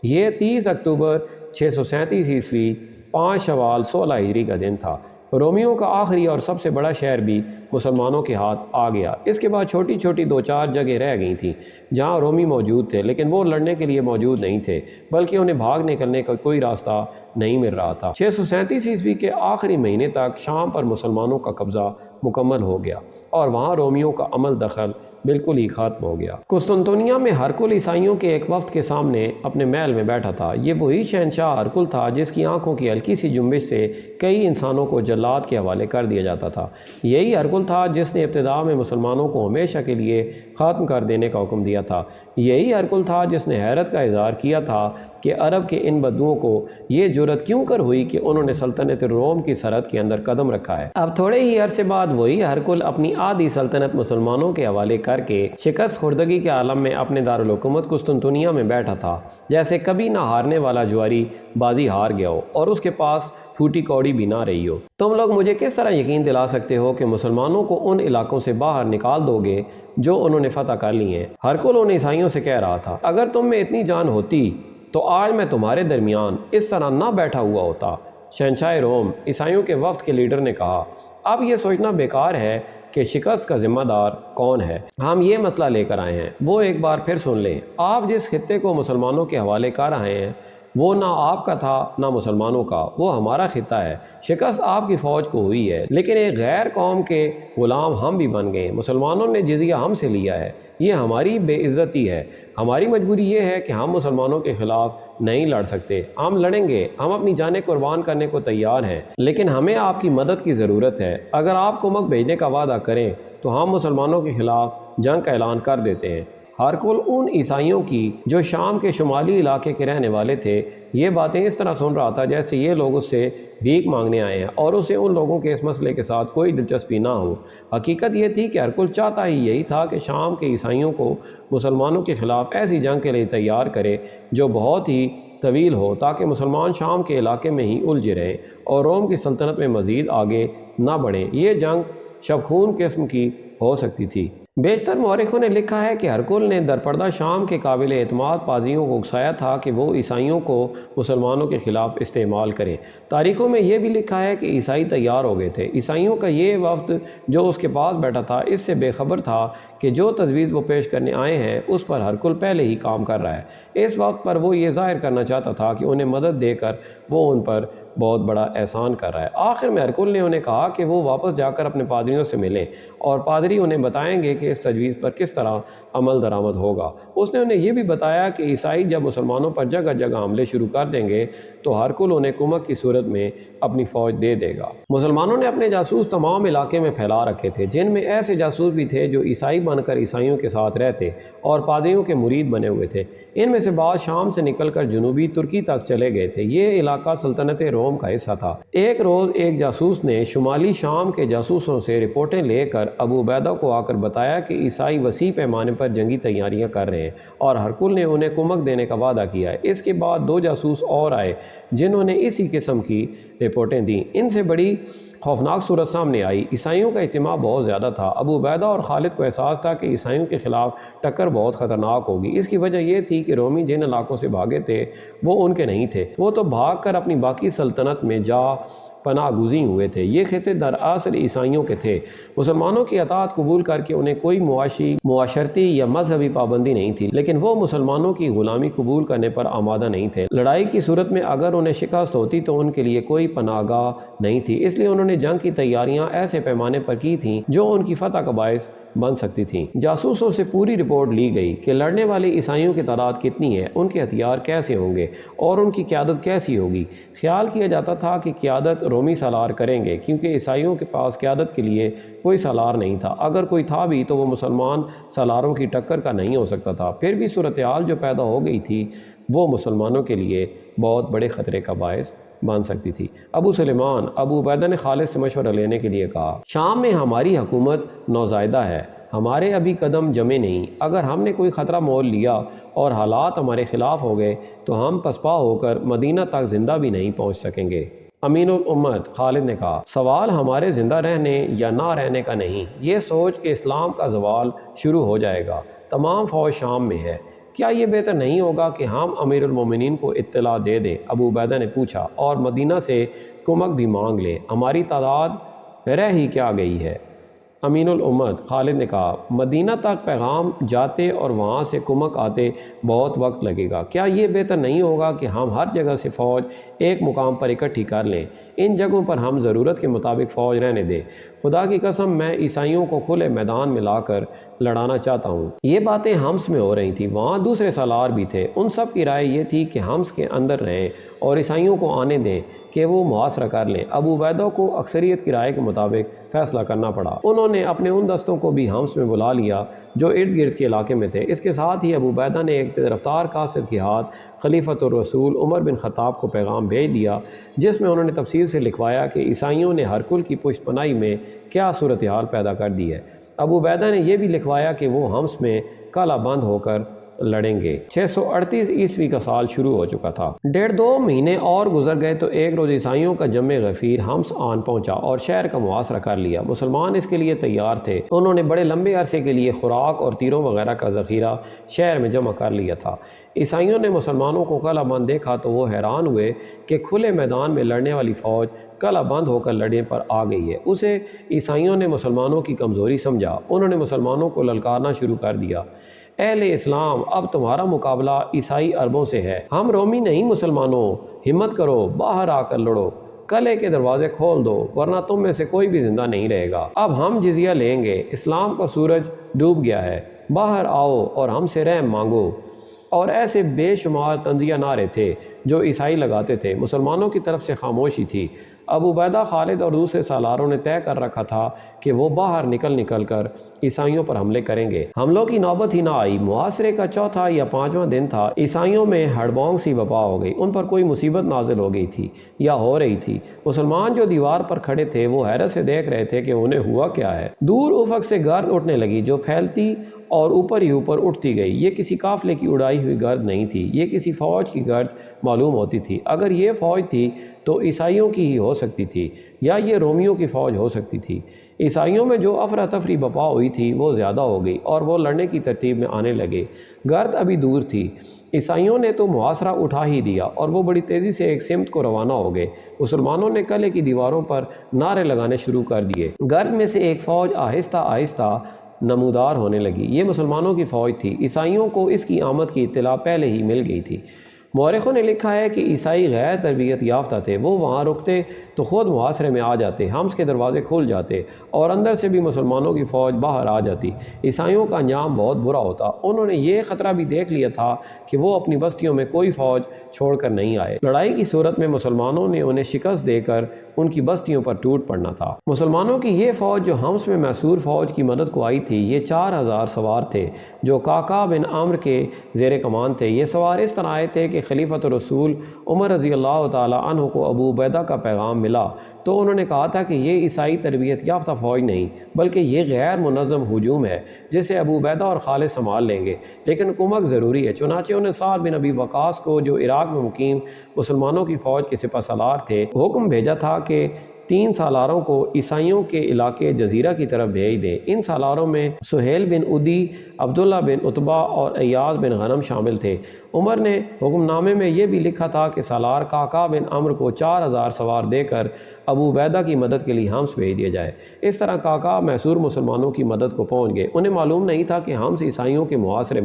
یہ 30 اکتوبر 637 عیسوی 5 شوال 16 ہجری کا دن تھا۔ رومیوں کا آخری اور سب سے بڑا شہر بھی مسلمانوں کے ہاتھ آ گیا۔ اس کے بعد چھوٹی چھوٹی 2-4 جگہیں رہ گئی تھیں جہاں رومی موجود تھے، لیکن وہ لڑنے کے لیے موجود نہیں تھے، بلکہ انہیں بھاگ نکلنے کا کوئی راستہ نہیں مل رہا تھا۔ 637 عیسوی کے آخری مہینے تک شام پر مسلمانوں کا قبضہ مکمل ہو گیا اور وہاں رومیوں کا عمل دخل بالکل ہی ختم ہو گیا۔ قسطنطنیہ میں ہرکل عیسائیوں کے ایک وفد کے سامنے اپنے محل میں بیٹھا تھا۔ یہ وہی شہنشاہ ہرکل تھا جس کی آنکھوں کی ہلکی سی جنبش سے کئی انسانوں کو جلاد کے حوالے کر دیا جاتا تھا۔ یہی ہرکل تھا جس نے ابتدا میں مسلمانوں کو ہمیشہ کے لیے ختم کر دینے کا حکم دیا تھا۔ یہی ہرکل تھا جس نے حیرت کا اظہار کیا تھا کہ عرب کے ان بدوؤں کو یہ جرأت کیوں کر ہوئی کہ انہوں نے سلطنت روم کی سرحد کے اندر قدم رکھا ہے۔ اب تھوڑے ہی عرصے بعد وہی ہرکل اپنی آدھی سلطنت مسلمانوں کے حوالے کر کے شکست خوردگی کے عالم میں اپنے دارالحکومت قسطنطنیہ میں بیٹھا تھا، جیسے کبھی نہ ہارنے والا جواری بازی ہار گیا ہو اور اس کے پاس پھوٹی کوڑی بھی نہ رہی ہو۔ تم لوگ مجھے کس طرح یقین دلا سکتے ہو کہ مسلمانوں کو ان علاقوں سے باہر نکال دو گے جو انہوں نے فتح کر لی ہیں؟ ہرکل ان عیسائیوں سے کہہ رہا تھا، اگر تم میں اتنی جان ہوتی تو آج میں تمہارے درمیان اس طرح نہ بیٹھا ہوا ہوتا۔ شہنشاہ روم عیسائیوں کے وفد کے لیڈر نے کہا، اب یہ سوچنا بیکار ہے کہ شکست کا ذمہ دار کون ہے۔ ہم یہ مسئلہ لے کر آئے ہیں، وہ ایک بار پھر سن لیں۔ آپ جس خطے کو مسلمانوں کے حوالے کر رہے ہیں وہ نہ آپ کا تھا نہ مسلمانوں کا، وہ ہمارا خطہ ہے۔ شکست آپ کی فوج کو ہوئی ہے، لیکن ایک غیر قوم کے غلام ہم بھی بن گئے۔ مسلمانوں نے جزیہ ہم سے لیا ہے، یہ ہماری بے عزتی ہے۔ ہماری مجبوری یہ ہے کہ ہم مسلمانوں کے خلاف نہیں لڑ سکتے۔ ہم لڑیں گے، ہم اپنی جانیں قربان کرنے کو تیار ہیں، لیکن ہمیں آپ کی مدد کی ضرورت ہے۔ اگر آپ کمک بھیجنے کا وعدہ کریں تو ہم مسلمانوں کے خلاف جنگ کا اعلان کر دیتے ہیں۔ ہرکل ان عیسائیوں کی جو شام کے شمالی علاقے کے رہنے والے تھے یہ باتیں اس طرح سن رہا تھا جیسے یہ لوگ اس سے بھیک مانگنے آئے ہیں اور اسے ان لوگوں کے اس مسئلے کے ساتھ کوئی دلچسپی نہ ہو۔ حقیقت یہ تھی کہ ہرکل چاہتا ہی یہی تھا کہ شام کے عیسائیوں کو مسلمانوں کے خلاف ایسی جنگ کے لیے تیار کرے جو بہت ہی طویل ہو، تاکہ مسلمان شام کے علاقے میں ہی الجھے رہیں اور روم کی سلطنت میں مزید آگے نہ بڑھیں۔ یہ جنگ شبخون قسم کی ہو سکتی تھی۔ بیشتر مورخوں نے لکھا ہے کہ ہرکل نے درپردہ شام کے قابل اعتماد پادریوں کو اکسایا تھا کہ وہ عیسائیوں کو مسلمانوں کے خلاف استعمال کریں۔ تاریخوں میں یہ بھی لکھا ہے کہ عیسائی تیار ہو گئے تھے۔ عیسائیوں کا یہ وفد جو اس کے پاس بیٹھا تھا اس سے بے خبر تھا کہ جو تجویز وہ پیش کرنے آئے ہیں اس پر ہرکل پہلے ہی کام کر رہا ہے۔ اس وقت پر وہ یہ ظاہر کرنا چاہتا تھا کہ انہیں مدد دے کر وہ ان پر بہت بڑا احسان کر رہا ہے۔ آخر میں ہرکل نے انہیں کہا کہ وہ واپس جا کر اپنے پادریوں سے ملیں اور پادری انہیں بتائیں گے کہ اس تجویز پر کس طرح عمل درآمد ہوگا۔ اس نے انہیں یہ بھی بتایا کہ عیسائی جب مسلمانوں پر جگہ جگہ حملے شروع کر دیں گے تو ہرکل انہیں کمک کی صورت میں اپنی فوج دے دے گا۔ مسلمانوں نے اپنے جاسوس تمام علاقے میں پھیلا رکھے تھے، جن میں ایسے جاسوس بھی تھے جو عیسائی بن کر عیسائیوں کے ساتھ رہتے اور پادریوں کے مرید بنے ہوئے تھے۔ ان میں سے بعض شام سے نکل کر جنوبی ترکی تک چلے گئے تھے۔ یہ علاقہ سلطنت روم کا حصہ تھا۔ ایک روز ایک جاسوس نے شمالی شام کے جاسوسوں سے رپورٹیں لے کر ابو عبیدہ کو آ کر بتایا کہ عیسائی وسیع پیمانے پر جنگی تیاریاں کر رہے ہیں اور ہرکل نے انہیں کمک دینے کا وعدہ کیا ہے۔ اس کے بعد 2 جاسوس اور آئے جنہوں نے اسی قسم کی رپورٹیں دیں۔ ان سے بڑی خوفناک صورت سامنے آئی۔ عیسائیوں کا اجتماع بہت زیادہ تھا۔ ابو عبیدہ اور خالد کو احساس تھا کہ عیسائیوں کے خلاف ٹکر بہت خطرناک ہوگی۔ اس کی وجہ یہ تھی کہ رومی جن علاقوں سے بھاگے تھے وہ ان کے نہیں تھے، وہ تو بھاگ کر اپنی باقی سلطنت میں جا پناہ گزین ہوئے تھے۔ یہ خطے دراصل عیسائیوں کے تھے۔ مسلمانوں کی اطاعت قبول کر کے انہیں کوئی معاشرتی یا مذہبی پابندی نہیں تھی، لیکن وہ مسلمانوں کی غلامی قبول کرنے پر آمادہ نہیں تھے۔ لڑائی کی صورت میں اگر انہیں شکست ہوتی تو ان کے لیے کوئی پناہ گاہ نہیں تھی، اس لیے انہوں نے جنگ کی تیاریاں ایسے پیمانے پر کی تھیں جو ان کی فتح کا باعث بن سکتی تھیں۔ جاسوسوں سے پوری رپورٹ لی گئی کہ لڑنے والے عیسائیوں کی تعداد کتنی ہے، ان کے ہتھیار کیسے ہوں گے اور ان کی قیادت کیسی ہوگی۔ خیال کیا جاتا تھا کہ قیادت رومی سالار کریں گے، کیونکہ عیسائیوں کے پاس قیادت کے لیے کوئی سالار نہیں تھا۔ اگر کوئی تھا بھی تو وہ مسلمان سالاروں کی ٹکر کا نہیں ہو سکتا تھا۔ پھر بھی صورتحال جو پیدا ہو گئی تھی وہ مسلمانوں کے لیے بہت بڑے خطرے کا باعث بن سکتی تھی۔ ابو سلیمان ابو عبیدہ نے خالد سے مشورہ لینے کے لیے کہا، شام میں ہماری حکومت نوزائیدہ ہے ہمارے ابھی قدم جمے نہیں۔ اگر ہم نے کوئی خطرہ مول لیا اور حالات ہمارے خلاف ہو گئے تو ہم پسپا ہو کر مدینہ تک زندہ بھی نہیں پہنچ سکیں گے۔ امین الامت خالد نے کہا، سوال ہمارے زندہ رہنے یا نہ رہنے کا نہیں، یہ سوچ کہ اسلام کا زوال شروع ہو جائے گا، تمام فوج شام میں ہے، کیا یہ بہتر نہیں ہوگا کہ ہم امیر المومنین کو اطلاع دے دیں؟ ابو عبیدہ نے پوچھا، اور مدینہ سے کمک بھی مانگ لیں، ہماری تعداد رہ ہی کیا گئی ہے؟ امین الامت خالد نے کہا، مدینہ تک پیغام جاتے اور وہاں سے کمک آتے بہت وقت لگے گا، کیا یہ بہتر نہیں ہوگا کہ ہم ہر جگہ سے فوج ایک مقام پر اکٹھی کر لیں؟ ان جگہوں پر ہم ضرورت کے مطابق فوج رہنے دیں۔ خدا کی قسم میں عیسائیوں کو کھلے میدان میں لا کر لڑانا چاہتا ہوں۔ یہ باتیں حمص میں ہو رہی تھیں، وہاں دوسرے سالار بھی تھے، ان سب کی رائے یہ تھی کہ حمص کے اندر رہیں اور عیسائیوں کو آنے دیں کہ وہ محاصرہ کر لیں۔ ابو عبیدہ کو اکثریت کی رائے کے مطابق فیصلہ کرنا پڑا۔ انہوں نے اپنے ان دستوں کو بھی حمص میں بلا لیا جو ارد گرد کے علاقے میں تھے۔ اس کے ساتھ ہی ابو عبیدہ نے ایک رفتار قاصد کے ہاتھ خلیفۃ الرسول عمر بن خطاب کو پیغام بھیج دیا، جس میں انہوں نے تفصیل سے لکھوایا کہ عیسائیوں نے ہرکل کی پشت پناہی میں کیا صورتحال پیدا کر دی ہے۔ ابو عبیدہ نے یہ بھی لکھوایا کہ وہ حمص میں کالہ بند ہو کر لڑیں گے۔ 638 عیسوی کا سال شروع ہو چکا تھا۔ 1.5 مہینے اور گزر گئے تو ایک روز عیسائیوں کا جمع غفیر حمص آن پہنچا اور شہر کا محاصرہ کر لیا۔ مسلمان اس کے لیے تیار تھے، انہوں نے بڑے لمبے عرصے کے لیے خوراک اور تیروں وغیرہ کا ذخیرہ شہر میں جمع کر لیا تھا۔ عیسائیوں نے مسلمانوں کو کالہ بند دیکھا تو وہ حیران ہوئے کہ کھلے میدان میں لڑنے والی فوج کالہ بند ہو کر لڑنے پر آ گئی ہے۔ اسے عیسائیوں نے مسلمانوں کی کمزوری سمجھا، انہوں نے مسلمانوں کو للکارنا شروع کر دیا، اہل اسلام اب تمہارا مقابلہ عیسائی عربوں سے ہے، ہم رومی نہیں مسلمانوں، ہمت کرو، باہر آ کر لڑو، قلعے کے دروازے کھول دو ورنہ تم میں سے کوئی بھی زندہ نہیں رہے گا، اب ہم جزیہ لیں گے، اسلام کا سورج ڈوب گیا ہے، باہر آؤ اور ہم سے رحم مانگو۔ اور ایسے بے شمار طنزیہ نعرے تھے جو عیسائی لگاتے تھے، مسلمانوں کی طرف سے خاموشی تھی۔ ابو عبیدہ، خالد اور دوسرے سالاروں نے طے کر رکھا تھا کہ وہ باہر نکل کر عیسائیوں پر حملے کریں گے۔ حملوں کی نوبت ہی نہ آئی۔ محاصرے کا چوتھا یا 5واں دن تھا، عیسائیوں میں ہڑبونگ سی وبا ہو گئی، ان پر کوئی مصیبت نازل ہو گئی تھی یا ہو رہی تھی۔ مسلمان جو دیوار پر کھڑے تھے وہ حیرت سے دیکھ رہے تھے کہ انہیں ہوا کیا ہے۔ دور افق سے گرد اٹھنے لگی جو پھیلتی اور اوپر ہی اوپر اٹھتی گئی۔ یہ کسی قافلے کی اڑائی ہوئی گرد نہیں تھی، یہ کسی فوج کی گرد معلوم ہوتی تھی۔ اگر یہ فوج تھی تو عیسائیوں کی ہی ہو سکتی تھی یا یہ رومیوں کی فوج ہو سکتی تھی۔ عیسائیوں میں جو افراتفری بپا ہوئی تھی وہ زیادہ ہو گئی اور وہ لڑنے کی ترتیب میں آنے لگے۔ گرد ابھی دور تھی، عیسائیوں نے تو محاصرہ اٹھا ہی دیا اور وہ بڑی تیزی سے ایک سمت کو روانہ ہو گئے۔ مسلمانوں نے قلعے کی دیواروں پر نعرے لگانے شروع کر دیے۔ گرد میں سے ایک فوج آہستہ آہستہ نمودار ہونے لگی، یہ مسلمانوں کی فوج تھی۔ عیسائیوں کو اس کی آمد کی اطلاع پہلے ہی مل گئی تھی۔ مورخوں نے لکھا ہے کہ عیسائی غیر تربیت یافتہ تھے، وہ وہاں رکتے تو خود محاصرے میں آ جاتے، حمص کے دروازے کھل جاتے اور اندر سے بھی مسلمانوں کی فوج باہر آ جاتی۔ عیسائیوں کا انجام بہت برا ہوتا۔ انہوں نے یہ خطرہ بھی دیکھ لیا تھا کہ وہ اپنی بستیوں میں کوئی فوج چھوڑ کر نہیں آئے، لڑائی کی صورت میں مسلمانوں نے انہیں شکست دے کر ان کی بستیوں پر ٹوٹ پڑنا تھا۔ مسلمانوں کی یہ فوج جو حمص میں محصور فوج کی مدد کو آئی تھی، یہ 4000 سوار تھے جو قعقاع بن عمر کے زیر کمان تھے۔ یہ سوار اس طرح آئے تھے کہ خلیفۃ الرسول عمر رضی اللہ تعالیٰ عنہ کو ابو عبیدہ کا پیغام ملا تو انہوں نے کہا تھا کہ یہ عیسائی تربیت یافتہ فوج نہیں بلکہ یہ غیر منظم ہجوم ہے جسے ابو عبیدہ اور خالد سنبھال لیں گے، لیکن کمک ضروری ہے۔ چنانچہ انہیں سعد بن ابی وقاص کو جو عراق میں مقیم مسلمانوں کی فوج کے سپہ سالار تھے حکم بھیجا تھا کہ 3 سالاروں کو عیسائیوں کے علاقے جزیرہ کی طرف بھیج دیں۔ ان سالاروں میں سہیل بن عدی، عبداللہ بن عتبہ اور ایاز بن غنم شامل تھے۔ عمر نے حکم نامے میں یہ بھی لکھا تھا کہ سالار قعقاع بن عمر کو 4000 سوار دے کر ابو عبیدہ کی مدد کے لیے حمص بھیج دیا جائے۔ اس طرح قعقاع محصور مسلمانوں کی مدد کو پہنچ گئے۔ انہیں معلوم نہیں تھا کہ حمص عیسائیوں کے محاصرے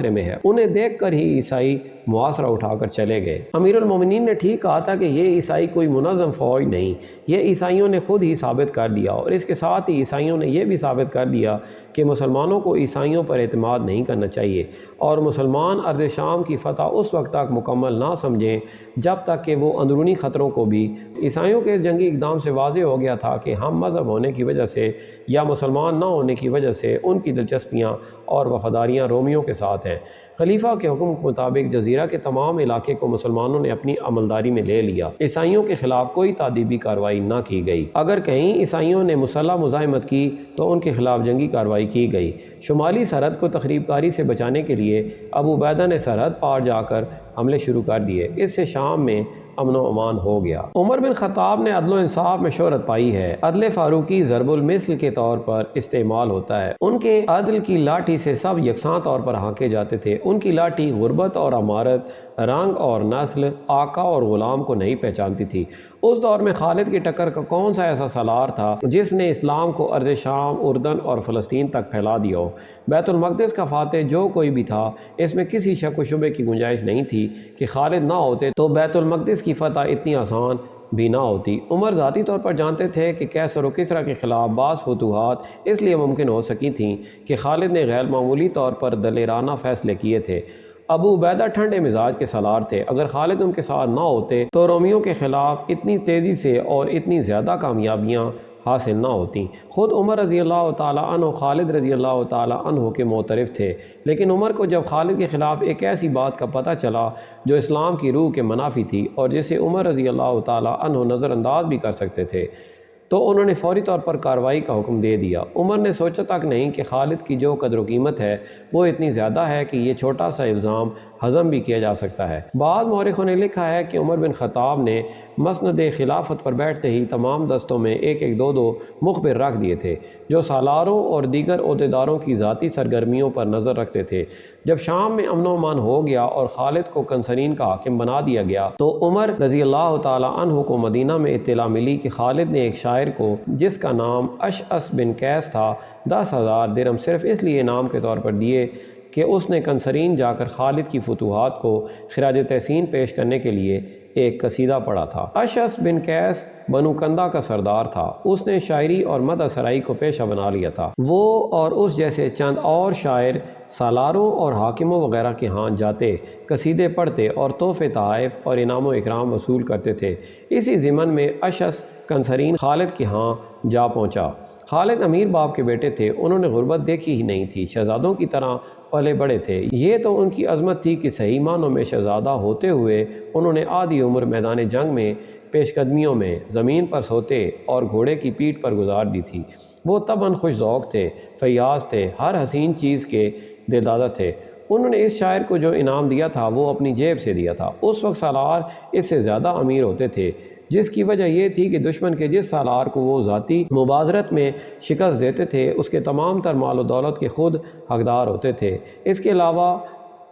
میں ہے، انہیں دیکھ کر ہی عیسائی محاصرہ اٹھا کر چلے گئے۔ امیر المومنین نے ٹھیک کہا تھا کہ یہ عیسائی کوئی منظم فوج نہیں، یہ عیسائیوں نے خود ہی ثابت کر دیا، اور اس کے ساتھ ہی عیسائیوں نے یہ بھی ثابت کر دیا کہ مسلمانوں کو عیسائیوں پر اعتماد نہیں کرنا چاہیے، اور مسلمان ارض شام کی فتح اس وقت تک مکمل نہ سمجھیں جب تک کہ وہ اندرونی خطروں کو بھی۔ عیسائیوں کے اس جنگی اقدام سے واضح ہو گیا تھا کہ ہم مذہب ہونے کی وجہ سے یا مسلمان نہ ہونے کی وجہ سے ان کی دلچسپیاں اور وفاداریاں رومیوں کے ساتھ ہیں۔ خلیفہ کے حکم کے مطابق جزیرہ کے تمام علاقے کو مسلمانوں نے اپنی عملداری میں لے لیا۔ عیسائیوں کے خلاف کوئی تادیبی کارروائی نہ کی گئی۔ اگر کہیں عیسائیوں نے مسلح مزاحمت کی تو ان کے خلاف جنگی کارروائی کی گئی۔ شمالی سرحد کو تخریب کاری سے بچانے کے لیے ابو عبیدہ نے سرحد پار جا کر حملے شروع کر دیے۔ اس سے شام میں امن و امان ہو گیا۔ عمر بن خطاب نے عدل و انصاف میں شہرت پائی ہے۔ عدل فاروقی ضرب المثل کے طور پر استعمال ہوتا ہے۔ ان کے عدل کی لاٹھی سے سب یکساں طور پر ہانکے جاتے تھے۔ ان کی لاٹھی غربت اور امارت، رنگ اور نسل، آقا اور غلام کو نہیں پہچانتی تھی۔ اس دور میں خالد کی ٹکر کا کون سا ایسا سالار تھا جس نے اسلام کو ارض شام، اردن اور فلسطین تک پھیلا دیا ہو؟ بیت المقدس کا فاتح جو کوئی بھی تھا، اس میں کسی شک و شبے کی گنجائش نہیں تھی کہ خالد نہ ہوتے تو بیت المقدس کی فتح اتنی آسان بھی نہ ہوتی۔ عمر ذاتی طور پر جانتے تھے کہ کیسر و کسریٰ کے خلاف بعض فتوحات اس لیے ممکن ہو سکی تھیں کہ خالد نے غیر معمولی طور پر دلیرانہ فیصلے کیے تھے۔ ابو عبیدہ ٹھنڈے مزاج کے سالار تھے۔ اگر خالد ان کے ساتھ نہ ہوتے تو رومیوں کے خلاف اتنی تیزی سے اور اتنی زیادہ کامیابیاں حاصل نہ ہوتیں۔ خود عمر رضی اللہ تعالیٰ عنہ خالد رضی اللہ تعالیٰ عنہ کے معترف تھے، لیکن عمر کو جب خالد کے خلاف ایک ایسی بات کا پتہ چلا جو اسلام کی روح کے منافی تھی اور جسے عمر رضی اللہ تعالیٰ عنہ نظر انداز بھی کر سکتے تھے، تو انہوں نے فوری طور پر کارروائی کا حکم دے دیا۔ عمر نے سوچا تک نہیں کہ خالد کی جو قدر و قیمت ہے وہ اتنی زیادہ ہے کہ یہ چھوٹا سا الزام ہضم بھی کیا جا سکتا ہے۔ بعض مورخوں نے لکھا ہے کہ عمر بن خطاب نے مسند خلافت پر بیٹھتے ہی تمام دستوں میں ایک ایک دو مخبر رکھ دیے تھے جو سالاروں اور دیگر عہدیداروں کی ذاتی سرگرمیوں پر نظر رکھتے تھے۔ جب شام میں امن و امان ہو گیا اور خالد کو کنسرین کا حاکم بنا دیا گیا تو عمر رضی اللہ تعالیٰ عنہ کو مدینہ میں اطلاع ملی کہ خالد نے ایک شاعر کو جس کا نام اشعث بن قیس تھا 10,000 درہم صرف اس لیے انعام کے طور پر دیے کہ اس نے کنسرین جا کر خالد کی فتوحات کو خراج تحسین پیش کرنے کے لیے ایک قصیدہ پڑھا تھا۔ اشعث بن قیس بنو کندہ کا سردار تھا۔ اس نے شاعری اور مدح سرائی کو پیشہ بنا لیا تھا۔ وہ اور اس جیسے چند اور شاعر سالاروں اور حاکموں وغیرہ کے ہاں جاتے، قصیدے پڑھتے اور تحفے تحائف اور انعام و اکرام وصول کرتے تھے۔ اسی ضمن میں اشعث کنسرین خالد کے ہاں جا پہنچا۔ خالد امیر باپ کے بیٹے تھے، انہوں نے غربت دیکھی ہی نہیں تھی، شہزادوں کی طرح پلے بڑے تھے۔ یہ تو ان کی عظمت تھی کہ صحیح معنوں میں شہزادہ ہوتے ہوئے انہوں نے آدھی عمر میدان جنگ میں پیش قدمیوں میں زمین پر سوتے اور گھوڑے کی پیٹھ پر گزار دی تھی۔ وہ طبعاً خوش ذوق تھے، فیاض تھے، ہر حسین چیز کے دلدادہ تھے۔ انہوں نے اس شاعر کو جو انعام دیا تھا وہ اپنی جیب سے دیا تھا۔ اس وقت سالار اس سے زیادہ امیر ہوتے تھے، جس کی وجہ یہ تھی کہ دشمن کے جس سالار کو وہ ذاتی مبازرت میں شکست دیتے تھے اس کے تمام تر مال و دولت کے خود حقدار ہوتے تھے۔ اس کے علاوہ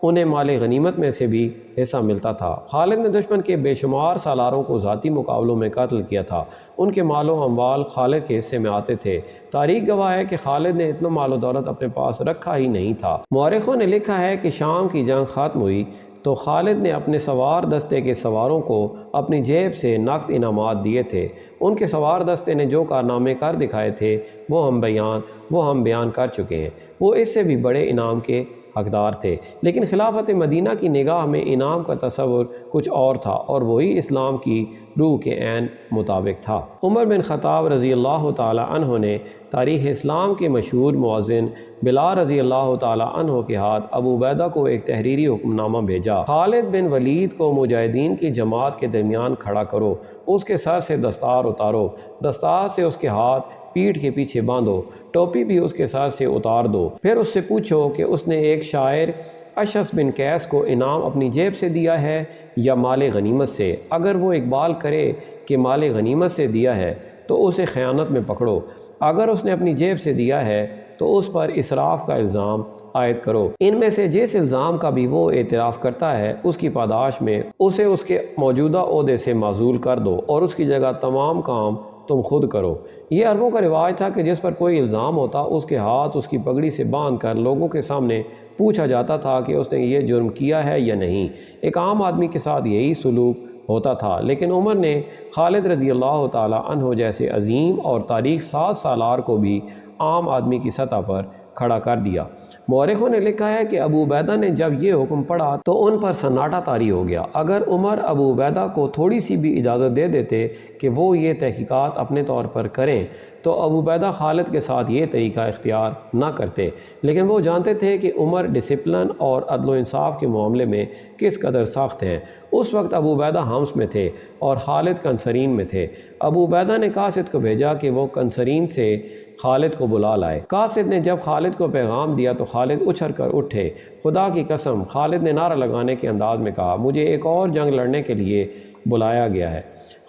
انہیں مال غنیمت میں سے بھی حصہ ملتا تھا۔ خالد نے دشمن کے بے شمار سالاروں کو ذاتی مقابلوں میں قتل کیا تھا۔ ان کے مال و اموال خالد کے حصے میں آتے تھے۔ تاریخ گواہ ہے کہ خالد نے اتنا مال و دولت اپنے پاس رکھا ہی نہیں تھا۔ مورخوں نے لکھا ہے کہ شام کی جنگ ختم ہوئی تو خالد نے اپنے سوار دستے کے سواروں کو اپنی جیب سے نقد انعامات دیے تھے۔ ان کے سوار دستے نے جو کارنامے کر دکھائے تھے وہ ہم بیان کر چکے ہیں۔ وہ اس سے بھی بڑے انعام کے حقدار تھے، لیکن خلافت مدینہ کی نگاہ میں انعام کا تصور کچھ اور تھا اور وہی اسلام کی روح کے عین مطابق تھا۔ عمر بن خطاب رضی اللہ تعالی عنہ نے تاریخ اسلام کے مشہور مؤذن بلال رضی اللہ تعالی عنہ کے ہاتھ ابو عبیدہ کو ایک تحریری حکم نامہ بھیجا۔ خالد بن ولید کو مجاہدین کی جماعت کے درمیان کھڑا کرو، اس کے سر سے دستار اتارو، دستار سے اس کے ہاتھ پیٹھ کے پیچھے باندھو، ٹوپی بھی اس کے سر سے اتار دو۔ پھر اس سے پوچھو کہ اس نے ایک شاعر اشعث بن قیس کو انعام اپنی جیب سے دیا ہے یا مال غنیمت سے۔ اگر وہ اقبال کرے کہ مال غنیمت سے دیا ہے تو اسے خیانت میں پکڑو، اگر اس نے اپنی جیب سے دیا ہے تو اس پر اسراف کا الزام عائد کرو۔ ان میں سے جس الزام کا بھی وہ اعتراف کرتا ہے اس کی پاداش میں اسے اس کے موجودہ عہدے سے معزول کر دو اور اس کی جگہ تمام کام تم خود کرو۔ یہ عربوں کا رواج تھا کہ جس پر کوئی الزام ہوتا اس کے ہاتھ اس کی پگڑی سے باندھ کر لوگوں کے سامنے پوچھا جاتا تھا کہ اس نے یہ جرم کیا ہے یا نہیں۔ ایک عام آدمی کے ساتھ یہی سلوک ہوتا تھا، لیکن عمر نے خالد رضی اللہ تعالی عنہ جیسے عظیم اور تاریخ ساز سالار کو بھی عام آدمی کی سطح پر کھڑا کر دیا۔ مورخوں نے لکھا ہے کہ ابو عبیدہ نے جب یہ حکم پڑھا تو ان پر سناٹا طاری ہو گیا۔ اگر عمر ابو عبیدہ کو تھوڑی سی بھی اجازت دے دیتے کہ وہ یہ تحقیقات اپنے طور پر کریں تو ابو عبیدہ خالد کے ساتھ یہ طریقہ اختیار نہ کرتے، لیکن وہ جانتے تھے کہ عمر ڈسپلن اور عدل و انصاف کے معاملے میں کس قدر سخت ہیں۔ اس وقت ابو عبیدہ حمص میں تھے اور خالد کنسرین میں تھے۔ ابو عبیدہ نے قاصد کو بھیجا کہ وہ کنسرین سے خالد کو بلا لائے۔ قاصد نے جب خالد کو پیغام دیا تو خالد اچھل کر اٹھے۔ خدا کی قسم، خالد نے نعرہ لگانے کے انداز میں کہا، مجھے ایک اور جنگ لڑنے کے لیے بلایا گیا ہے۔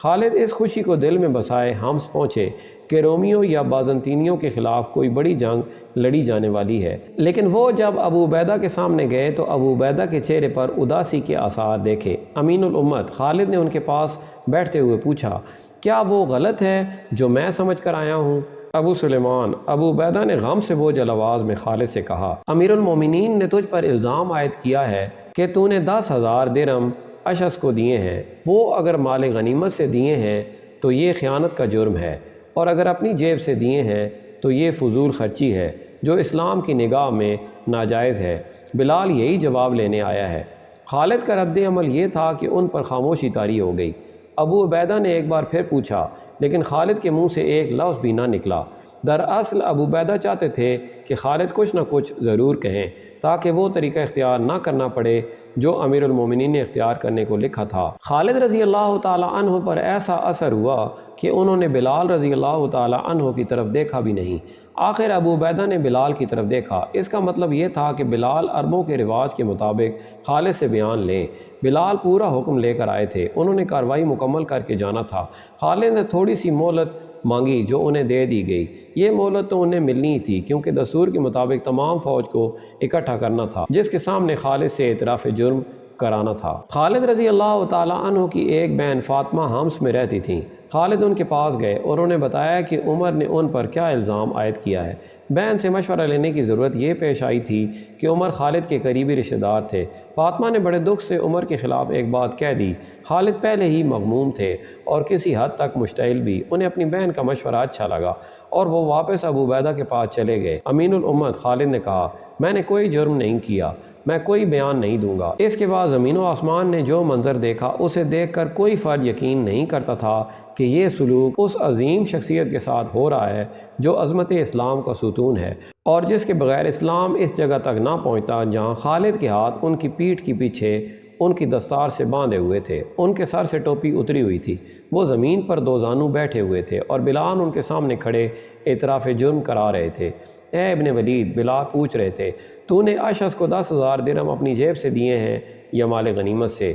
خالد اس خوشی کو دل میں بسائے حمص پہنچے کہ رومیوں یا بازنطینیوں کے خلاف کوئی بڑی جنگ لڑی جانے والی ہے، لیکن وہ جب ابو عبیدہ کے سامنے گئے تو ابو عبیدہ کے چہرے پر اداسی کے آثار دیکھے۔ امین الامت خالد نے ان کے پاس بیٹھتے ہوئے پوچھا، کیا وہ غلط ہے جو میں سمجھ کر آیا ہوں؟ ابو سلیمان، ابو عبیدہ نے غم سے بوجھل آواز میں خالد سے کہا، امیر المومنین نے تجھ پر الزام عائد کیا ہے کہ تو نے 10,000 درہم اشعث کو دیے ہیں۔ وہ اگر مال غنیمت سے دیے ہیں تو یہ خیانت کا جرم ہے، اور اگر اپنی جیب سے دیے ہیں تو یہ فضول خرچی ہے جو اسلام کی نگاہ میں ناجائز ہے۔ بلال یہی جواب لینے آیا ہے۔ خالد کا رد عمل یہ تھا کہ ان پر خاموشی طاری ہو گئی۔ ابو عبیدہ نے ایک بار پھر پوچھا، لیکن خالد کے منہ سے ایک لفظ بھی نہ نکلا۔ دراصل ابو عبیدہ چاہتے تھے کہ خالد کچھ نہ کچھ ضرور کہیں تاکہ وہ طریقہ اختیار نہ کرنا پڑے جو امیر المومنین نے اختیار کرنے کو لکھا تھا۔ خالد رضی اللہ تعالیٰ عنہ پر ایسا اثر ہوا کہ انہوں نے بلال رضی اللہ تعالیٰ عنہ کی طرف دیکھا بھی نہیں۔ آخر ابو عبیدہ نے بلال کی طرف دیکھا۔ اس کا مطلب یہ تھا کہ بلال عربوں کے رواج کے مطابق خالد سے بیان لیں۔ بلال پورا حکم لے کر آئے تھے، انہوں نے کارروائی مکمل کر کے جانا تھا۔ خالد نے تھوڑی سی مہلت مانگی جو انہیں دے دی گئی۔ یہ مہلت تو انہیں ملنی ہی تھی کیونکہ دستور کے مطابق تمام فوج کو اکٹھا کرنا تھا جس کے سامنے خالد سے اعتراف جرم کرانا تھا۔ خالد رضی اللہ تعالیٰ عنہ کی ایک بہن فاطمہ حمص میں رہتی تھیں۔ خالد ان کے پاس گئے اور انہیں بتایا کہ عمر نے ان پر کیا الزام عائد کیا ہے۔ بہن سے مشورہ لینے کی ضرورت یہ پیش آئی تھی کہ عمر خالد کے قریبی رشتہ دار تھے۔ فاطمہ نے بڑے دکھ سے عمر کے خلاف ایک بات کہہ دی۔ خالد پہلے ہی مغموم تھے اور کسی حد تک مشتعل بھی۔ انہیں اپنی بہن کا مشورہ اچھا لگا اور وہ واپس ابو عبیدہ کے پاس چلے گئے۔ امین الامت خالد نے کہا، میں نے کوئی جرم نہیں کیا، میں کوئی بیان نہیں دوں گا۔ اس کے بعد زمین و آسمان نے جو منظر دیکھا اسے دیکھ کر کوئی فرد یقین نہیں کرتا تھا کہ یہ سلوک اس عظیم شخصیت کے ساتھ ہو رہا ہے جو عظمت اسلام کا ستون ہے اور جس کے بغیر اسلام اس جگہ تک نہ پہنچتا جہاں خالد کے ہاتھ ان کی پیٹھ کے پیچھے ان کی دستار سے باندھے ہوئے تھے، ان کے سر سے ٹوپی اتری ہوئی تھی، وہ زمین پر دو زانو بیٹھے ہوئے تھے اور بلال ان کے سامنے کھڑے اعتراف جرم کرا رہے تھے۔ اے ابن ولید، بلال پوچھ رہے تھے، تو نے اشعث کو 10,000 درہم اپنی جیب سے دیے ہیں یا مال غنیمت سے؟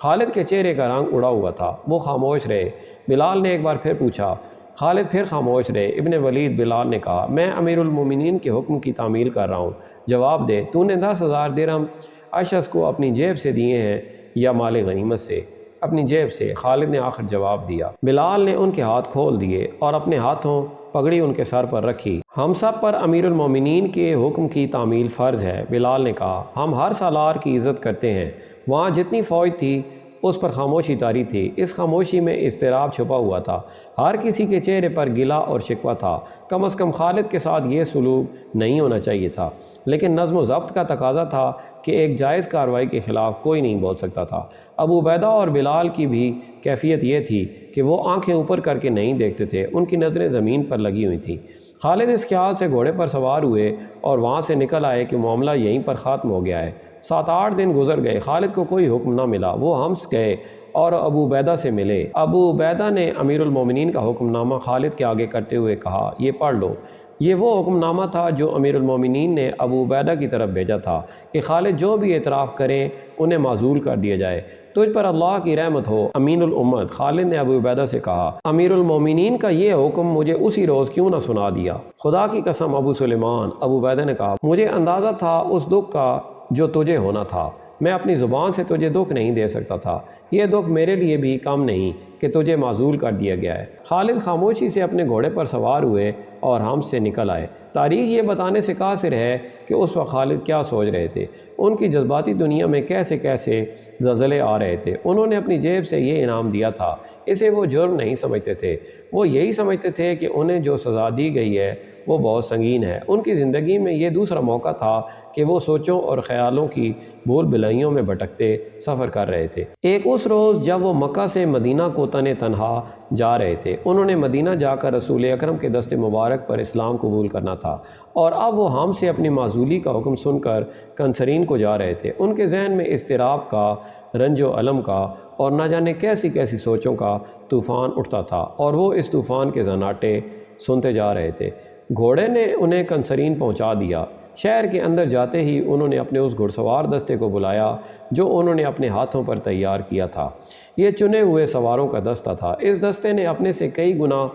خالد کے چہرے کا رنگ اڑا ہوا تھا، وہ خاموش رہے۔ بلال نے ایک بار پھر پوچھا۔ خالد پھر خاموش رہے۔ ابن ولید، بلال نے کہا، میں امیر المومنین کے حکم کی تعمیل کر رہا ہوں، جواب دے، تو نے 10,000 درہم اشعث کو اپنی جیب سے دیے ہیں یا مال غنیمت سے؟ اپنی جیب سے، خالد نے آخر جواب دیا۔ بلال نے ان کے ہاتھ کھول دیے اور اپنے ہاتھوں پگڑی ان کے سر پر رکھی۔ ہم سب پر امیر المومنین کے حکم کی تعمیل فرض ہے، بلال نے کہا، ہم ہر سالار کی عزت کرتے ہیں۔ وہاں جتنی فوج تھی اس پر خاموشی طاری تھی۔ اس خاموشی میں اضطراب چھپا ہوا تھا، ہر کسی کے چہرے پر گلہ اور شکوہ تھا۔ کم از کم خالد کے ساتھ یہ سلوک نہیں ہونا چاہیے تھا، لیکن نظم و ضبط کا تقاضا تھا کہ ایک جائز کارروائی کے خلاف کوئی نہیں بول سکتا تھا۔ ابو عبیدہ اور بلال کی بھی کیفیت یہ تھی کہ وہ آنکھیں اوپر کر کے نہیں دیکھتے تھے، ان کی نظریں زمین پر لگی ہوئی تھیں۔ خالد اس خیال سے گھوڑے پر سوار ہوئے اور وہاں سے نکل آئے کہ معاملہ یہیں پر ختم ہو گیا ہے۔ 7-8 دن گزر گئے، خالد کو کوئی حکم نہ ملا۔ وہ حمص گئے اور ابو عبیدہ سے ملے۔ ابو عبیدہ نے امیر المومنین کا حکم نامہ خالد کے آگے کرتے ہوئے کہا، یہ پڑھ لو۔ یہ وہ حکم نامہ تھا جو امیر المومنین نے ابو عبیدہ کی طرف بھیجا تھا کہ خالد جو بھی اعتراف کریں انہیں معزول کر دیا جائے۔ تجھ پر اللہ کی رحمت ہو امین الامت، خالد نے ابو عبیدہ سے کہا، امیر المومنین کا یہ حکم مجھے اسی روز کیوں نہ سنا دیا؟ خدا کی قسم ابو سلیمان، ابو عبیدہ نے کہا، مجھے اندازہ تھا اس دکھ کا جو تجھے ہونا تھا، میں اپنی زبان سے تجھے دکھ نہیں دے سکتا تھا۔ یہ دکھ میرے لیے بھی کم نہیں کہ تجھے معزول کر دیا گیا ہے۔ خالد خاموشی سے اپنے گھوڑے پر سوار ہوئے اور حمص سے نکل آئے۔ تاریخ یہ بتانے سے قاصر ہے کہ اس وقت خالد کیا سوچ رہے تھے، ان کی جذباتی دنیا میں کیسے کیسے زلزلے آ رہے تھے۔ انہوں نے اپنی جیب سے یہ انعام دیا تھا، اسے وہ جرم نہیں سمجھتے تھے، وہ یہی سمجھتے تھے کہ انہیں جو سزا دی گئی ہے وہ بہت سنگین ہے۔ ان کی زندگی میں یہ دوسرا موقع تھا کہ وہ سوچوں اور خیالوں کی بھول بھلائیوں میں بھٹکتے سفر کر رہے تھے۔ ایک اس روز جب وہ مکہ سے مدینہ کو تنہا جا رہے تھے، انہوں نے مدینہ جا کر رسول اکرم کے دست مبارک پر اسلام قبول کرنا تھا، اور اب وہ ہم سے اپنی معزولی کا حکم سن کر کنسرین کو جا رہے تھے۔ ان کے ذہن میں اضطراب کا، رنج و علم کا اور نہ جانے کیسی کیسی سوچوں کا طوفان اٹھتا تھا، اور وہ اس طوفان کے زناٹے سنتے جا رہے تھے۔ گھوڑے نے انہیں کنسرین پہنچا دیا۔ شہر کے اندر جاتے ہی انہوں نے اپنے اس گھڑ سوار دستے کو بلایا جو انہوں نے اپنے ہاتھوں پر تیار کیا تھا۔ یہ چنے ہوئے سواروں کا دستہ تھا۔ اس دستے نے اپنے سے کئی گنا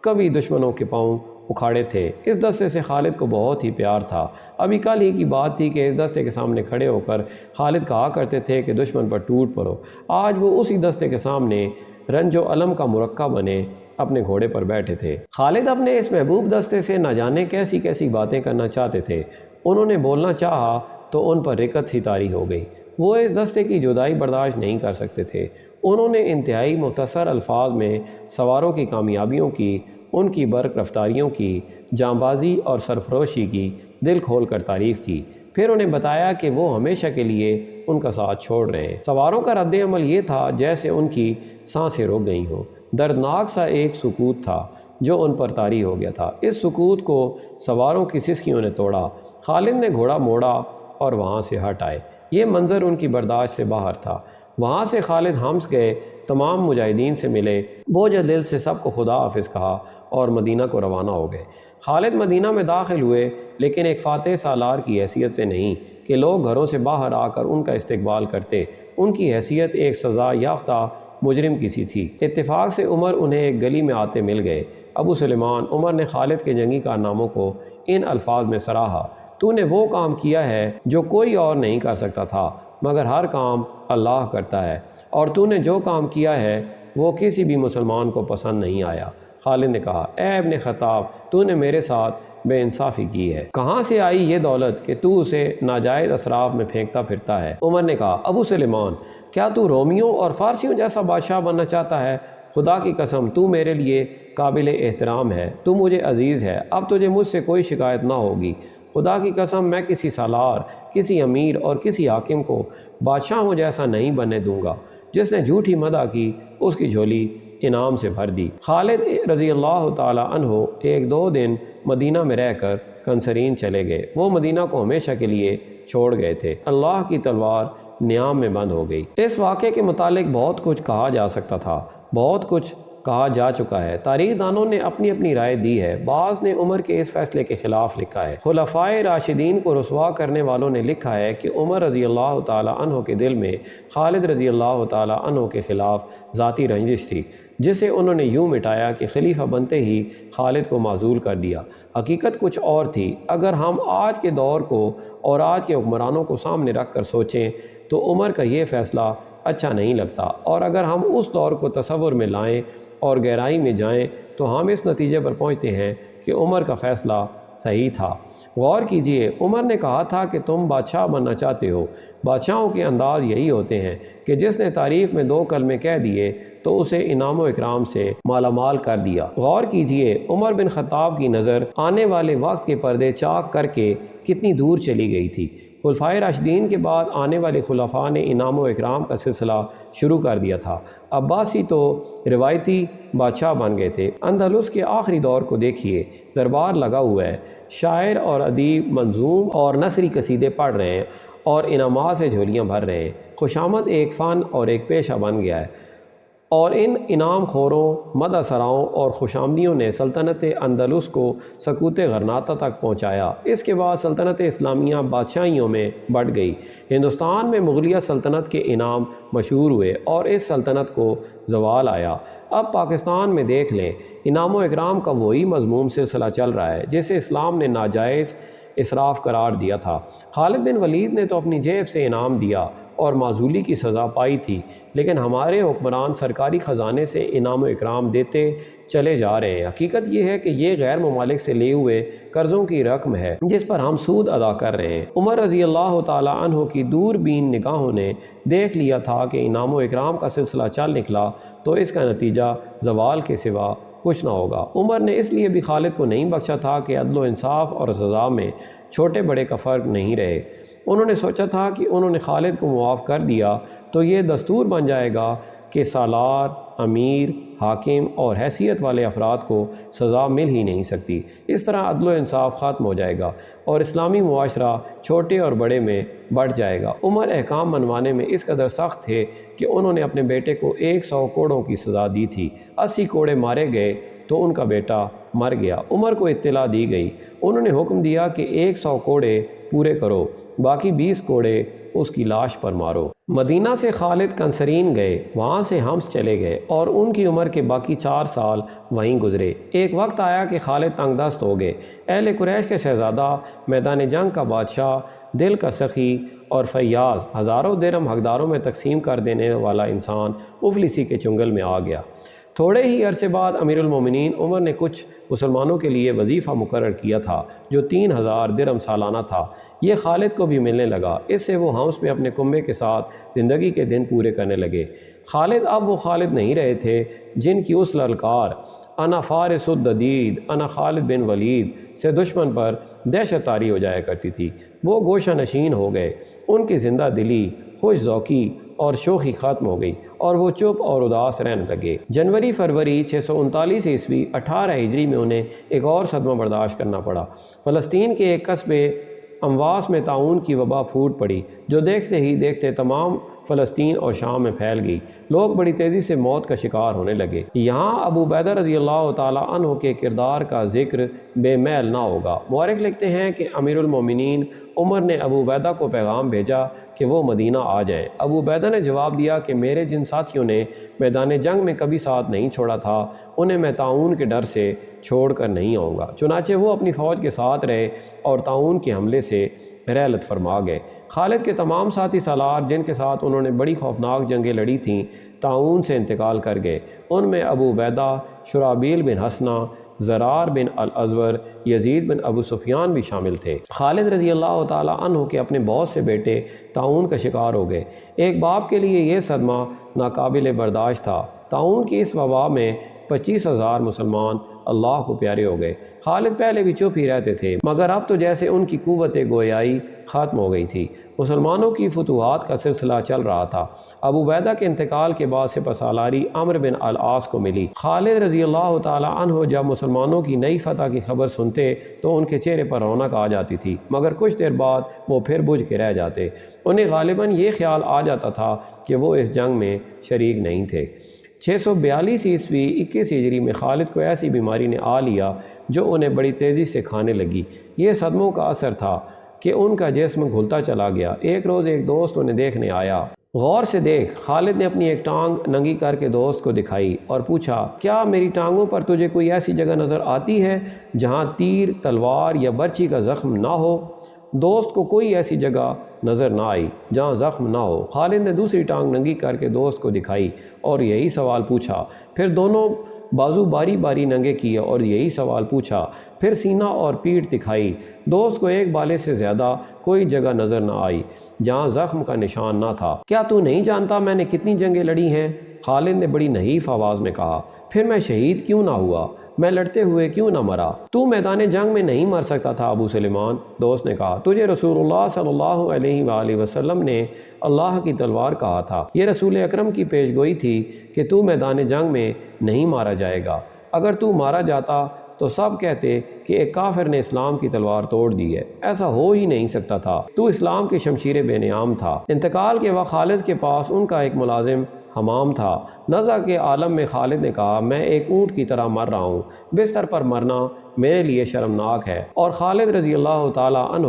کبھی دشمنوں کے پاؤں اکھاڑے تھے۔ اس دستے سے خالد کو بہت ہی پیار تھا۔ ابھی کل ہی کی بات تھی کہ اس دستے کے سامنے کھڑے ہو کر خالد کہا کرتے تھے کہ دشمن پر ٹوٹ پڑو۔ آج وہ اسی دستے کے سامنے رنج و علم کا مرکب بنے اپنے گھوڑے پر بیٹھے تھے۔ خالد اپنے اس محبوب دستے سے نہ جانے کیسی کیسی باتیں کرنا چاہتے تھے۔ انہوں نے بولنا چاہا تو ان پر رکت سی طاری ہو گئی۔ وہ اس دستے کی جدائی برداشت نہیں کر سکتے تھے۔ انہوں نے انتہائی مختصر الفاظ میں سواروں کی کامیابیوں کی، ان کی برق رفتاریوں کی، جانبازی اور سرفروشی کی دل کھول کر تعریف کی۔ پھر انہیں بتایا کہ وہ ہمیشہ کے لیے ان کا ساتھ چھوڑ رہے ہیں۔ سواروں کا رد عمل یہ تھا جیسے ان کی سانسیں رک گئی ہوں۔ دردناک سا ایک سکوت تھا جو ان پر طاری ہو گیا تھا۔ اس سکوت کو سواروں کی سسکیوں نے توڑا۔ خالد نے گھوڑا موڑا اور وہاں سے ہٹ آئے۔ یہ منظر ان کی برداشت سے باہر تھا۔ وہاں سے خالد ہمس گئے، تمام مجاہدین سے ملے، بوجھ دل سے سب کو خدا حافظ کہا اور مدینہ کو روانہ ہو گئے۔ خالد مدینہ میں داخل ہوئے، لیکن ایک فاتح سالار کی حیثیت سے نہیں کہ لوگ گھروں سے باہر آ کر ان کا استقبال کرتے۔ ان کی حیثیت ایک سزا یافتہ مجرم کی سی تھی۔ اتفاق سے عمر انہیں ایک گلی میں آتے مل گئے۔ ابو سلیمان، عمر نے خالد کے جنگی کارناموں کو ان الفاظ میں سراہا: تو نے وہ کام کیا ہے جو کوئی اور نہیں کر سکتا تھا، مگر ہر کام اللہ کرتا ہے، اور تو نے جو کام کیا ہے وہ کسی بھی مسلمان کو پسند نہیں آیا۔ خالد نے کہا: اے ابن خطاب، تو نے میرے ساتھ بے انصافی کی ہے۔ کہاں سے آئی یہ دولت کہ تو اسے ناجائز اسراف میں پھینکتا پھرتا ہے؟ عمر نے کہا: ابو سلیمان، کیا تو رومیوں اور فارسیوں جیسا بادشاہ بننا چاہتا ہے؟ خدا کی قسم تو میرے لیے قابل احترام ہے، تو مجھے عزیز ہے، اب تجھے مجھ سے کوئی شکایت نہ ہوگی۔ خدا کی قسم میں کسی سالار، کسی امیر اور کسی حاکم کو بادشاہوں جیسا نہیں بننے دوں گا۔ جس نے جھوٹی مدح کی اس کی جھولی انعام سے بھر دی۔ خالد رضی اللہ تعالیٰ عنہ ایک دو دن مدینہ میں رہ کر کنسرین چلے گئے۔ وہ مدینہ کو ہمیشہ کے لیے چھوڑ گئے تھے۔ اللہ کی تلوار نیام میں بند ہو گئی۔ اس واقعے کے متعلق بہت کچھ کہا جا سکتا تھا، بہت کچھ کہا جا چکا ہے۔ تاریخ دانوں نے اپنی اپنی رائے دی ہے۔ بعض نے عمر کے اس فیصلے کے خلاف لکھا ہے۔ خلفائے راشدین کو رسوا کرنے والوں نے لکھا ہے کہ عمر رضی اللہ تعالیٰ عنہ کے دل میں خالد رضی اللہ تعالیٰ عنہ کے خلاف ذاتی رنجش تھی، جسے انہوں نے یوں مٹایا کہ خلیفہ بنتے ہی خالد کو معزول کر دیا۔ حقیقت کچھ اور تھی۔ اگر ہم آج کے دور کو اور آج کے حکمرانوں کو سامنے رکھ کر سوچیں تو عمر کا یہ فیصلہ اچھا نہیں لگتا، اور اگر ہم اس دور کو تصور میں لائیں اور گہرائی میں جائیں تو ہم اس نتیجے پر پہنچتے ہیں کہ عمر کا فیصلہ صحیح تھا۔ غور کیجئے، عمر نے کہا تھا کہ تم بادشاہ بننا چاہتے ہو۔ بادشاہوں کے انداز یہی ہوتے ہیں کہ جس نے تاریخ میں 2 کلمے کہہ دیے تو اسے انعام و اکرام سے مالا مال کر دیا۔ غور کیجئے، عمر بن خطاب کی نظر آنے والے وقت کے پردے چاک کر کے کتنی دور چلی گئی تھی۔ خلفائے راشدین کے بعد آنے والے خلفاء نے انعام و اکرام کا سلسلہ شروع کر دیا تھا۔ عباسی تو روایتی بادشاہ بن گئے تھے۔ اندلس کے آخری دور کو دیکھیے، دربار لگا ہوا ہے، شاعر اور ادیب منظوم اور نثری قصیدے پڑھ رہے ہیں اور انعامات سے جھولیاں بھر رہے ہیں۔ خوشامد ایک فن اور ایک پیشہ بن گیا ہے، اور ان انعام خوروں، مدح سراؤں اور خوشامدیوں نے سلطنت اندلس کو سکوت غرناطہ تک پہنچایا۔ اس کے بعد سلطنت اسلامیہ بادشاہیوں میں بڑھ گئی۔ ہندوستان میں مغلیہ سلطنت کے انعام مشہور ہوئے اور اس سلطنت کو زوال آیا۔ اب پاکستان میں دیکھ لیں، انعام و اکرام کا وہی مذموم سلسلہ چل رہا ہے جسے اسلام نے ناجائز اسراف قرار دیا تھا۔ خالد بن ولید نے تو اپنی جیب سے انعام دیا اور معزولی کی سزا پائی تھی، لیکن ہمارے حکمران سرکاری خزانے سے انعام و اکرام دیتے چلے جا رہے ہیں۔ حقیقت یہ ہے کہ یہ غیر ممالک سے لیے ہوئے قرضوں کی رقم ہے جس پر ہم سود ادا کر رہے ہیں۔ عمر رضی اللہ تعالیٰ عنہ کی دور بین نگاہوں نے دیکھ لیا تھا کہ انعام و اکرام کا سلسلہ چل نکلا تو اس کا نتیجہ زوال کے سوا کچھ نہ ہوگا۔ عمر نے اس لیے بھی خالد کو نہیں بخشا تھا کہ عدل و انصاف اور سزا میں چھوٹے بڑے کا فرق نہیں رہے۔ انہوں نے سوچا تھا کہ انہوں نے خالد کو معاف کر دیا تو یہ دستور بن جائے گا کہ سالار، امیر، حاکم اور حیثیت والے افراد کو سزا مل ہی نہیں سکتی۔ اس طرح عدل و انصاف ختم ہو جائے گا اور اسلامی معاشرہ چھوٹے اور بڑے میں بڑھ جائے گا۔ عمر احکام منوانے میں اس قدر سخت تھے کہ انہوں نے اپنے بیٹے کو 100 کوڑوں کی سزا دی تھی۔ 80 کوڑے مارے گئے تو ان کا بیٹا مر گیا۔ عمر کو اطلاع دی گئی۔ انہوں نے حکم دیا کہ 100 کوڑے پورے کرو، باقی 20 کوڑے اس کی لاش پر مارو۔ مدینہ سے خالد کنسرین گئے، وہاں سے حمص چلے گئے اور ان کی عمر کے باقی 4 سال وہیں گزرے۔ ایک وقت آیا کہ خالد تنگ دست ہو گئے۔ اہل قریش کے شہزادہ، میدان جنگ کا بادشاہ، دل کا سخی اور فیاض، ہزاروں درہم حقداروں میں تقسیم کر دینے والا انسان مفلسی کے چنگل میں آ گیا۔ تھوڑے ہی عرصے بعد امیر المومنین عمر نے کچھ مسلمانوں کے لیے وظیفہ مقرر کیا تھا جو 3000 درہم سالانہ تھا۔ یہ خالد کو بھی ملنے لگا۔ اس سے وہ حمص میں اپنے کنبے کے ساتھ زندگی کے دن پورے کرنے لگے۔ خالد اب وہ خالد نہیں رہے تھے جن کی اس للکار انا فارس الددید انا خالد بن ولید سے دشمن پر دہشت طاری ہو جایا کرتی تھی۔ وہ گوشہ نشین ہو گئے۔ ان کی زندہ دلی، خوش ذوقی اور شوخی ختم ہو گئی اور وہ چپ اور اداس رہنے لگے۔ جنوری فروری 639 عیسوی 18 ہجری میں انہیں ایک اور صدمہ برداشت کرنا پڑا۔ فلسطین کے ایک قصبے امواس میں طاعون کی وبا پھوٹ پڑی جو دیکھتے ہی دیکھتے تمام فلسطین اور شام میں پھیل گئی۔ لوگ بڑی تیزی سے موت کا شکار ہونے لگے۔ یہاں ابو عبیدہ رضی اللہ تعالیٰ عنہ کے کردار کا ذکر بے میل نہ ہوگا۔ مورخ لکھتے ہیں کہ امیر المومنین عمر نے ابو عبیدہ کو پیغام بھیجا کہ وہ مدینہ آ جائیں۔ ابو عبیدہ نے جواب دیا کہ میرے جن ساتھیوں نے میدان جنگ میں کبھی ساتھ نہیں چھوڑا تھا انہیں میں طاعون کے ڈر سے چھوڑ کر نہیں آؤں گا۔ چنانچہ وہ اپنی فوج کے ساتھ رہے اور طاعون کے حملے سے رحلت فرما گئے۔ خالد کے تمام ساتھی سالار جن کے ساتھ انہوں نے بڑی خوفناک جنگیں لڑی تھیں طاعون سے انتقال کر گئے۔ ان میں ابو عبیدہ، شرابیل بن حسنہ، زرار بن الازور، یزید بن ابو سفیان بھی شامل تھے۔ خالد رضی اللہ تعالیٰ عنہ کے اپنے بہت سے بیٹے طاعون کا شکار ہو گئے۔ ایک باپ کے لیے یہ صدمہ ناقابل برداشت تھا۔ طاعون کی اس وبا میں 25,000 مسلمان اللہ کو پیارے ہو گئے۔ خالد پہلے بھی چپ ہی رہتے تھے مگر اب تو جیسے ان کی قوت گویائی ختم ہو گئی تھی۔ مسلمانوں کی فتوحات کا سلسلہ چل رہا تھا۔ ابو عبیدہ کے انتقال کے بعد سپہ سالاری عمرو بن العاص کو ملی۔ خالد رضی اللہ تعالیٰ عنہ جب مسلمانوں کی نئی فتح کی خبر سنتے تو ان کے چہرے پر رونق آ جاتی تھی مگر کچھ دیر بعد وہ پھر بجھ کے رہ جاتے۔ انہیں غالباً یہ خیال آ جاتا تھا کہ وہ اس جنگ میں شریک نہیں تھے۔ 642 عیسوی 21 ہجری میں خالد کو ایسی بیماری نے آ لیا جو انہیں بڑی تیزی سے کھانے لگی۔ یہ صدموں کا اثر تھا کہ ان کا جسم گھلتا چلا گیا۔ ایک روز ایک دوست انہیں دیکھنے آیا۔ غور سے دیکھ، خالد نے اپنی ایک ٹانگ ننگی کر کے دوست کو دکھائی اور پوچھا، کیا میری ٹانگوں پر تجھے کوئی ایسی جگہ نظر آتی ہے جہاں تیر، تلوار یا برچی کا زخم نہ ہو؟ دوست کو کوئی ایسی جگہ نظر نہ آئی جہاں زخم نہ ہو۔ خالد نے دوسری ٹانگ ننگی کر کے دوست کو دکھائی اور یہی سوال پوچھا۔ پھر دونوں بازو باری باری ننگے کیے اور یہی سوال پوچھا۔ پھر سینہ اور پیٹھ دکھائی۔ دوست کو ایک بالے سے زیادہ کوئی جگہ نظر نہ آئی جہاں زخم کا نشان نہ تھا۔ کیا تو نہیں جانتا میں نے کتنی جنگیں لڑی ہیں؟ خالد نے بڑی نحیف آواز میں کہا۔ پھر میں شہید کیوں نہ ہوا؟ میں لڑتے ہوئے کیوں نہ مرا؟ تو میدان جنگ میں نہیں مر سکتا تھا ابو سلیمان، دوست نے کہا۔ تجھے رسول اللہ صلی اللہ علیہ وآلہ وسلم نے اللہ کی تلوار کہا تھا۔ یہ رسول اکرم کی پیش گوئی تھی کہ تو میدان جنگ میں نہیں مارا جائے گا۔ اگر تو مارا جاتا تو سب کہتے کہ ایک کافر نے اسلام کی تلوار توڑ دی ہے۔ ایسا ہو ہی نہیں سکتا تھا۔ تو اسلام کی شمشیر بے نیام تھا۔ انتقال کے وقت خالد کے پاس ان کا ایک ملازم حمام تھا۔ نزع کے عالم میں خالد نے کہا، میں ایک اونٹ کی طرح مر رہا ہوں، بستر پر مرنا میرے لیے شرمناک ہے۔ اور خالد رضی اللہ تعالیٰ عنہ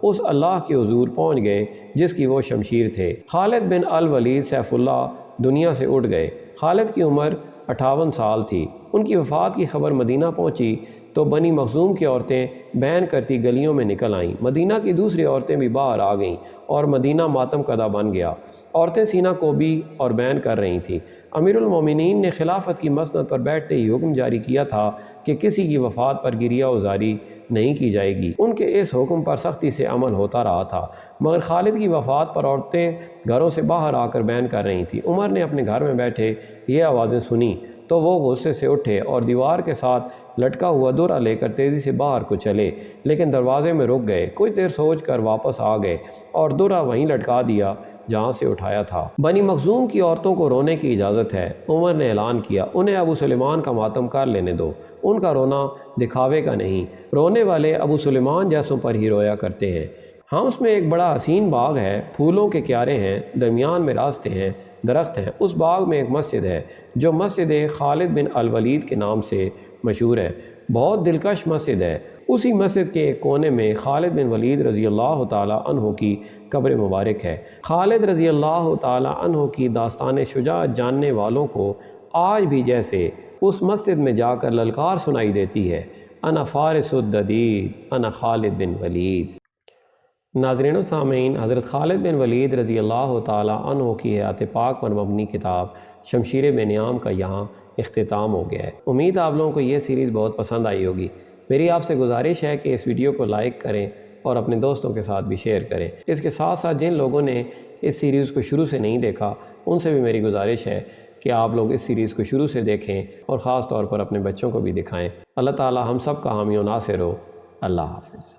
اس اللہ کے حضور پہنچ گئے جس کی وہ شمشیر تھے۔ خالد بن الولید سیف اللہ دنیا سے اٹھ گئے۔ خالد کی عمر 58 سال تھی۔ ان کی وفات کی خبر مدینہ پہنچی تو بنی مخزوم کی عورتیں بین کرتی گلیوں میں نکل آئیں۔ مدینہ کی دوسری عورتیں بھی باہر آ گئیں اور مدینہ ماتم کدہ بن گیا۔ عورتیں سینہ کوبی اور بین کر رہی تھیں۔ امیر المومنین نے خلافت کی مسند پر بیٹھتے ہی حکم جاری کیا تھا کہ کسی کی وفات پر گریہ وزاری نہیں کی جائے گی۔ ان کے اس حکم پر سختی سے عمل ہوتا رہا تھا، مگر خالد کی وفات پر عورتیں گھروں سے باہر آ کر بین کر رہی تھیں۔ عمر نے اپنے گھر میں بیٹھے یہ آوازیں سنیں تو وہ غصے سے اٹھے اور دیوار کے ساتھ لٹکا ہوا درہ لے کر تیزی سے باہر کو چلے، لیکن دروازے میں رک گئے۔ کچھ دیر سوچ کر واپس آ گئے اور درہ وہیں لٹکا دیا جہاں سے اٹھایا تھا۔ بنی مخزوم کی عورتوں کو رونے کی اجازت ہے، عمر نے اعلان کیا۔ انہیں ابو سلیمان کا ماتم کر لینے دو، ان کا رونا دکھاوے کا نہیں، رونے والے ابو سلیمان جیسوں پر ہی رویا کرتے ہیں۔ ہاں، اس میں ایک بڑا حسین باغ ہے، پھولوں کے کیارے ہیں، درمیان میں راستے ہیں، درخت ہیں۔ اس باغ میں ایک مسجد ہے جو مسجد خالد بن الولید کے نام سے مشہور ہے، بہت دلکش مسجد ہے۔ اسی مسجد کے ایک کونے میں خالد بن ولید رضی اللہ تعالی عنہ کی قبر مبارک ہے۔ خالد رضی اللہ تعالی عنہ کی داستان شجاعت جاننے والوں کو آج بھی جیسے اس مسجد میں جا کر للکار سنائی دیتی ہے، انا فارس الددید انا خالد بن ولید۔ ناظرین و سامعین، حضرت خالد بن ولید رضی اللہ تعالی عنہ کی حیات پاک پر مبنی کتاب شمشیر بے نیام کا یہاں اختتام ہو گیا ہے۔ امید آپ لوگوں کو یہ سیریز بہت پسند آئی ہوگی۔ میری آپ سے گزارش ہے کہ اس ویڈیو کو لائک کریں اور اپنے دوستوں کے ساتھ بھی شیئر کریں۔ اس کے ساتھ ساتھ جن لوگوں نے اس سیریز کو شروع سے نہیں دیکھا ان سے بھی میری گزارش ہے کہ آپ لوگ اس سیریز کو شروع سے دیکھیں اور خاص طور پر اپنے بچوں کو بھی دکھائیں۔ اللہ تعالی ہم سب کا حامی و ناصر ہو۔ اللہ حافظ۔